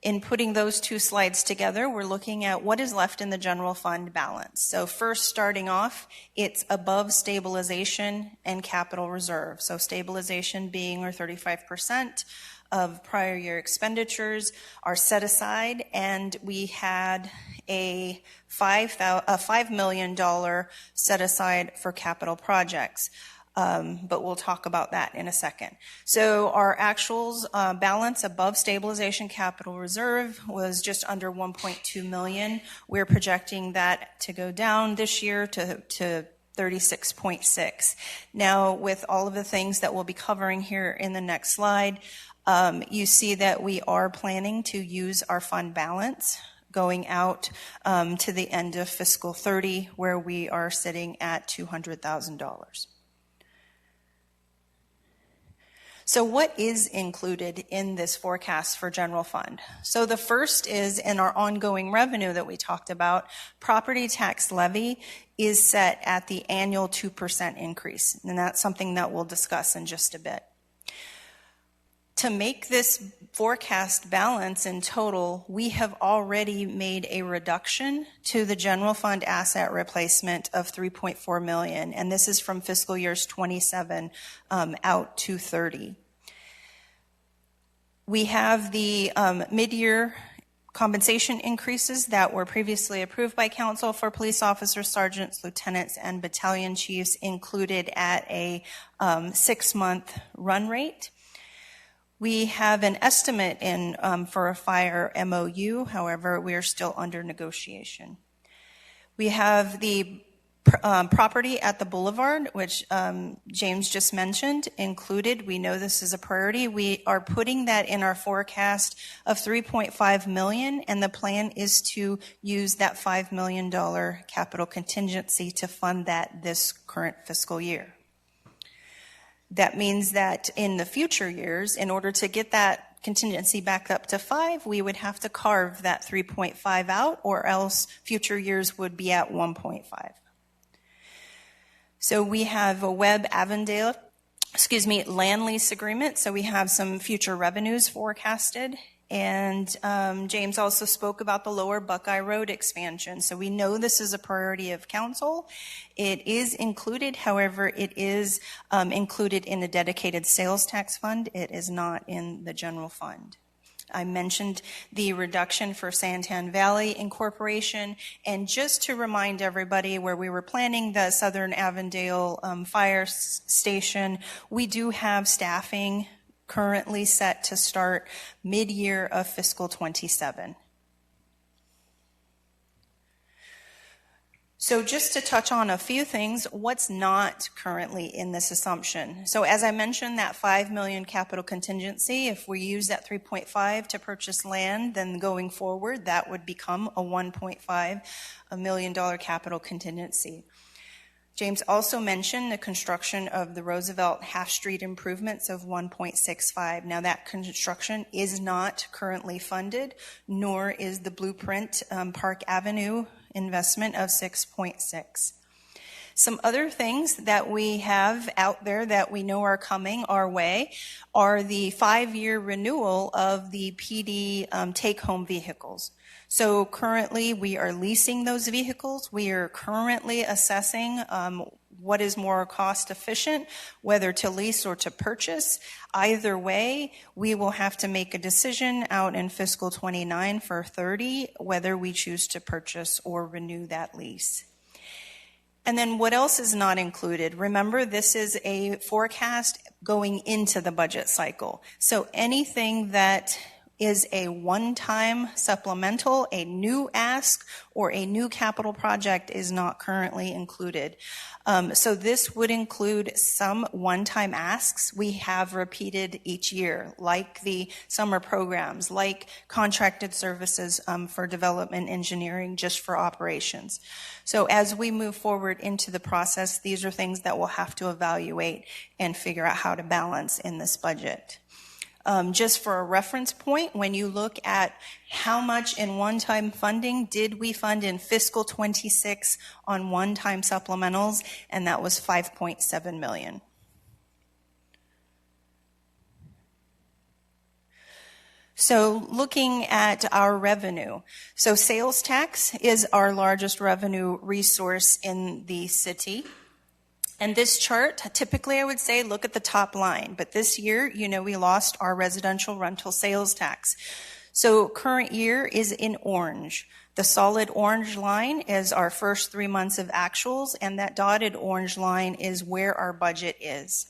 In putting those two slides together, we're looking at what is left in the general fund balance. So first, starting off, it's above stabilization and capital reserve. So stabilization being our 35% of prior year expenditures are set aside, and we had a $5 million set aside for capital projects. But we'll talk about that in a second. So our actuals balance above stabilization capital reserve was just under 1.2 million. We're projecting that to go down this year to 36.6. Now, with all of the things that we'll be covering here in the next slide, You see that we are planning to use our fund balance going out to the end of fiscal 30, where we are sitting at $200,000. So what is included in this forecast for general fund? So the first is in our ongoing revenue that we talked about. Property tax levy is set at the annual 2% increase, and that's something that we'll discuss in just a bit. To make this forecast balance in total, we have already made a reduction to the general fund asset replacement of $3.4 million, and this is from fiscal years 27 out to 30. We have the mid-year compensation increases that were previously approved by council for police officers, sergeants, lieutenants, and battalion chiefs included at a 6-month run rate. We have an estimate in for a fire MOU. However, we are still under negotiation. We have the property at the boulevard, which James just mentioned, included. We know this is a priority. We are putting that in our forecast of $3.5 million, and the plan is to use that $5 million capital contingency to fund that this current fiscal year. That means that in the future years, in order to get that contingency back up to 5, we would have to carve that 3.5 out, or else future years would be at 1.5. So we have a Avondale land lease agreement. So we have some future revenues forecasted. And James also spoke about the Lower Buckeye Road expansion. So we know this is a priority of council. It is included. However, it is included in a dedicated sales tax fund. It is not in the general fund. I mentioned the reduction for Santan Valley Incorporation. And just to remind everybody, where we were planning the Southern Avondale fire station, we do have staffing currently set to start mid-year of fiscal 27. So just to touch on a few things, what's not currently in this assumption? So as I mentioned, that $5 million capital contingency, if we use that 3.5 to purchase land, then going forward, that would become a $1.5 million capital contingency. James also mentioned the construction of the Roosevelt Half Street improvements of 1.65. Now that construction is not currently funded, nor is the Blueprint Park Avenue investment of 6.6. Some other things that we have out there that we know are coming our way are the 5-year renewal of the PD take-home vehicles. So currently we are leasing those vehicles. We are currently assessing what is more cost efficient, whether to lease or to purchase. Either way, we will have to make a decision out in fiscal 29 for 30, whether we choose to purchase or renew that lease. And then what else is not included? Remember, this is a forecast going into the budget cycle. So anything that is a one-time supplemental, a new ask, or a new capital project is not currently included. So this would include some one-time asks we have repeated each year, like the summer programs, like contracted services for development engineering just for operations. So as we move forward into the process, these are things that we'll have to evaluate and figure out how to balance in this budget. Just for a reference point, when you look at how much in one-time funding did we fund in fiscal 26 on one-time supplementals, and that was $5.7 million. So looking at our revenue, so sales tax is our largest revenue resource in the city. And this chart, typically I would say look at the top line, but this year, we lost our residential rental sales tax. So current year is in orange. The solid orange line is our first 3 months of actuals, and that dotted orange line is where our budget is.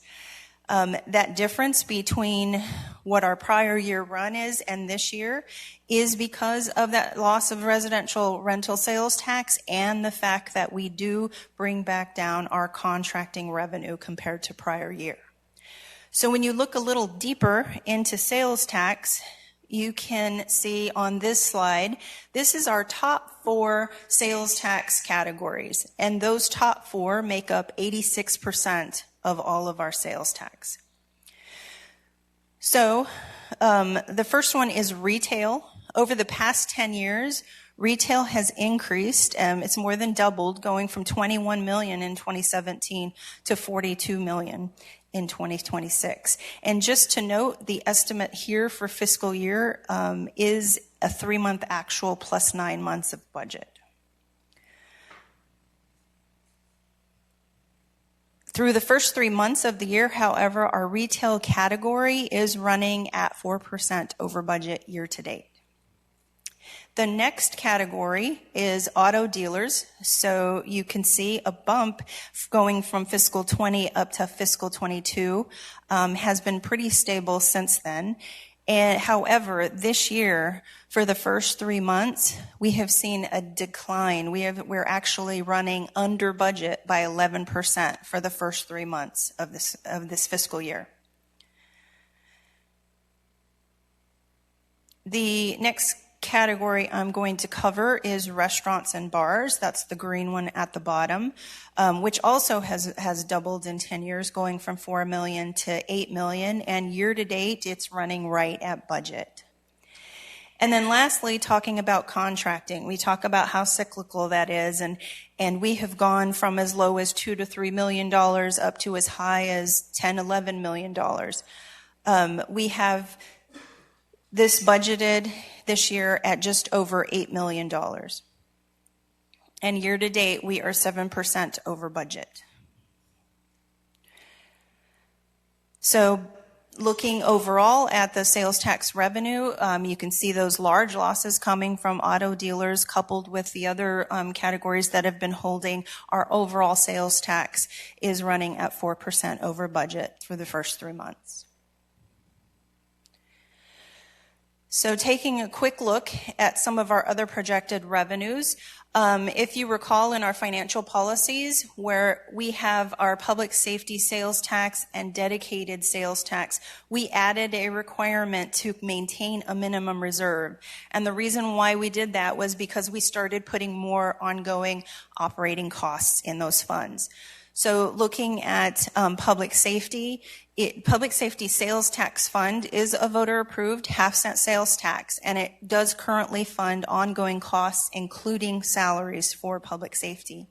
That difference between what our prior year run is and this year is because of that loss of residential rental sales tax and the fact that we do bring back down our contracting revenue compared to prior year. So when you look a little deeper into sales tax, you can see on this slide, this is our top 4 sales tax categories, and those top 4 make up 86% of all of our sales tax. So the first one is retail. Over the past 10 years, retail has increased. It's more than doubled, going from 21 million in 2017 to 42 million in 2026. And just to note, the estimate here for fiscal year is a 3-month actual plus 9 months of budget. Through the first 3 months of the year, however, our retail category is running at 4% over budget year to date. The next category is auto dealers. So you can see a bump going from fiscal 20 up to fiscal 22 has been pretty stable since then. And however, this year, for the first 3 months, we have seen a decline. We're actually running under budget by 11% for the first 3 months of this fiscal year. The next category I'm going to cover is restaurants and bars. That's the green one at the bottom, which also has doubled in 10 years, going from 4 million to 8 million. And year to date, it's running right at budget. And then lastly, talking about contracting, we talk about how cyclical that is. And we have gone from as low as $2 to $3 million up to as high as $10, $11 million. We have this budgeted this year at just over $8 million. And year to date, we are 7% over budget. So looking overall at the sales tax revenue, you can see those large losses coming from auto dealers coupled with the other categories that have been holding. Our overall sales tax is running at 4% over budget for the first 3 months. So taking a quick look at some of our other projected revenues, if you recall in our financial policies where we have our public safety sales tax and dedicated sales tax, we added a requirement to maintain a minimum reserve. And the reason why we did that was because we started putting more ongoing operating costs in those funds. So looking at public safety sales tax fund is a voter approved half-cent sales tax, and it does currently fund ongoing costs, including salaries for public safety.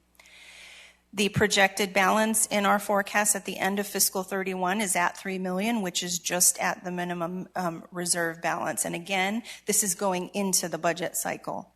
The projected balance in our forecast at the end of fiscal 31 is at $3 million, which is just at the minimum reserve balance. And again, this is going into the budget cycle.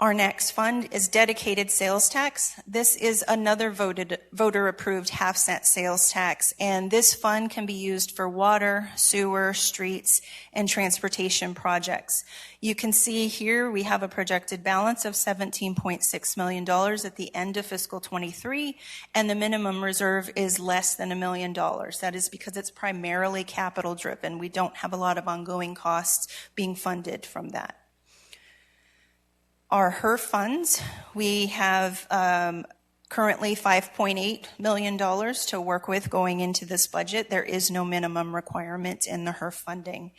Our next fund is dedicated sales tax. This is another voter-approved half-cent sales tax, and this fund can be used for water, sewer, streets, and transportation projects. You can see here we have a projected balance of $17.6 million at the end of fiscal 23, and the minimum reserve is less than $1 million. That is because it's primarily capital-driven. We don't have a lot of ongoing costs being funded from that. Our HERF funds, we have currently $5.8 million to work with going into this budget. There is no minimum requirement in the HERF funding.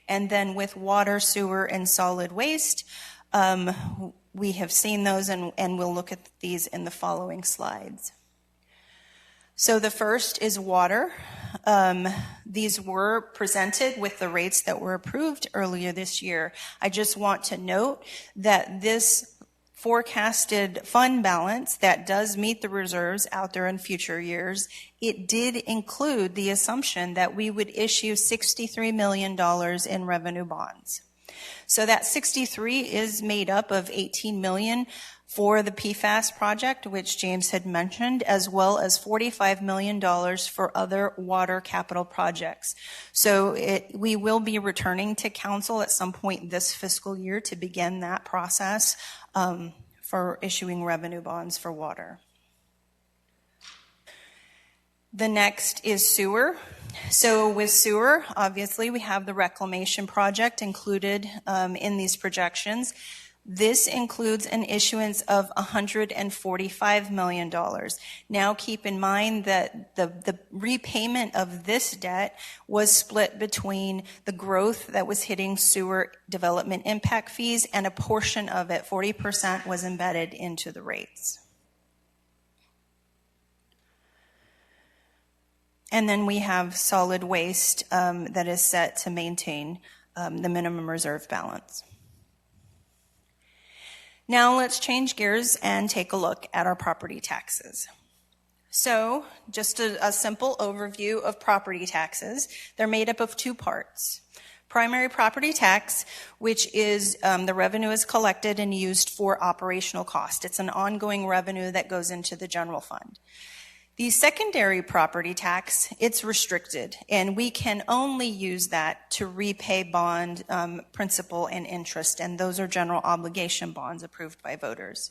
And then with water, sewer, and solid waste, we have seen those and we'll look at these in the following slides. So the first is water. These were presented with the rates that were approved earlier this year. I just want to note that this forecasted fund balance that does meet the reserves out there in future years, it did include the assumption that we would issue $63 million in revenue bonds. So that 63 is made up of 18 million for the PFAS project, which James had mentioned, as well as $45 million for other water capital projects. So we will be returning to council at some point this fiscal year to begin that process for issuing revenue bonds for water. The next is sewer. So with sewer, obviously we have the reclamation project included in these projections. This includes an issuance of $145 million. Now keep in mind that the repayment of this debt was split between the growth that was hitting sewer development impact fees, and a portion of it, 40%, was embedded into the rates. And then we have solid waste that is set to maintain the minimum reserve balance. Now let's change gears and take a look at our property taxes. So just a simple overview of property taxes. They're made up of two parts. Primary property tax, which is the revenue is collected and used for operational cost. It's an ongoing revenue that goes into the general fund. The secondary property tax, it's restricted, and we can only use that to repay bond principal and interest, and those are general obligation bonds approved by voters.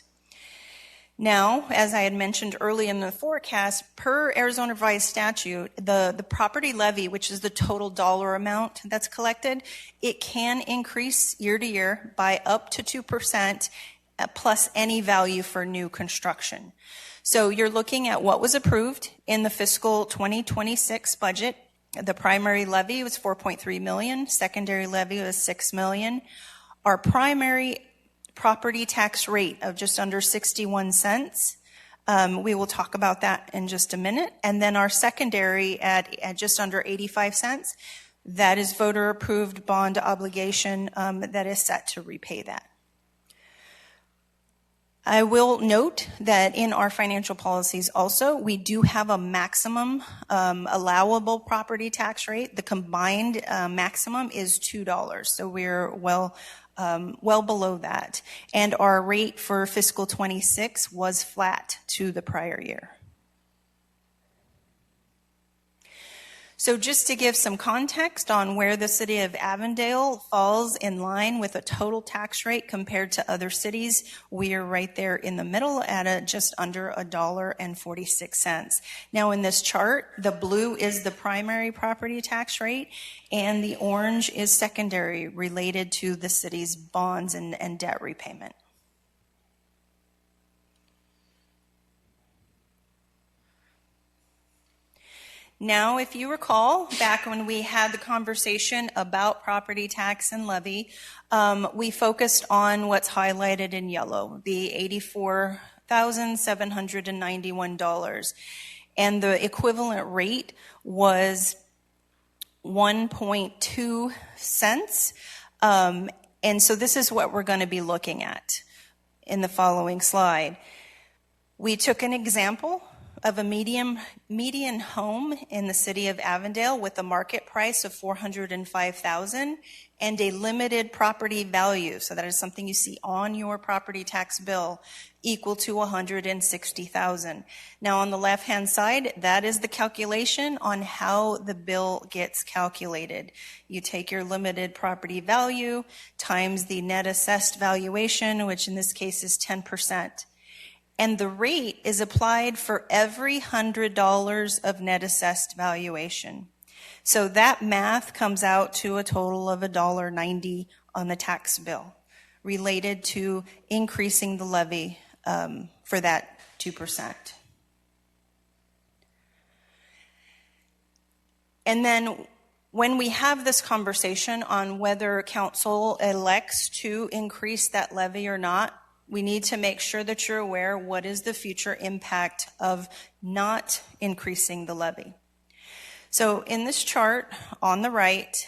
Now, as I had mentioned early in the forecast, per Arizona revised statute, the property levy, which is the total dollar amount that's collected, it can increase year to year by up to 2% plus any value for new construction. So you're looking at what was approved in the fiscal 2026 budget. The primary levy was $4.3 million. Secondary levy was $6 million. Our primary property tax rate of just under 61 cents. We will talk about that in just a minute. And then our secondary at just under 85 cents. That is voter approved bond obligation that is set to repay that. I will note that in our financial policies also, we do have a maximum allowable property tax rate. The combined maximum is $2, so we're well below that. And our rate for fiscal 26 was flat to the prior year. So just to give some context on where the city of Avondale falls in line with a total tax rate compared to other cities, we are right there in the middle at just under $1.46. Now in this chart, the blue is the primary property tax rate and the orange is secondary, related to the city's bonds and debt repayment. Now, if you recall, back when we had the conversation about property tax and levy, we focused on what's highlighted in yellow, the $84,791. And the equivalent rate was 1.2 cents. And so this is what we're going to be looking at in the following slide. We took an example of a median home in the city of Avondale with a market price of $405,000 and a limited property value, so that is something you see on your property tax bill, equal to $160,000. Now on the left-hand side, that is the calculation on how the bill gets calculated. You take your limited property value times the net assessed valuation, which in this case is 10%. And the rate is applied for every $100 of net assessed valuation. So that math comes out to a total of $1.90 on the tax bill, related to increasing the levy for that 2%. And then when we have this conversation on whether council elects to increase that levy or not, we need to make sure that you're aware what is the future impact of not increasing the levy. So in this chart on the right,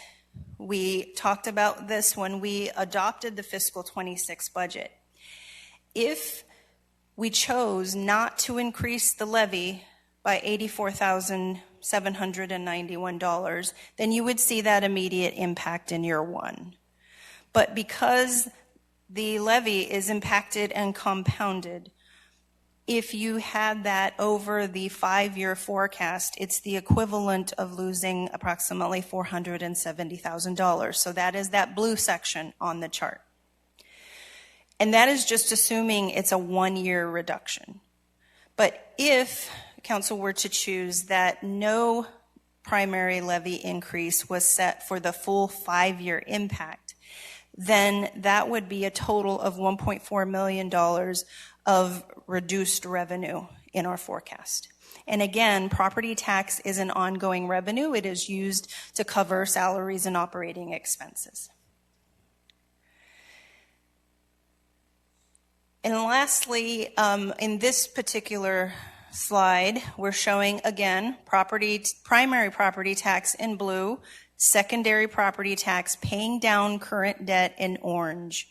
we talked about this when we adopted the fiscal 26 budget. If we chose not to increase the levy by $84,791, then you would see that immediate impact in year one. But because the levy is impacted and compounded, if you had that over the 5-year forecast, it's the equivalent of losing approximately $470,000. So that is that blue section on the chart. And that is just assuming it's a 1-year reduction. But if council were to choose that no primary levy increase was set for the full 5-year impact, then that would be a total of $1.4 million of reduced revenue in our forecast. And again, property tax is an ongoing revenue. It is used to cover salaries and operating expenses. And lastly, in this particular slide, we're showing, again, primary property tax in blue, secondary property tax paying down current debt in orange.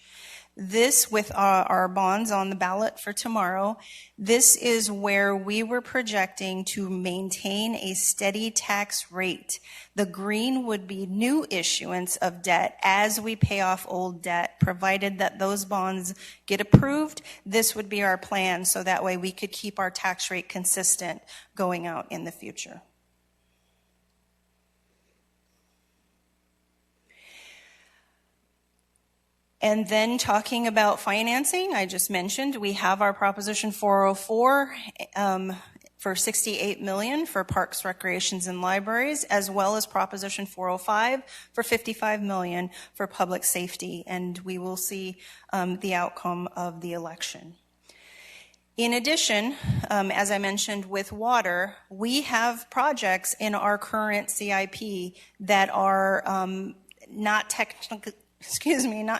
This, with our bonds on the ballot for tomorrow, this is where we were projecting to maintain a steady tax rate. The green would be new issuance of debt as we pay off old debt, provided that those bonds get approved. This would be our plan, so that way we could keep our tax rate consistent going out in the future. And then talking about financing, I just mentioned we have our Proposition 404 for $68 million for parks, recreations, and libraries, as well as Proposition 405 for $55 million for public safety. And we will see the outcome of the election. In addition, as I mentioned with water, we have projects in our current CIP that are not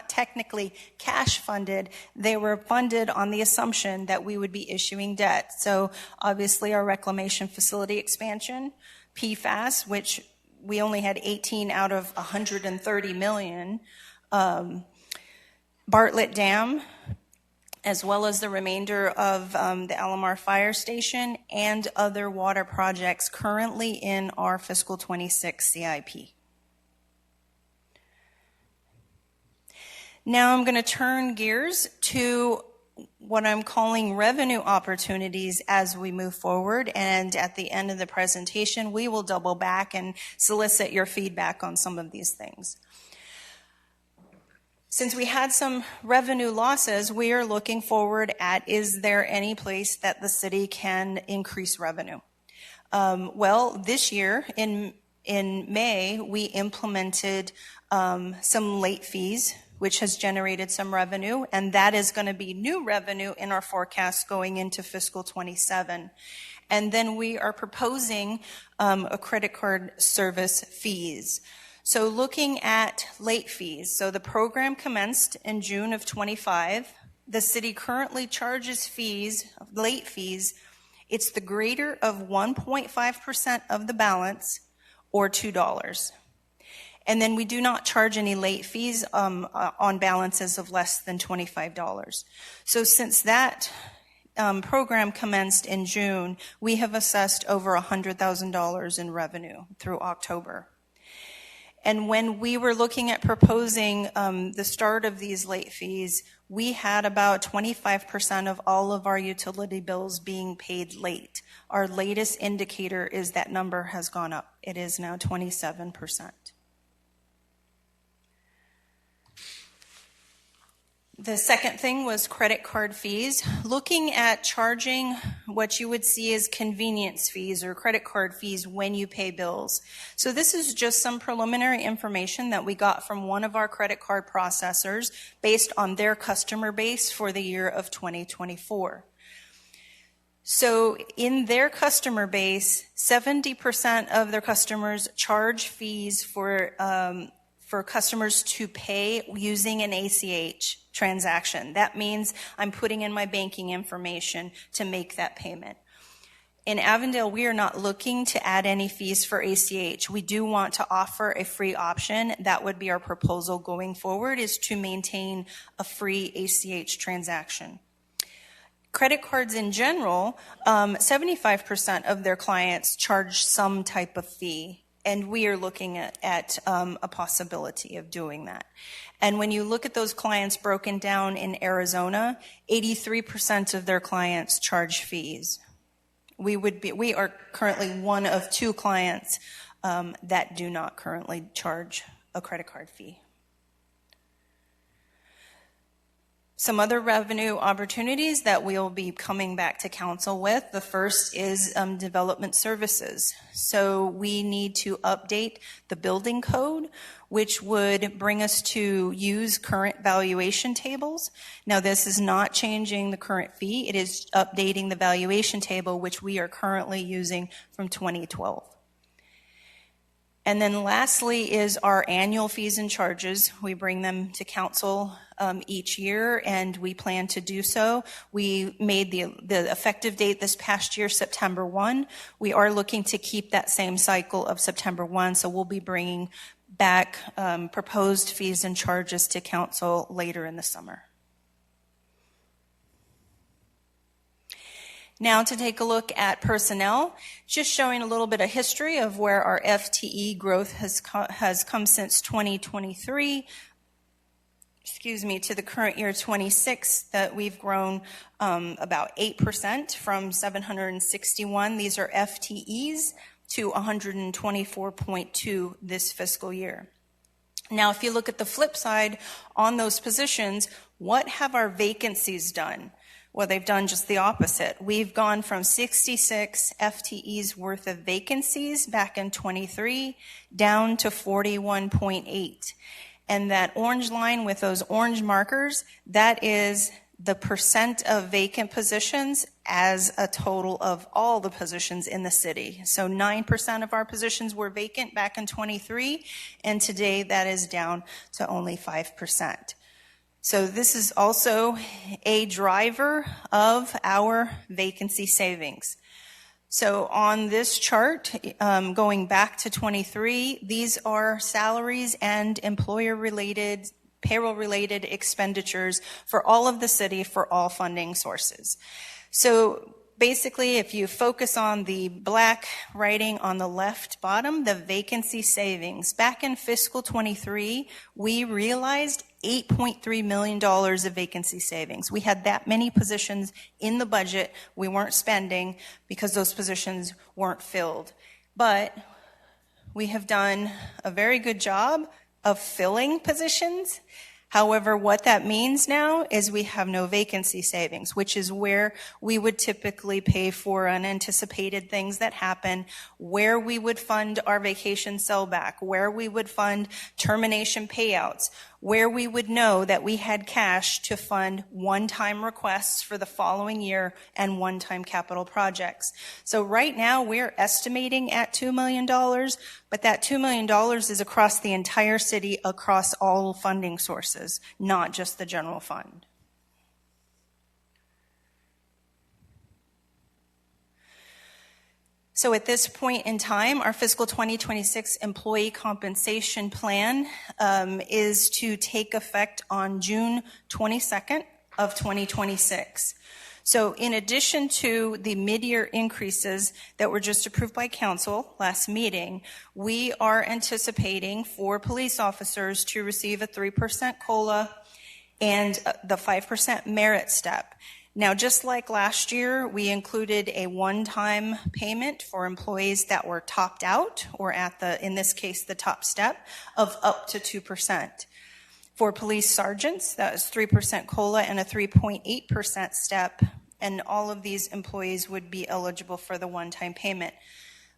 technically cash funded. They were funded on the assumption that we would be issuing debt. So obviously our reclamation facility expansion, PFAS, which we only had 18 out of 130 million, Bartlett Dam, as well as the remainder of the Alomar Fire Station and other water projects currently in our fiscal 26 CIP. Now I'm going to turn gears to what I'm calling revenue opportunities as we move forward. And at the end of the presentation, we will double back and solicit your feedback on some of these things. Since we had some revenue losses, we are looking forward at, is there any place that the city can increase revenue? Well, this year in May, we implemented some late fees, which has generated some revenue, and that is going to be new revenue in our forecast going into fiscal 27. And then we are proposing a credit card service fees. So looking at late fees, so the program commenced in June of 25. The city currently charges fees, late fees. It's the greater of 1.5% of the balance or $2. And then we do not charge any late fees on balances of less than $25. So since that program commenced in June, we have assessed over $100,000 in revenue through October. And when we were looking at proposing the start of these late fees, we had about 25% of all of our utility bills being paid late. Our latest indicator is that number has gone up. It is now 27%. The second thing was credit card fees. Looking at charging what you would see as convenience fees or credit card fees when you pay bills. So this is just some preliminary information that we got from one of our credit card processors based on their customer base for the year of 2024. So in their customer base, 70% of their customers charge fees for customers to pay using an ACH transaction. That means I'm putting in my banking information to make that payment. In Avondale, we are not looking to add any fees for ACH. We do want to offer a free option. That would be our proposal going forward, is to maintain a free ACH transaction. Credit cards in general, 75% of their clients charge some type of fee. And we are looking at a possibility of doing that. And when you look at those clients broken down in Arizona, 83% of their clients charge fees. We are currently one of two clients that do not currently charge a credit card fee. Some other revenue opportunities that we'll be coming back to council with. The first is development services. So we need to update the building code, which would bring us to use current valuation tables. Now, this is not changing the current fee. It is updating the valuation table, which we are currently using from 2012. And then lastly is our annual fees and charges. We bring them to council each year, and we plan to do so. We made the effective date this past year, September 1. We are looking to keep that same cycle of September 1, so we'll be bringing back proposed fees and charges to council later in the summer. Now to take a look at personnel, just showing a little bit of history of where our FTE growth has come since 2023, to the current year 26, that we've grown about 8% from 761. These are FTEs to 124.2 this fiscal year. Now, if you look at the flip side on those positions, what have our vacancies done? Well, they've done just the opposite. We've gone from 66 FTEs worth of vacancies back in 23 down to 41.8. And that orange line with those orange markers, that is the percent of vacant positions as a total of all the positions in the city. So 9% of our positions were vacant back in 23, and today that is down to only 5%. So this is also a driver of our vacancy savings. So on this chart, going back to 23, these are salaries and employer-related, payroll-related expenditures for all of the city for all funding sources. So basically, if you focus on the black writing on the left bottom, the vacancy savings, back in fiscal 23, we realized $8.3 million of vacancy savings. We had that many positions in the budget we weren't spending because those positions weren't filled. But we have done a very good job of filling positions. However, what that means now is we have no vacancy savings, which is where we would typically pay for unanticipated things that happen, where we would fund our vacation sellback, where we would fund termination payouts, where we would know that we had cash to fund one-time requests for the following year and one-time capital projects. So right now we're estimating at $2 million, but that $2 million is across the entire city, across all funding sources, not just the general fund. So at this point in time, our fiscal 2026 employee compensation plan is to take effect on June 22nd of 2026. So in addition to the mid-year increases that were just approved by council last meeting, we are anticipating for police officers to receive a 3% COLA and the 5% merit step. Now, just like last year, we included a one-time payment for employees that were topped out, or at the, in this case, the top step, of up to 2%. For police sergeants, that was 3% COLA and a 3.8% step, and all of these employees would be eligible for the one-time payment.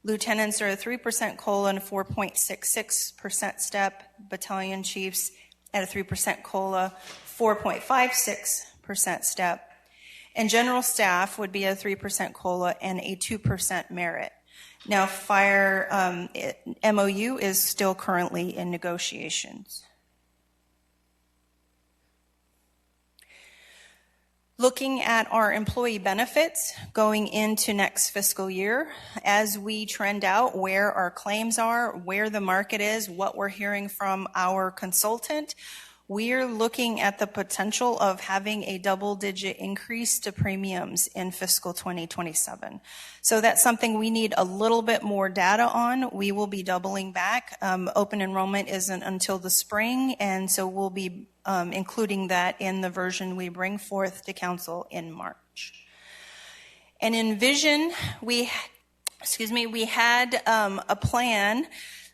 Lieutenants are a 3% COLA and a 4.66% step. Battalion chiefs at a 3% COLA, 4.56% step. And general staff would be a 3% COLA and a 2% merit. Now, fire MOU is still currently in negotiations. Looking at our employee benefits going into next fiscal year, as we trend out where our claims are, where the market is, what we're hearing from our consultant, we're looking at the potential of having a double-digit increase to premiums in fiscal 2027. So that's something we need a little bit more data on. We will be doubling back. Open enrollment isn't until the spring, and so we'll be including that in the version we bring forth to council in March. And in Vision, we had a plan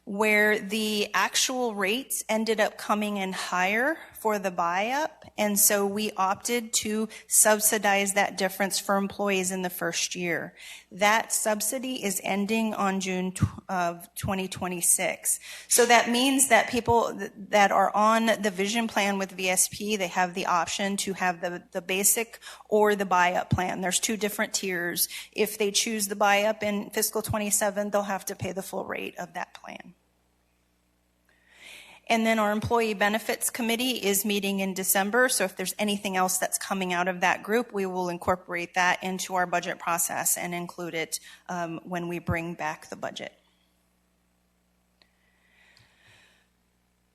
where the actual rates ended up coming in higher for the buy-up, and so we opted to subsidize that difference for employees in the first year. That subsidy is ending on June of 2026. So that means that people that are on the vision plan with VSP, they have the option to have the basic or the buy-up plan. There's two different tiers. If they choose the buy-up in fiscal 27, they'll have to pay the full rate of that plan. And then our Employee Benefits Committee is meeting in December, so if there's anything else that's coming out of that group, we will incorporate that into our budget process and include it when we bring back the budget.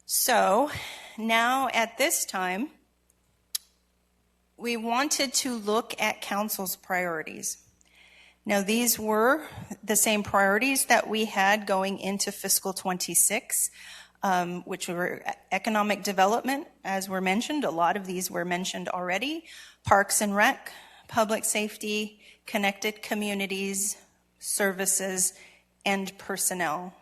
So now at this time, we wanted to look at council's priorities. Now, these were the same priorities that we had going into fiscal 26. Which were economic development, as were mentioned. A lot of these were mentioned already. Parks and Rec, public safety, connected communities, services, and personnel.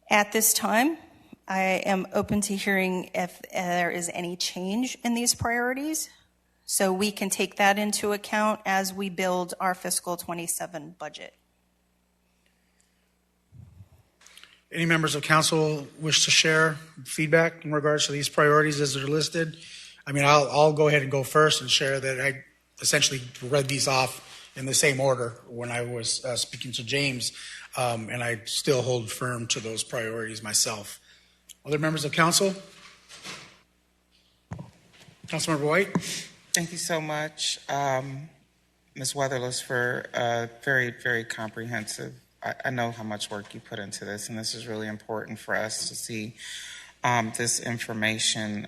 At this time, I am open to hearing if there is any change in these priorities, so we can take that into account as we build our fiscal 27 budget. Any members of council wish to share feedback in regards to these priorities as they're listed? I mean, I'll go ahead and go first and share that I essentially read these off in the same order when I was speaking to James, and I still hold firm to those priorities myself. Other members of council? Councilmember White? Thank you so much, Ms. Weatherless, for very, very comprehensive. I know how much work you put into this, and this is really important for us to see this information.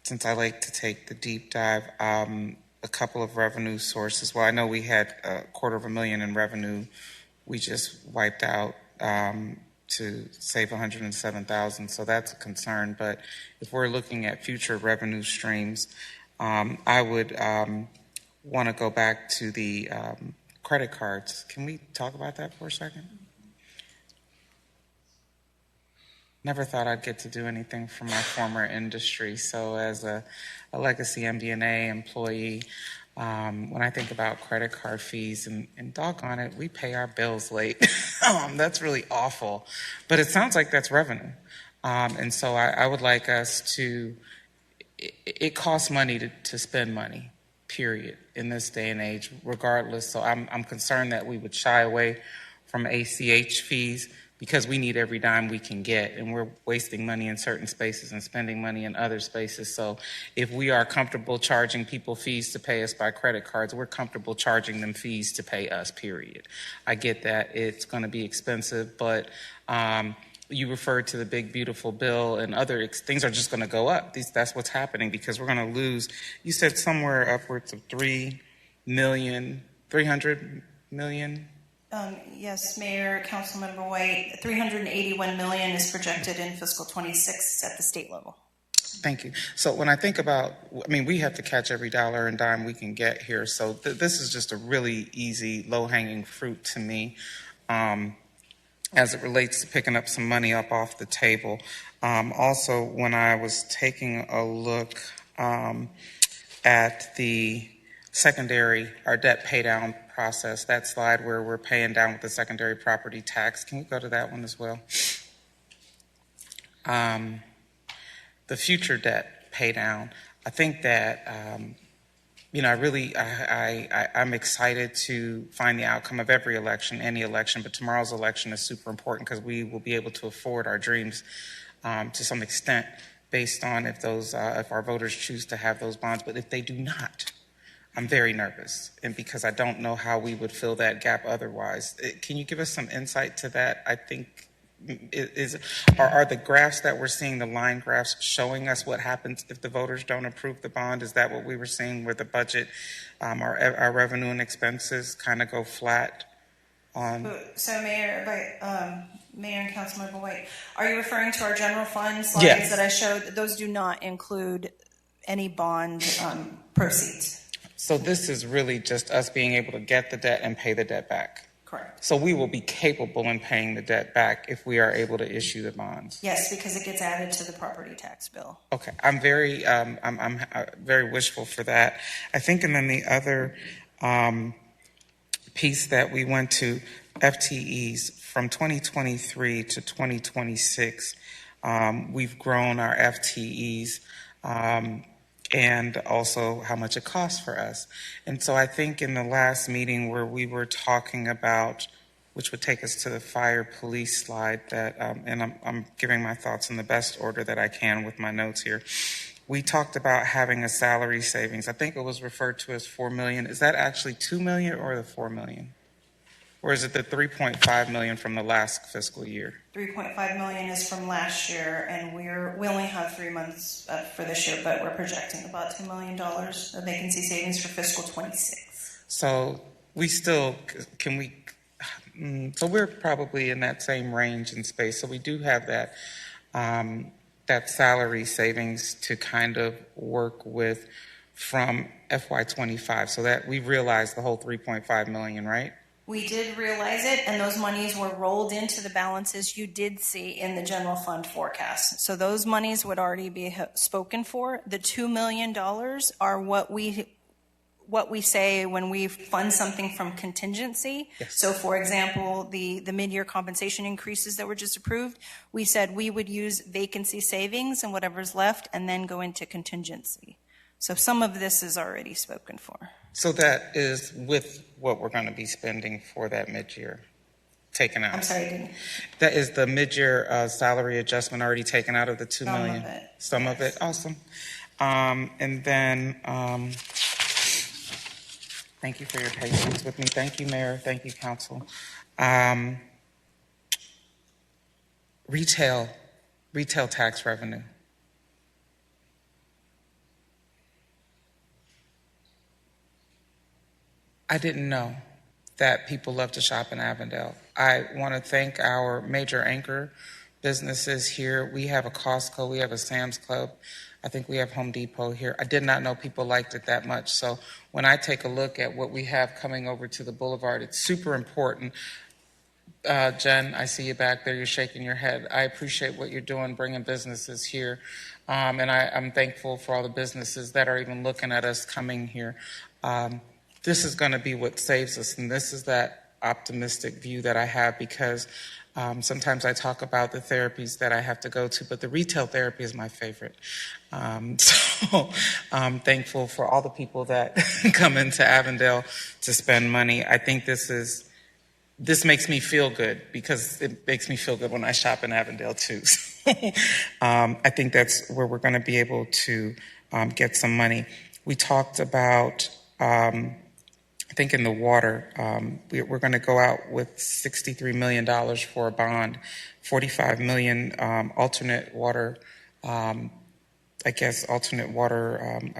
Since I like to take the deep dive, a couple of revenue sources. Well, I know we had $250,000 in revenue we just wiped out to save $107,000, so that's a concern. But if we're looking at future revenue streams, I would want to go back to the credit cards. Can we talk about that for a second? Never thought I'd get to do anything for my former industry. So as a legacy MD&A employee, when I think about credit card fees, and doggone it, we pay our bills late. That's really awful. But it sounds like that's revenue. And so I would like us to, it costs money to spend money. Period, in this day and age, regardless. So I'm concerned that we would shy away from ACH fees because we need every dime we can get, and we're wasting money in certain spaces and spending money in other spaces. So if we are comfortable charging people fees to pay us by credit cards, we're comfortable charging them fees to pay us, period. I get that it's going to be expensive, but you referred to the big, beautiful bill, and other things are just going to go up. That's what's happening because we're going to lose. You said somewhere upwards of $300 million. Yes, Mayor, Councilmember White, $381 million is projected in fiscal 26 at the state level. Thank you. So when I think about, we have to catch every dollar and dime we can get here. So this is just a really easy, low-hanging fruit to me. As it relates to picking up some money up off the table. Also, when I was taking a look at the secondary, our debt pay down process, that slide where we're paying down with the secondary property tax, can we go to that one as well? The future debt pay down, I think that I'm excited to find the outcome of every election, any election, but tomorrow's election is super important because we will be able to afford our dreams to some extent based on if our voters choose to have those bonds. But if they do not, I'm very nervous, and because I don't know how we would fill that gap otherwise. Can you give us some insight to that? I think are the graphs that we're seeing, the line graphs, showing us what happens if the voters don't approve the bond? Is that what we were seeing with the budget? Our revenue and expenses kind of go flat on. So Mayor and Councilmember White, are you referring to our general fund slides Yes. that I showed? Those do not include any bond proceeds. So this is really just us being able to get the debt and pay the debt back. Correct. So we will be capable in paying the debt back if we are able to issue the bonds. Yes, because it gets added to the property tax bill. Okay, I'm very wishful for that. I think, and then the other piece that we went to FTEs from 2023 to 2026. We've grown our FTEs. And also how much it costs for us. And so I think in the last meeting where we were talking about, which would take us to the fire police slide, that, and I'm giving my thoughts in the best order that I can with my notes here. We talked about having a salary savings. I think it was referred to as $4 million. Is that actually $2 million or the $4 million? Or is it the $3.5 million from the last fiscal year? $3.5 million is from last year, and we only have 3 months for this year, but we're projecting about $2 million of vacancy savings for fiscal 26. So we still, so we're probably in that same range in space. So we do have that, that salary savings to kind of work with from FY25. So that we realized the whole $3.5 million, right? We did realize it, and those monies were rolled into the balances you did see in the general fund forecast. So those monies would already be spoken for. The $2 million are what we say when we fund something from contingency. Yes. So for example, the mid-year compensation increases that were just approved, we said we would use vacancy savings and whatever's left and then go into contingency. So some of this is already spoken for. So that is with what we're going to be spending for that mid-year taken out. I'm sorry, I didn't. That is the mid-year salary adjustment already taken out of the $2 million. Some of it. Some of it. Awesome. And then thank you for your patience with me. Thank you, Mayor. Thank you, Council. Retail tax revenue. I didn't know that people love to shop in Avondale. I want to thank our major anchor businesses here. We have a Costco, we have a Sam's Club, I think we have Home Depot here. I did not know people liked it that much. So when I take a look at what we have coming over to the boulevard, it's super important. Jen, I see you back there. You're shaking your head. I appreciate what you're doing, bringing businesses here. And I'm thankful for all the businesses that are even looking at us coming here. This is going to be what saves us, and this is that optimistic view that I have, because sometimes I talk about the therapies that I have to go to, but the retail therapy is my favorite. So I'm thankful for all the people that come into Avondale to spend money. I think this makes me feel good, because it makes me feel good when I shop in Avondale too. I think that's where we're going to be able to get some money. We talked about I think in the water, we're going to go out with $63 million for a bond, $45 million alternate water, I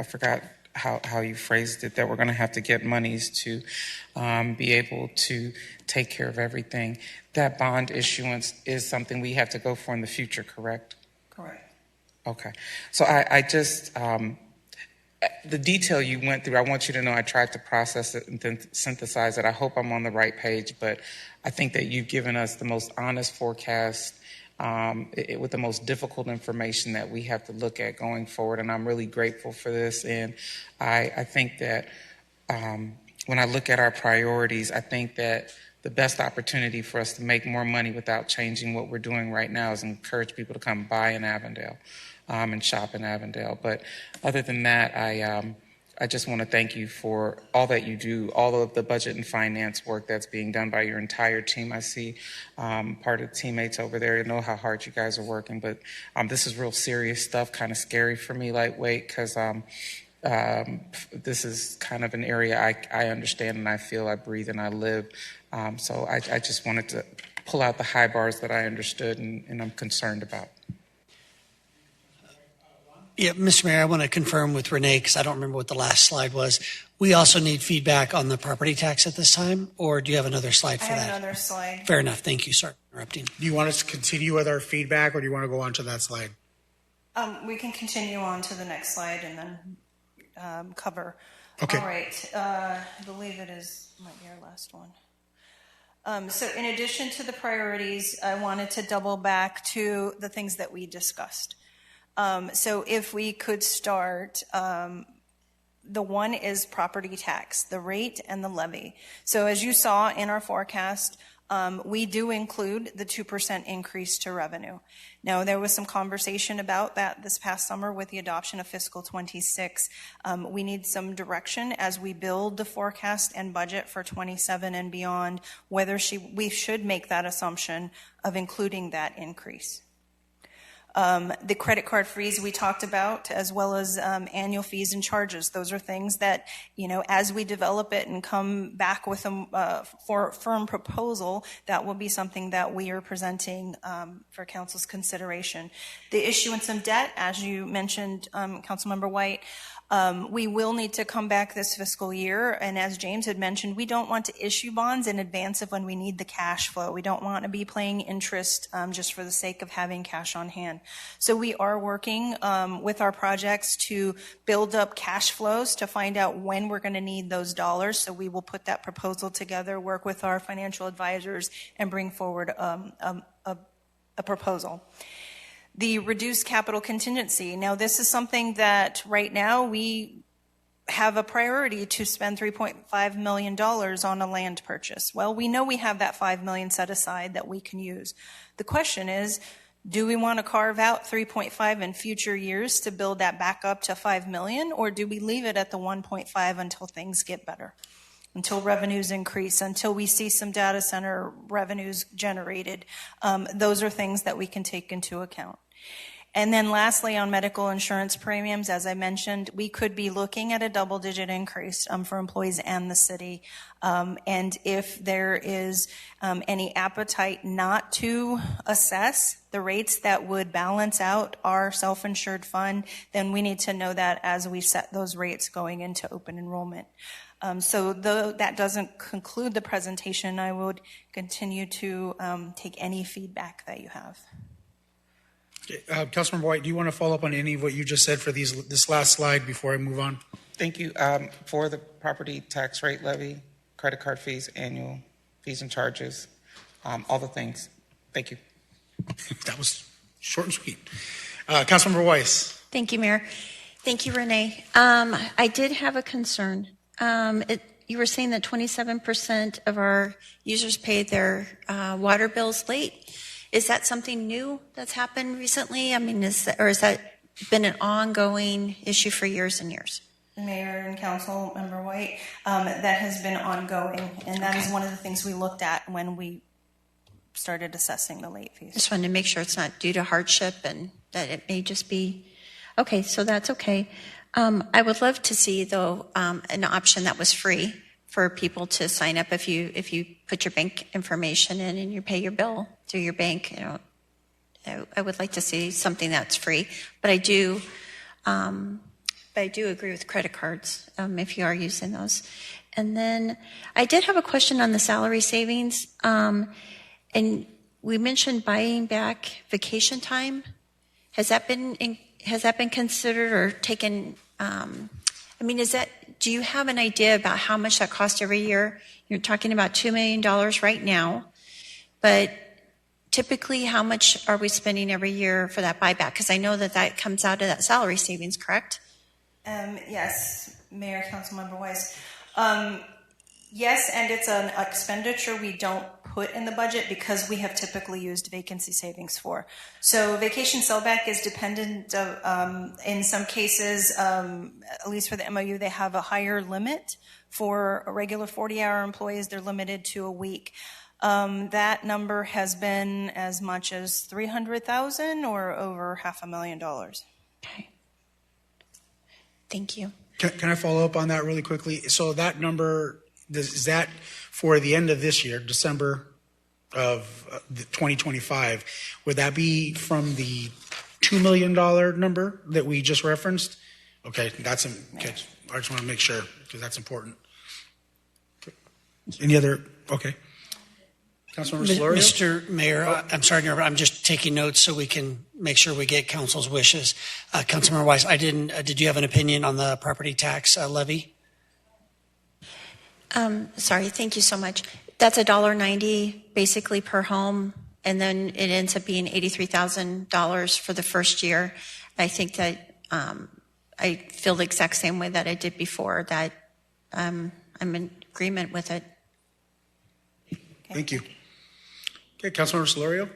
forgot how you phrased it, that we're going to have to get monies to be able to take care of everything. That bond issuance is something we have to go for in the future, correct? Correct. Okay. So I just... the detail you went through, I want you to know I tried to process it and then synthesize it. I hope I'm on the right page, but I think that you've given us the most honest forecast with the most difficult information that we have to look at going forward, and I'm really grateful for this. And I think that when I look at our priorities, I think that the best opportunity for us to make more money without changing what we're doing right now is encourage people to come buy in Avondale. And shop in Avondale. But other than that, I just want to thank you for all that you do, all of the budget and finance work that's being done by your entire team. I see part of the teammates over there. I know how hard you guys are working, but this is real serious stuff, kind of scary for me, lightweight, because this is kind of an area I understand and I feel, I breathe and I live. So I just wanted to pull out the high bars that I understood and I'm concerned about. Yeah, Mr. Mayor, I want to confirm with Renee, because I don't remember what the last slide was. We also need feedback on the property tax at this time, or do you have another slide for that? I have another slide. Fair enough. Thank you. Sorry for interrupting. Do you want us to continue with our feedback, or do you want to go on to that slide? We can continue on to the next slide and then cover. Okay. All right. I believe it might be our last one. So in addition to the priorities, I wanted to double back to the things that we discussed. So if we could start, the one is property tax, the rate and the levy. So as you saw in our forecast, we do include the 2% increase to revenue. Now, there was some conversation about that this past summer with the adoption of fiscal 26. We need some direction as we build the forecast and budget for 27 and beyond, whether we should make that assumption of including that increase. The credit card fees we talked about, as well as annual fees and charges. Those are things that, as we develop it and come back with a firm proposal, that will be something that we are presenting for council's consideration. The issuance of debt, as you mentioned, Councilmember White, we will need to come back this fiscal year, and as James had mentioned, we don't want to issue bonds in advance of when we need the cash flow. We don't want to be paying interest just for the sake of having cash on hand. So we are working with our projects to build up cash flows to find out when we're going to need those dollars. So we will put that proposal together, work with our financial advisors, and bring forward a proposal. The reduced capital contingency. Now, this is something that right now we have a priority to spend $3.5 million on a land purchase. Well, we know we have that $5 million set aside that we can use. The question is, do we want to carve out 3.5 in future years to build that back up to 5 million, or do we leave it at the 1.5 until things get better? Until revenues increase, until we see some data center revenues generated. Those are things that we can take into account. And then lastly, on medical insurance premiums, as I mentioned, we could be looking at a double-digit increase for employees and the city. And if there is any appetite not to assess the rates that would balance out our self-insured fund, then we need to know that as we set those rates going into open enrollment. So though that doesn't conclude the presentation, I would continue to take any feedback that you have. Okay. Councilmember White, do you want to follow up on any of what you just said for this last slide before I move on? Thank you. For the property tax rate levy, credit card fees, annual fees and charges, all the things. Thank you. That was short and sweet. Councilmember Weiss. Thank you, Mayor. Thank you, Renee. I did have a concern. You were saying that 27% of our users paid their water bills late. Is that something new that's happened recently? I mean, has that been an ongoing issue for years and years? Mayor and Council Member White, that has been ongoing, and that is one of the things we looked at when we started assessing the late fees. Just wanted to make sure it's not due to hardship and that it may just be, okay, so that's okay. I would love to see, though, an option that was free for people to sign up if you put your bank information in and you pay your bill through your bank. I would like to see something that's free, but I do agree with credit cards if you are using those. And then I did have a question on the salary savings, and we mentioned buying back vacation time. Has that been considered or taken? Do you have an idea about how much that costs every year? You're talking about $2 million right now, but typically how much are we spending every year for that buyback? Because I know that comes out of that salary savings, correct? Yes, Mayor, Councilmember Weiss. Yes, and it's an expenditure we don't put in the budget because we have typically used vacancy savings for. So vacation sellback is dependent in some cases, at least for the MOU, they have a higher limit. For a regular 40-hour employees, they're limited to a week. That number has been as much as $300,000 or over $500,000. Okay. Thank you. Can I follow up on that really quickly? So that number, is that for the end of this year, December of 2025, would that be from the $2 million number that we just referenced? Okay, okay. I just want to make sure because that's important. Any other? Okay. Councilmember Solorio? Mr. Mayor, I'm sorry, I'm just taking notes so we can make sure we get council's wishes. Councilmember Weiss, did you have an opinion on the property tax levy? Sorry, thank you so much. That's $1.90 basically per home, and then it ends up being $83,000 for the first year. I think that I feel the exact same way that I did before, that I'm in agreement with it. Thank you. Okay, Councilmember Solorio.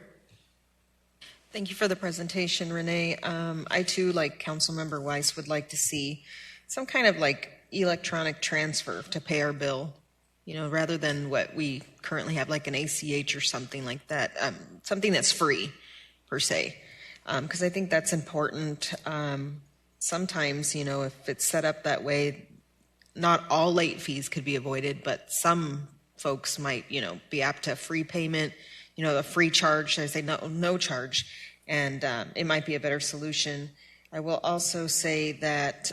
Thank you for the presentation, Renee. I too, like Councilmember Weiss, would like to see some kind of like electronic transfer to pay our bill, you know, rather than what we currently have, like an ACH or something like that, something that's free per se, because I think that's important. Sometimes, you know, if it's set up that way, not all late fees could be avoided, but some folks might, you know, be apt to free payment, you know, a free charge, I say no charge, and it might be a better solution. I will also say that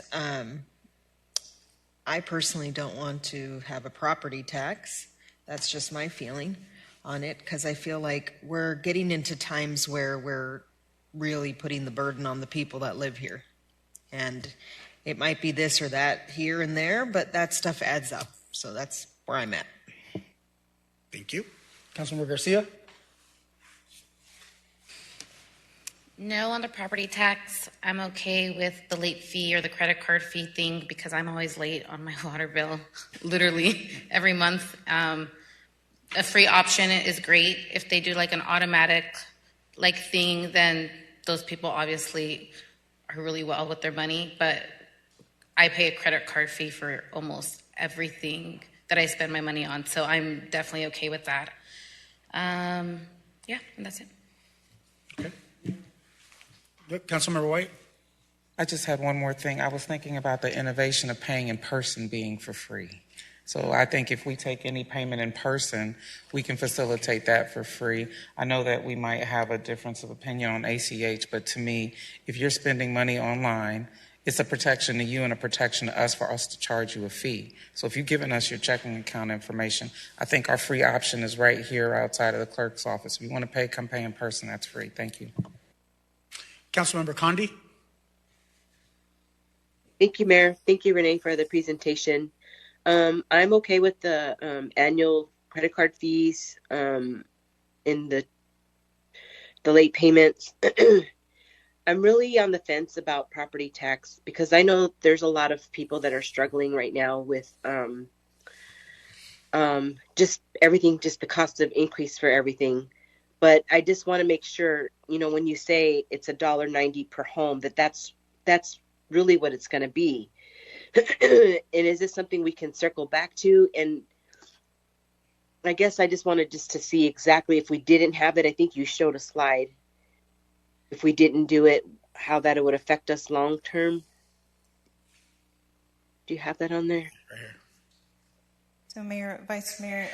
I personally don't want to have a property tax. That's just my feeling on it, because I feel like we're getting into times where we're really putting the burden on the people that live here. And it might be this or that here and there, but that stuff adds up. So that's where I'm at. Thank you. Councilmember Garcia. No on the property tax. I'm okay with the late fee or the credit card fee thing because I'm always late on my water bill, literally every month. A free option is great. If they do like an automatic like thing, then those people obviously are really well with their money, but I pay a credit card fee for almost everything that I spend my money on, so I'm definitely okay with that. Yeah, and that's it. Okay. Councilmember White. I just had one more thing. I was thinking about the innovation of paying in person being for free. So I think if we take any payment in person, we can facilitate that for free. I know that we might have a difference of opinion on ACH, but to me, if you're spending money online, it's a protection to you and a protection to us for us to charge you a fee. So if you've given us your checking account information, I think our free option is right here outside of the clerk's office. If you want to pay, come pay in person. That's free. Thank you. Councilmember Condi. Thank you, Mayor. Thank you, Renee, for the presentation. I'm okay with the annual credit card fees and the late payments. I'm really on the fence about property tax because I know there's a lot of people that are struggling right now with just everything, just the cost of increase for everything. But I just want to make sure, you know, when you say it's $1.90 per home, that's really what it's going to be. And is this something we can circle back to? And I guess I just wanted just to see exactly if we didn't have it. I think you showed a slide. If we didn't do it, how that it would affect us long term. Do you have that on there? Right here. So Mayor, Vice Mayor,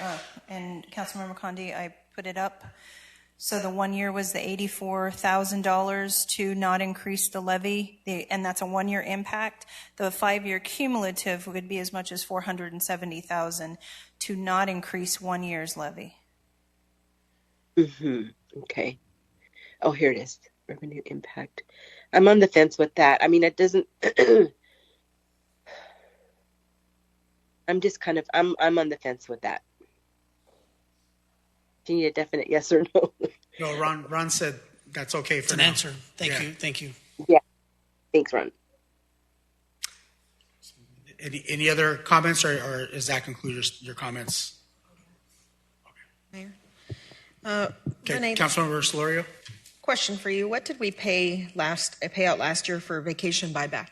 and Councilmember Condi, I put it up. So the 1 year was the $84,000 to not increase the levy, and that's a 1 year impact. The 5 year cumulative would be as much as $470,000 to not increase 1 year's levy. Okay. Oh, here it is. Revenue impact. I'm on the fence with that. I mean, it doesn't. I'm just kind of. I'm on the fence with that. Do you need a definite yes or no? No, Ron said that's okay for It's an now. answer. Thank you. Yeah. Thanks, Ron. Any other comments, or does that conclude your comments? Mayor. Okay, Renee, Councilmember Solorio. question for you. What did we pay out last year for vacation buyback?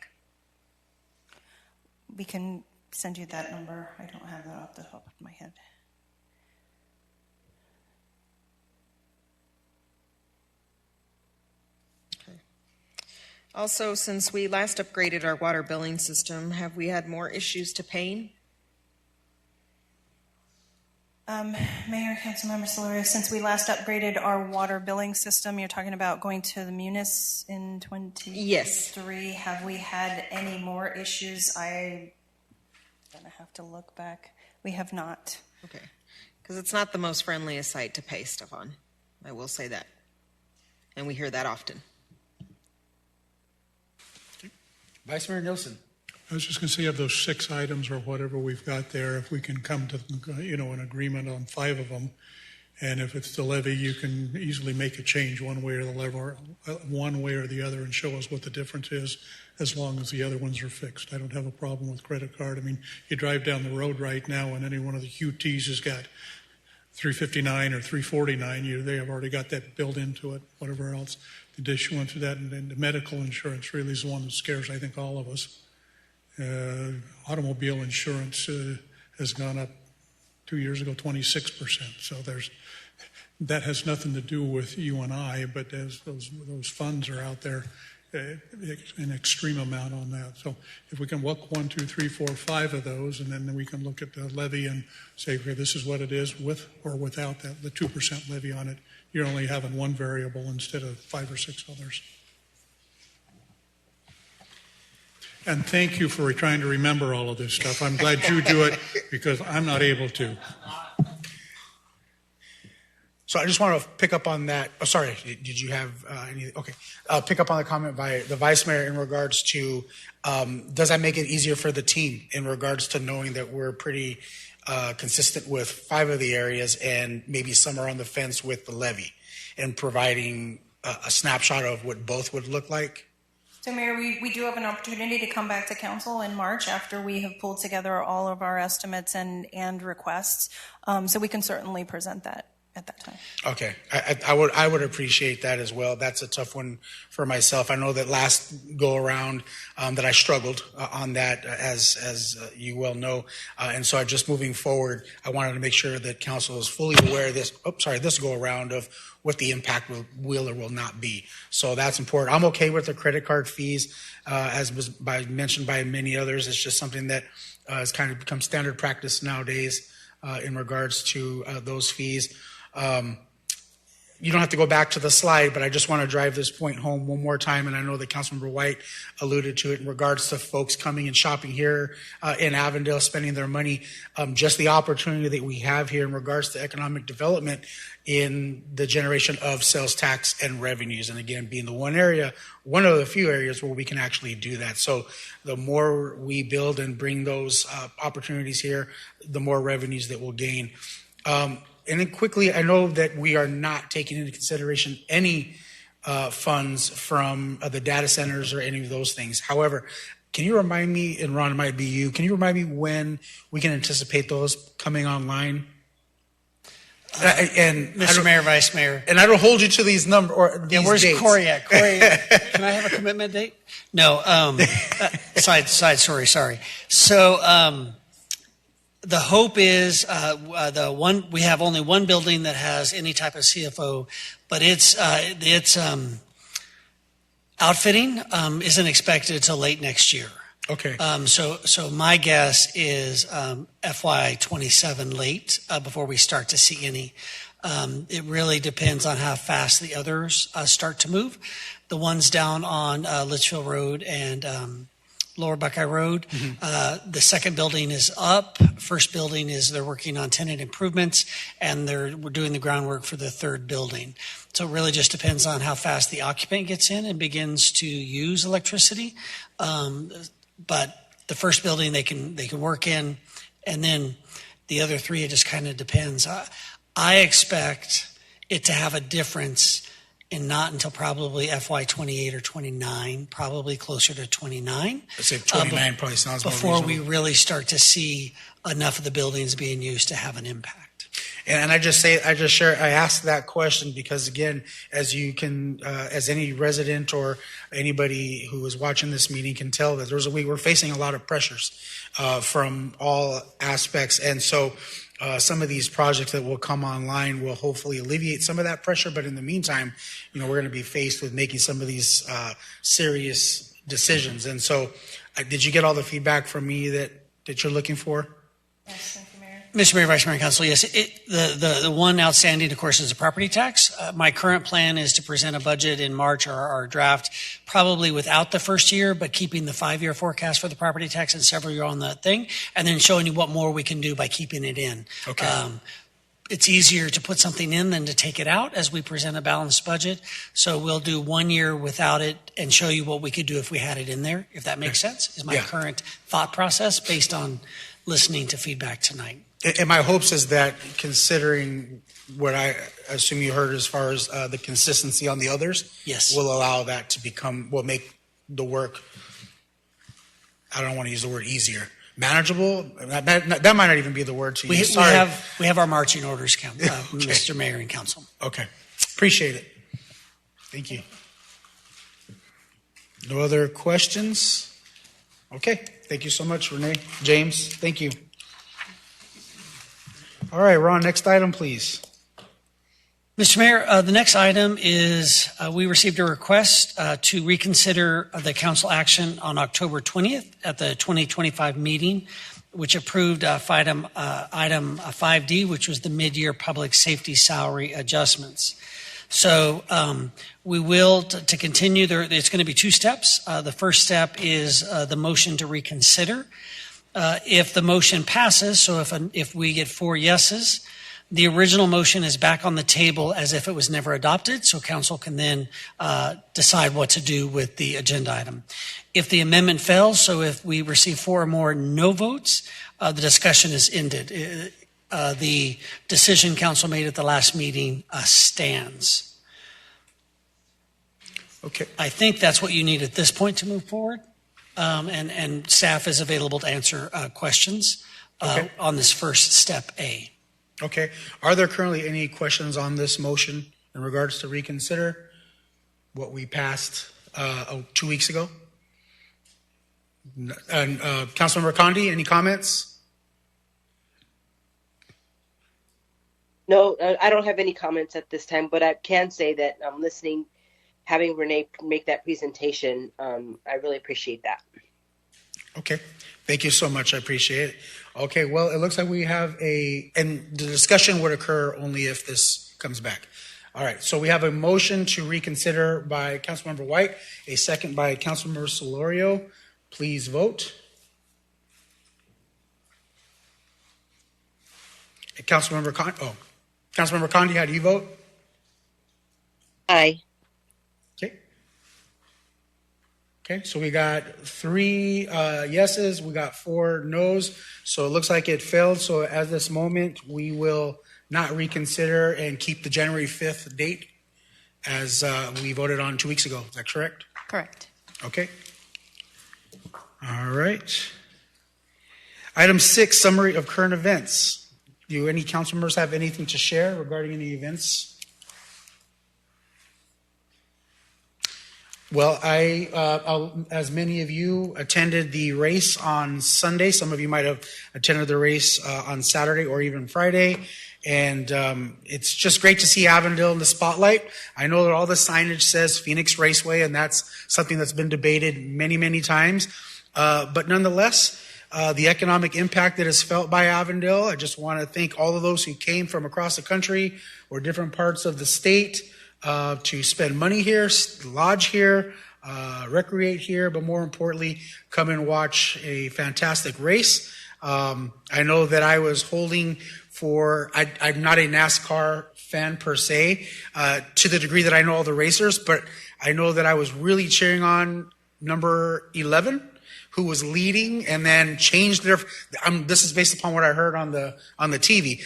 We can send you that number. I don't have that off the top of my head. Also, since we last upgraded our water billing system, have we had more issues to paying? Mayor, Councilmember Solorio, since we last upgraded our water billing system, you're talking about going to the Munis in 23? Yes. Have we had any more issues? I'm going to have to look back. We have not. Okay. Because it's not the most friendliest site to pay stuff on. I will say that. And we hear that often. Vice Mayor Nielsen. I was just going to say, of those 6 items or whatever we've got there, if we can come to, an agreement on 5 of them, and if it's the levy, you can easily make a change one way or the other and show us what the difference is, as long as the other ones are fixed. I don't have a problem with credit card. I mean, you drive down the road right now, and any one of the QTs has got $359 or $349. They have already got that built into it. Whatever else, the issuance of that, and the medical insurance really is the one that scares, I think, all of us. Automobile insurance has gone up 2 years ago 26%. So that has nothing to do with you and I, but as those funds are out there, an extreme amount on that. So if we can look 1, 2, 3, 4, 5 of those, and then we can look at the levy and say, okay, this is what it is with or without that, the 2% levy on it. You're only having one variable instead of 5 or 6 others. And thank you for trying to remember all of this stuff. I'm glad you do it because I'm not able to. So I just want to pick up on that. Oh, sorry, did you have any? Okay. Pick up on the comment by the Vice Mayor in regards to, does that make it easier for the team in regards to knowing that we're pretty consistent with 5 of the areas and maybe some are on the fence with the levy, and providing a snapshot of what both would look like? So, Mayor, we do have an opportunity to come back to council in March after we have pulled together all of our estimates and requests. So we can certainly present that at that time. Okay, I would appreciate that as well. That's a tough one for myself. I know that last go around that I struggled on that, as you well know, and so just moving forward, I wanted to make sure that council is fully aware of this. This go around of what the impact will or will not be. So that's important. I'm okay with the credit card fees, as was mentioned by many others. It's just something that has kind of become standard practice nowadays in regards to those fees. You don't have to go back to the slide, but I just want to drive this point home one more time, and I know that Councilmember White alluded to it in regards to folks coming and shopping here in Avondale, spending their money. Just the opportunity that we have here in regards to economic development in the generation of sales tax and revenues, and again, being the one of the few areas where we can actually do that. So the more we build and bring those opportunities here, the more revenues that we'll gain. And then quickly, I know that we are not taking into consideration any funds from the data centers or any of those things. However, can you remind me, and Ron, it might be you, can you remind me when we can anticipate those coming online? And Mr. Mayor, Vice Mayor. And I don't hold you to these numbers or these where's dates. Corey at? Corey, can I have a commitment date? No. Side story, sorry. So, the hope is we have only one building that has any type of CFO, but its outfitting isn't expected until late next year. Okay. So my guess is FY27 late before we start to see any. It really depends on how fast the others start to move. The ones down on Litchfield Road and Lower Buckeye Road. The second building is up. First building is they're working on tenant improvements, and we're doing the groundwork for the third building. So it really just depends on how fast the occupant gets in and begins to use electricity. But the first building they can work in, and then the other 3, it just kind of depends. I expect it to have a difference and not until probably FY28 or 29, probably closer to 29. I'd say 29 probably sounds more before reasonable. we really start to see enough of the buildings being used to have an impact. And I asked that question because, again, as you can, as any resident or anybody who is watching this meeting can tell, that we're facing a lot of pressures from all aspects, and so some of these projects that will come online will hopefully alleviate some of that pressure. But in the meantime, we're going to be faced with making some of these serious decisions. And so, did you get all the feedback from me that you're looking for? Yes, thank you, Mayor. Mr. Mayor, Vice Mayor, and Council, yes. The one outstanding, of course, is the property tax. My current plan is to present a budget in March, or our draft, probably without the first year, but keeping the 5-year forecast for the property tax and several year on that thing, and then showing you what more we can do by keeping it in. Okay. it's easier to put something in than to take it out as we present a balanced budget. So we'll do 1 year without it and show you what we could do if we had it in there, if that makes sense, is my current thought process based on listening to feedback tonight. And my hopes is that, considering what I assume you heard as far as the consistency on the others, yes, will allow that to become, will make the work, I don't want to use the word easier, manageable. That might not even be the word to use. We have our marching orders, Mr. Mayor and Council. Okay. Appreciate it. Thank you. No other questions? Okay. Thank you so much, Renee. James, thank you. All right, Ron, next item, please. Mr. Mayor, the next item is we received a request to reconsider the council action on October 20th at the 2025 meeting, which approved item 5D, which was the mid-year public safety salary adjustments. So we will, to continue, it's going to be 2 steps. The first step is the motion to reconsider. If the motion passes, so if we get 4 yeses, the original motion is back on the table as if it was never adopted, so council can then decide what to do with the agenda item. If the amendment fails, so if we receive 4 or more no votes, the discussion is ended. The decision council made at the last meeting stands. Okay. I think that's what you need at this point to move forward, and staff is available to answer questions on this first step A. Okay. Are there currently any questions on this motion in regards to reconsider what we passed 2 weeks ago? And Councilmember Condi, any comments? No, I don't have any comments at this time, but I can say that I'm listening, having Renee make that presentation. I really appreciate that. Okay. Thank you so much. I appreciate it. Okay. Well, it looks like we have and the discussion would occur only if this comes back. All right. So we have a motion to reconsider by Councilmember White, a second by Councilmember Solorio. Please vote. Councilmember Condi, how do you vote? Aye. Okay, so we got 3 yeses, we got 4 noes, so it looks like it failed. So at this moment, we will not reconsider and keep the January 5th date as we voted on 2 weeks ago. Is that correct? Correct. Okay. All right. Item 6, summary of current events. Do any council members have anything to share regarding any events? Well, as many of you attended the race on Sunday, some of you might have attended the race on Saturday or even Friday, and it's just great to see Avondale in the spotlight. I know that all the signage says Phoenix Raceway, and that's something that's been debated many, many times, but nonetheless, the economic impact that is felt by Avondale, I just want to thank all of those who came from across the country or different parts of the state to spend money here, lodge here, recreate here, but more importantly, come and watch a fantastic race. I know that I was holding for, I'm not a NASCAR fan per se, to the degree that I know all the racers, but I know that I was really cheering on number 11, who was leading and then changed their, this is based upon what I heard on the TV,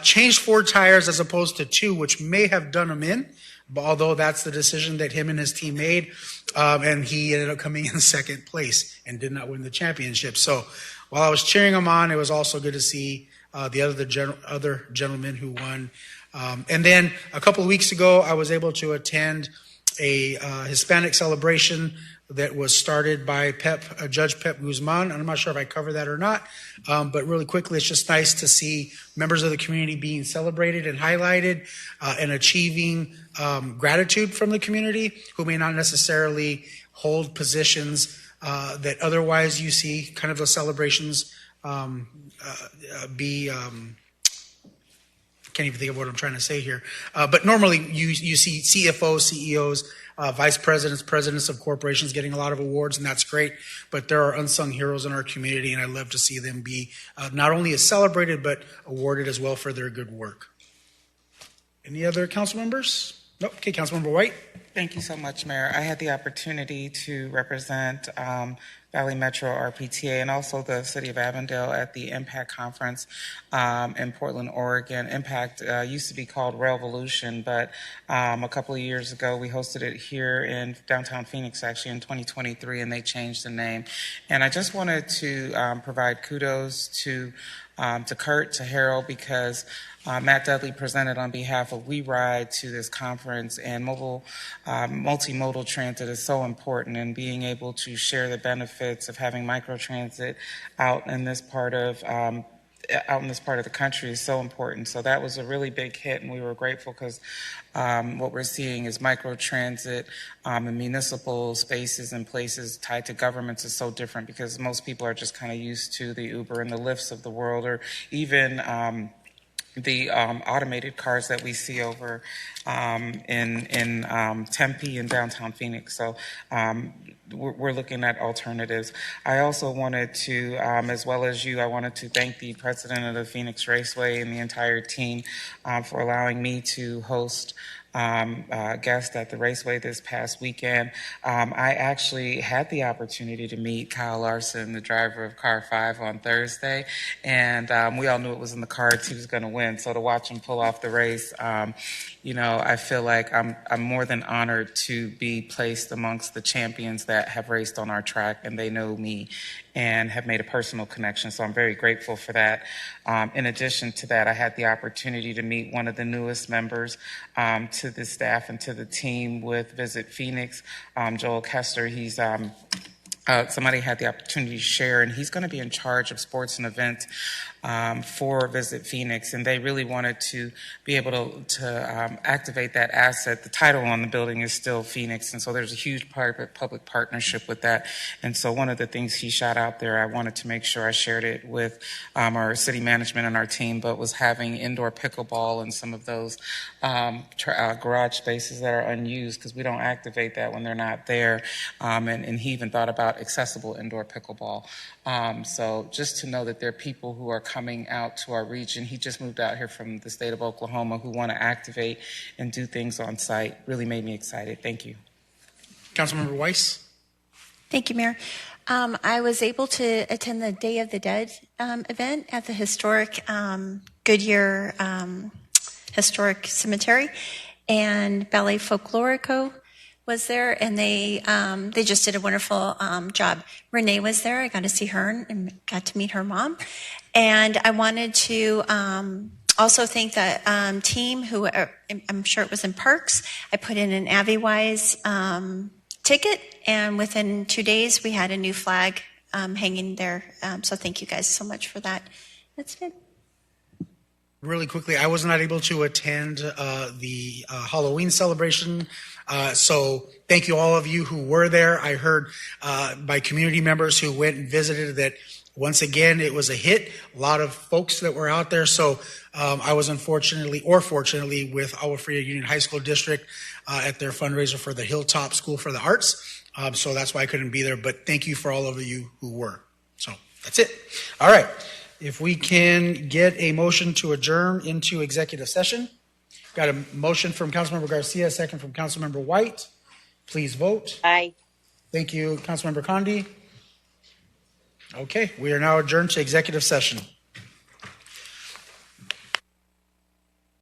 changed 4 tires as opposed to 2, which may have done him in. Although that's the decision that him and his team made, and he ended up coming in 2nd place and did not win the championship. So while I was cheering him on, it was also good to see the other gentleman who won. And then a couple of weeks ago, I was able to attend a Hispanic celebration that was started by Judge Pep Guzman. I'm not sure if I covered that or not, but really quickly, it's just nice to see members of the community being celebrated and highlighted and achieving gratitude from the community who may not necessarily hold positions that otherwise you see kind of the celebrations be... can't even think of what I'm trying to say here. But normally you see CFOs, CEOs, vice presidents, presidents of corporations getting a lot of awards, and that's great. But there are unsung heroes in our community, and I love to see them be not only celebrated, but awarded as well for their good work. Any other council members? Nope. Okay, Councilmember White. Thank you so much, Mayor. I had the opportunity to represent Valley Metro RPTA and also the City of Avondale at the Impact Conference in Portland, Oregon. Impact used to be called Revolution, but a couple of years ago we hosted it here in downtown Phoenix, actually in 2023, and they changed the name. And I just wanted to provide kudos to Kurt, to Harold, because Matt Dudley presented on behalf of We Ride to this conference, and multimodal transit is so important, and being able to share the benefits of having microtransit out in this part of the country is so important. So that was a really big hit, and we were grateful because what we're seeing is microtransit in municipal spaces and places tied to governments is so different, because most people are just kind of used to the Uber and the Lyfts of the world, or even the automated cars that we see over in Tempe and downtown Phoenix. So we're looking at alternatives. I also wanted to, as well as you, I wanted to thank the president of the Phoenix Raceway and the entire team for allowing me to host guest at the Raceway this past weekend. I actually had the opportunity to meet Kyle Larson, the driver of Car 5, on Thursday, and we all knew it was in the cards he was going to win. So to watch him pull off the race, I feel like I'm more than honored to be placed amongst the champions that have raced on our track, and they know me and have made a personal connection. So I'm very grateful for that. In addition to that, I had the opportunity to meet one of the newest members to the staff and to the team with Visit Phoenix, Joel Kester. He's somebody had the opportunity to share, and he's going to be in charge of sports and events for Visit Phoenix, and they really wanted to be able to activate that asset. The title on the building is still Phoenix, and so there's a huge private-public partnership with that. And so one of the things he shot out there, I wanted to make sure I shared it with our city management and our team, but was having indoor pickleball in some of those garage spaces that are unused, because we don't activate that when they're not there. And he even thought about accessible indoor pickleball. So just to know that there are people who are coming out to our region. He just moved out here from the state of Oklahoma, who want to activate and do things on site. Really made me excited. Thank you. Councilmember Weiss. Thank you, Mayor. I was able to attend the Day of the Dead event at the historic Goodyear Historic Cemetery, and Ballet Folklorico was there, and they just did a wonderful job. Renee was there. I got to see her and got to meet her mom. And I wanted to also thank the team who, I'm sure it was in Parks. I put in an AviWise ticket, and within 2 days we had a new flag hanging there. So thank you guys so much for that. That's it. Really quickly, I was not able to attend the Halloween celebration. So thank you all of you who were there. I heard by community members who went and visited that once again, it was a hit. A lot of folks that were out there. So I was fortunately with Agua Fria Union High School District at their fundraiser for the Hilltop School for the Arts. So that's why I couldn't be there. But thank you for all of you who were. So that's it. All right. If we can get a motion to adjourn into executive session. Got a motion from Councilmember Garcia, a second from Councilmember White. Please vote. Aye. Thank you, Councilmember Condi. Okay, we are now adjourned to executive session.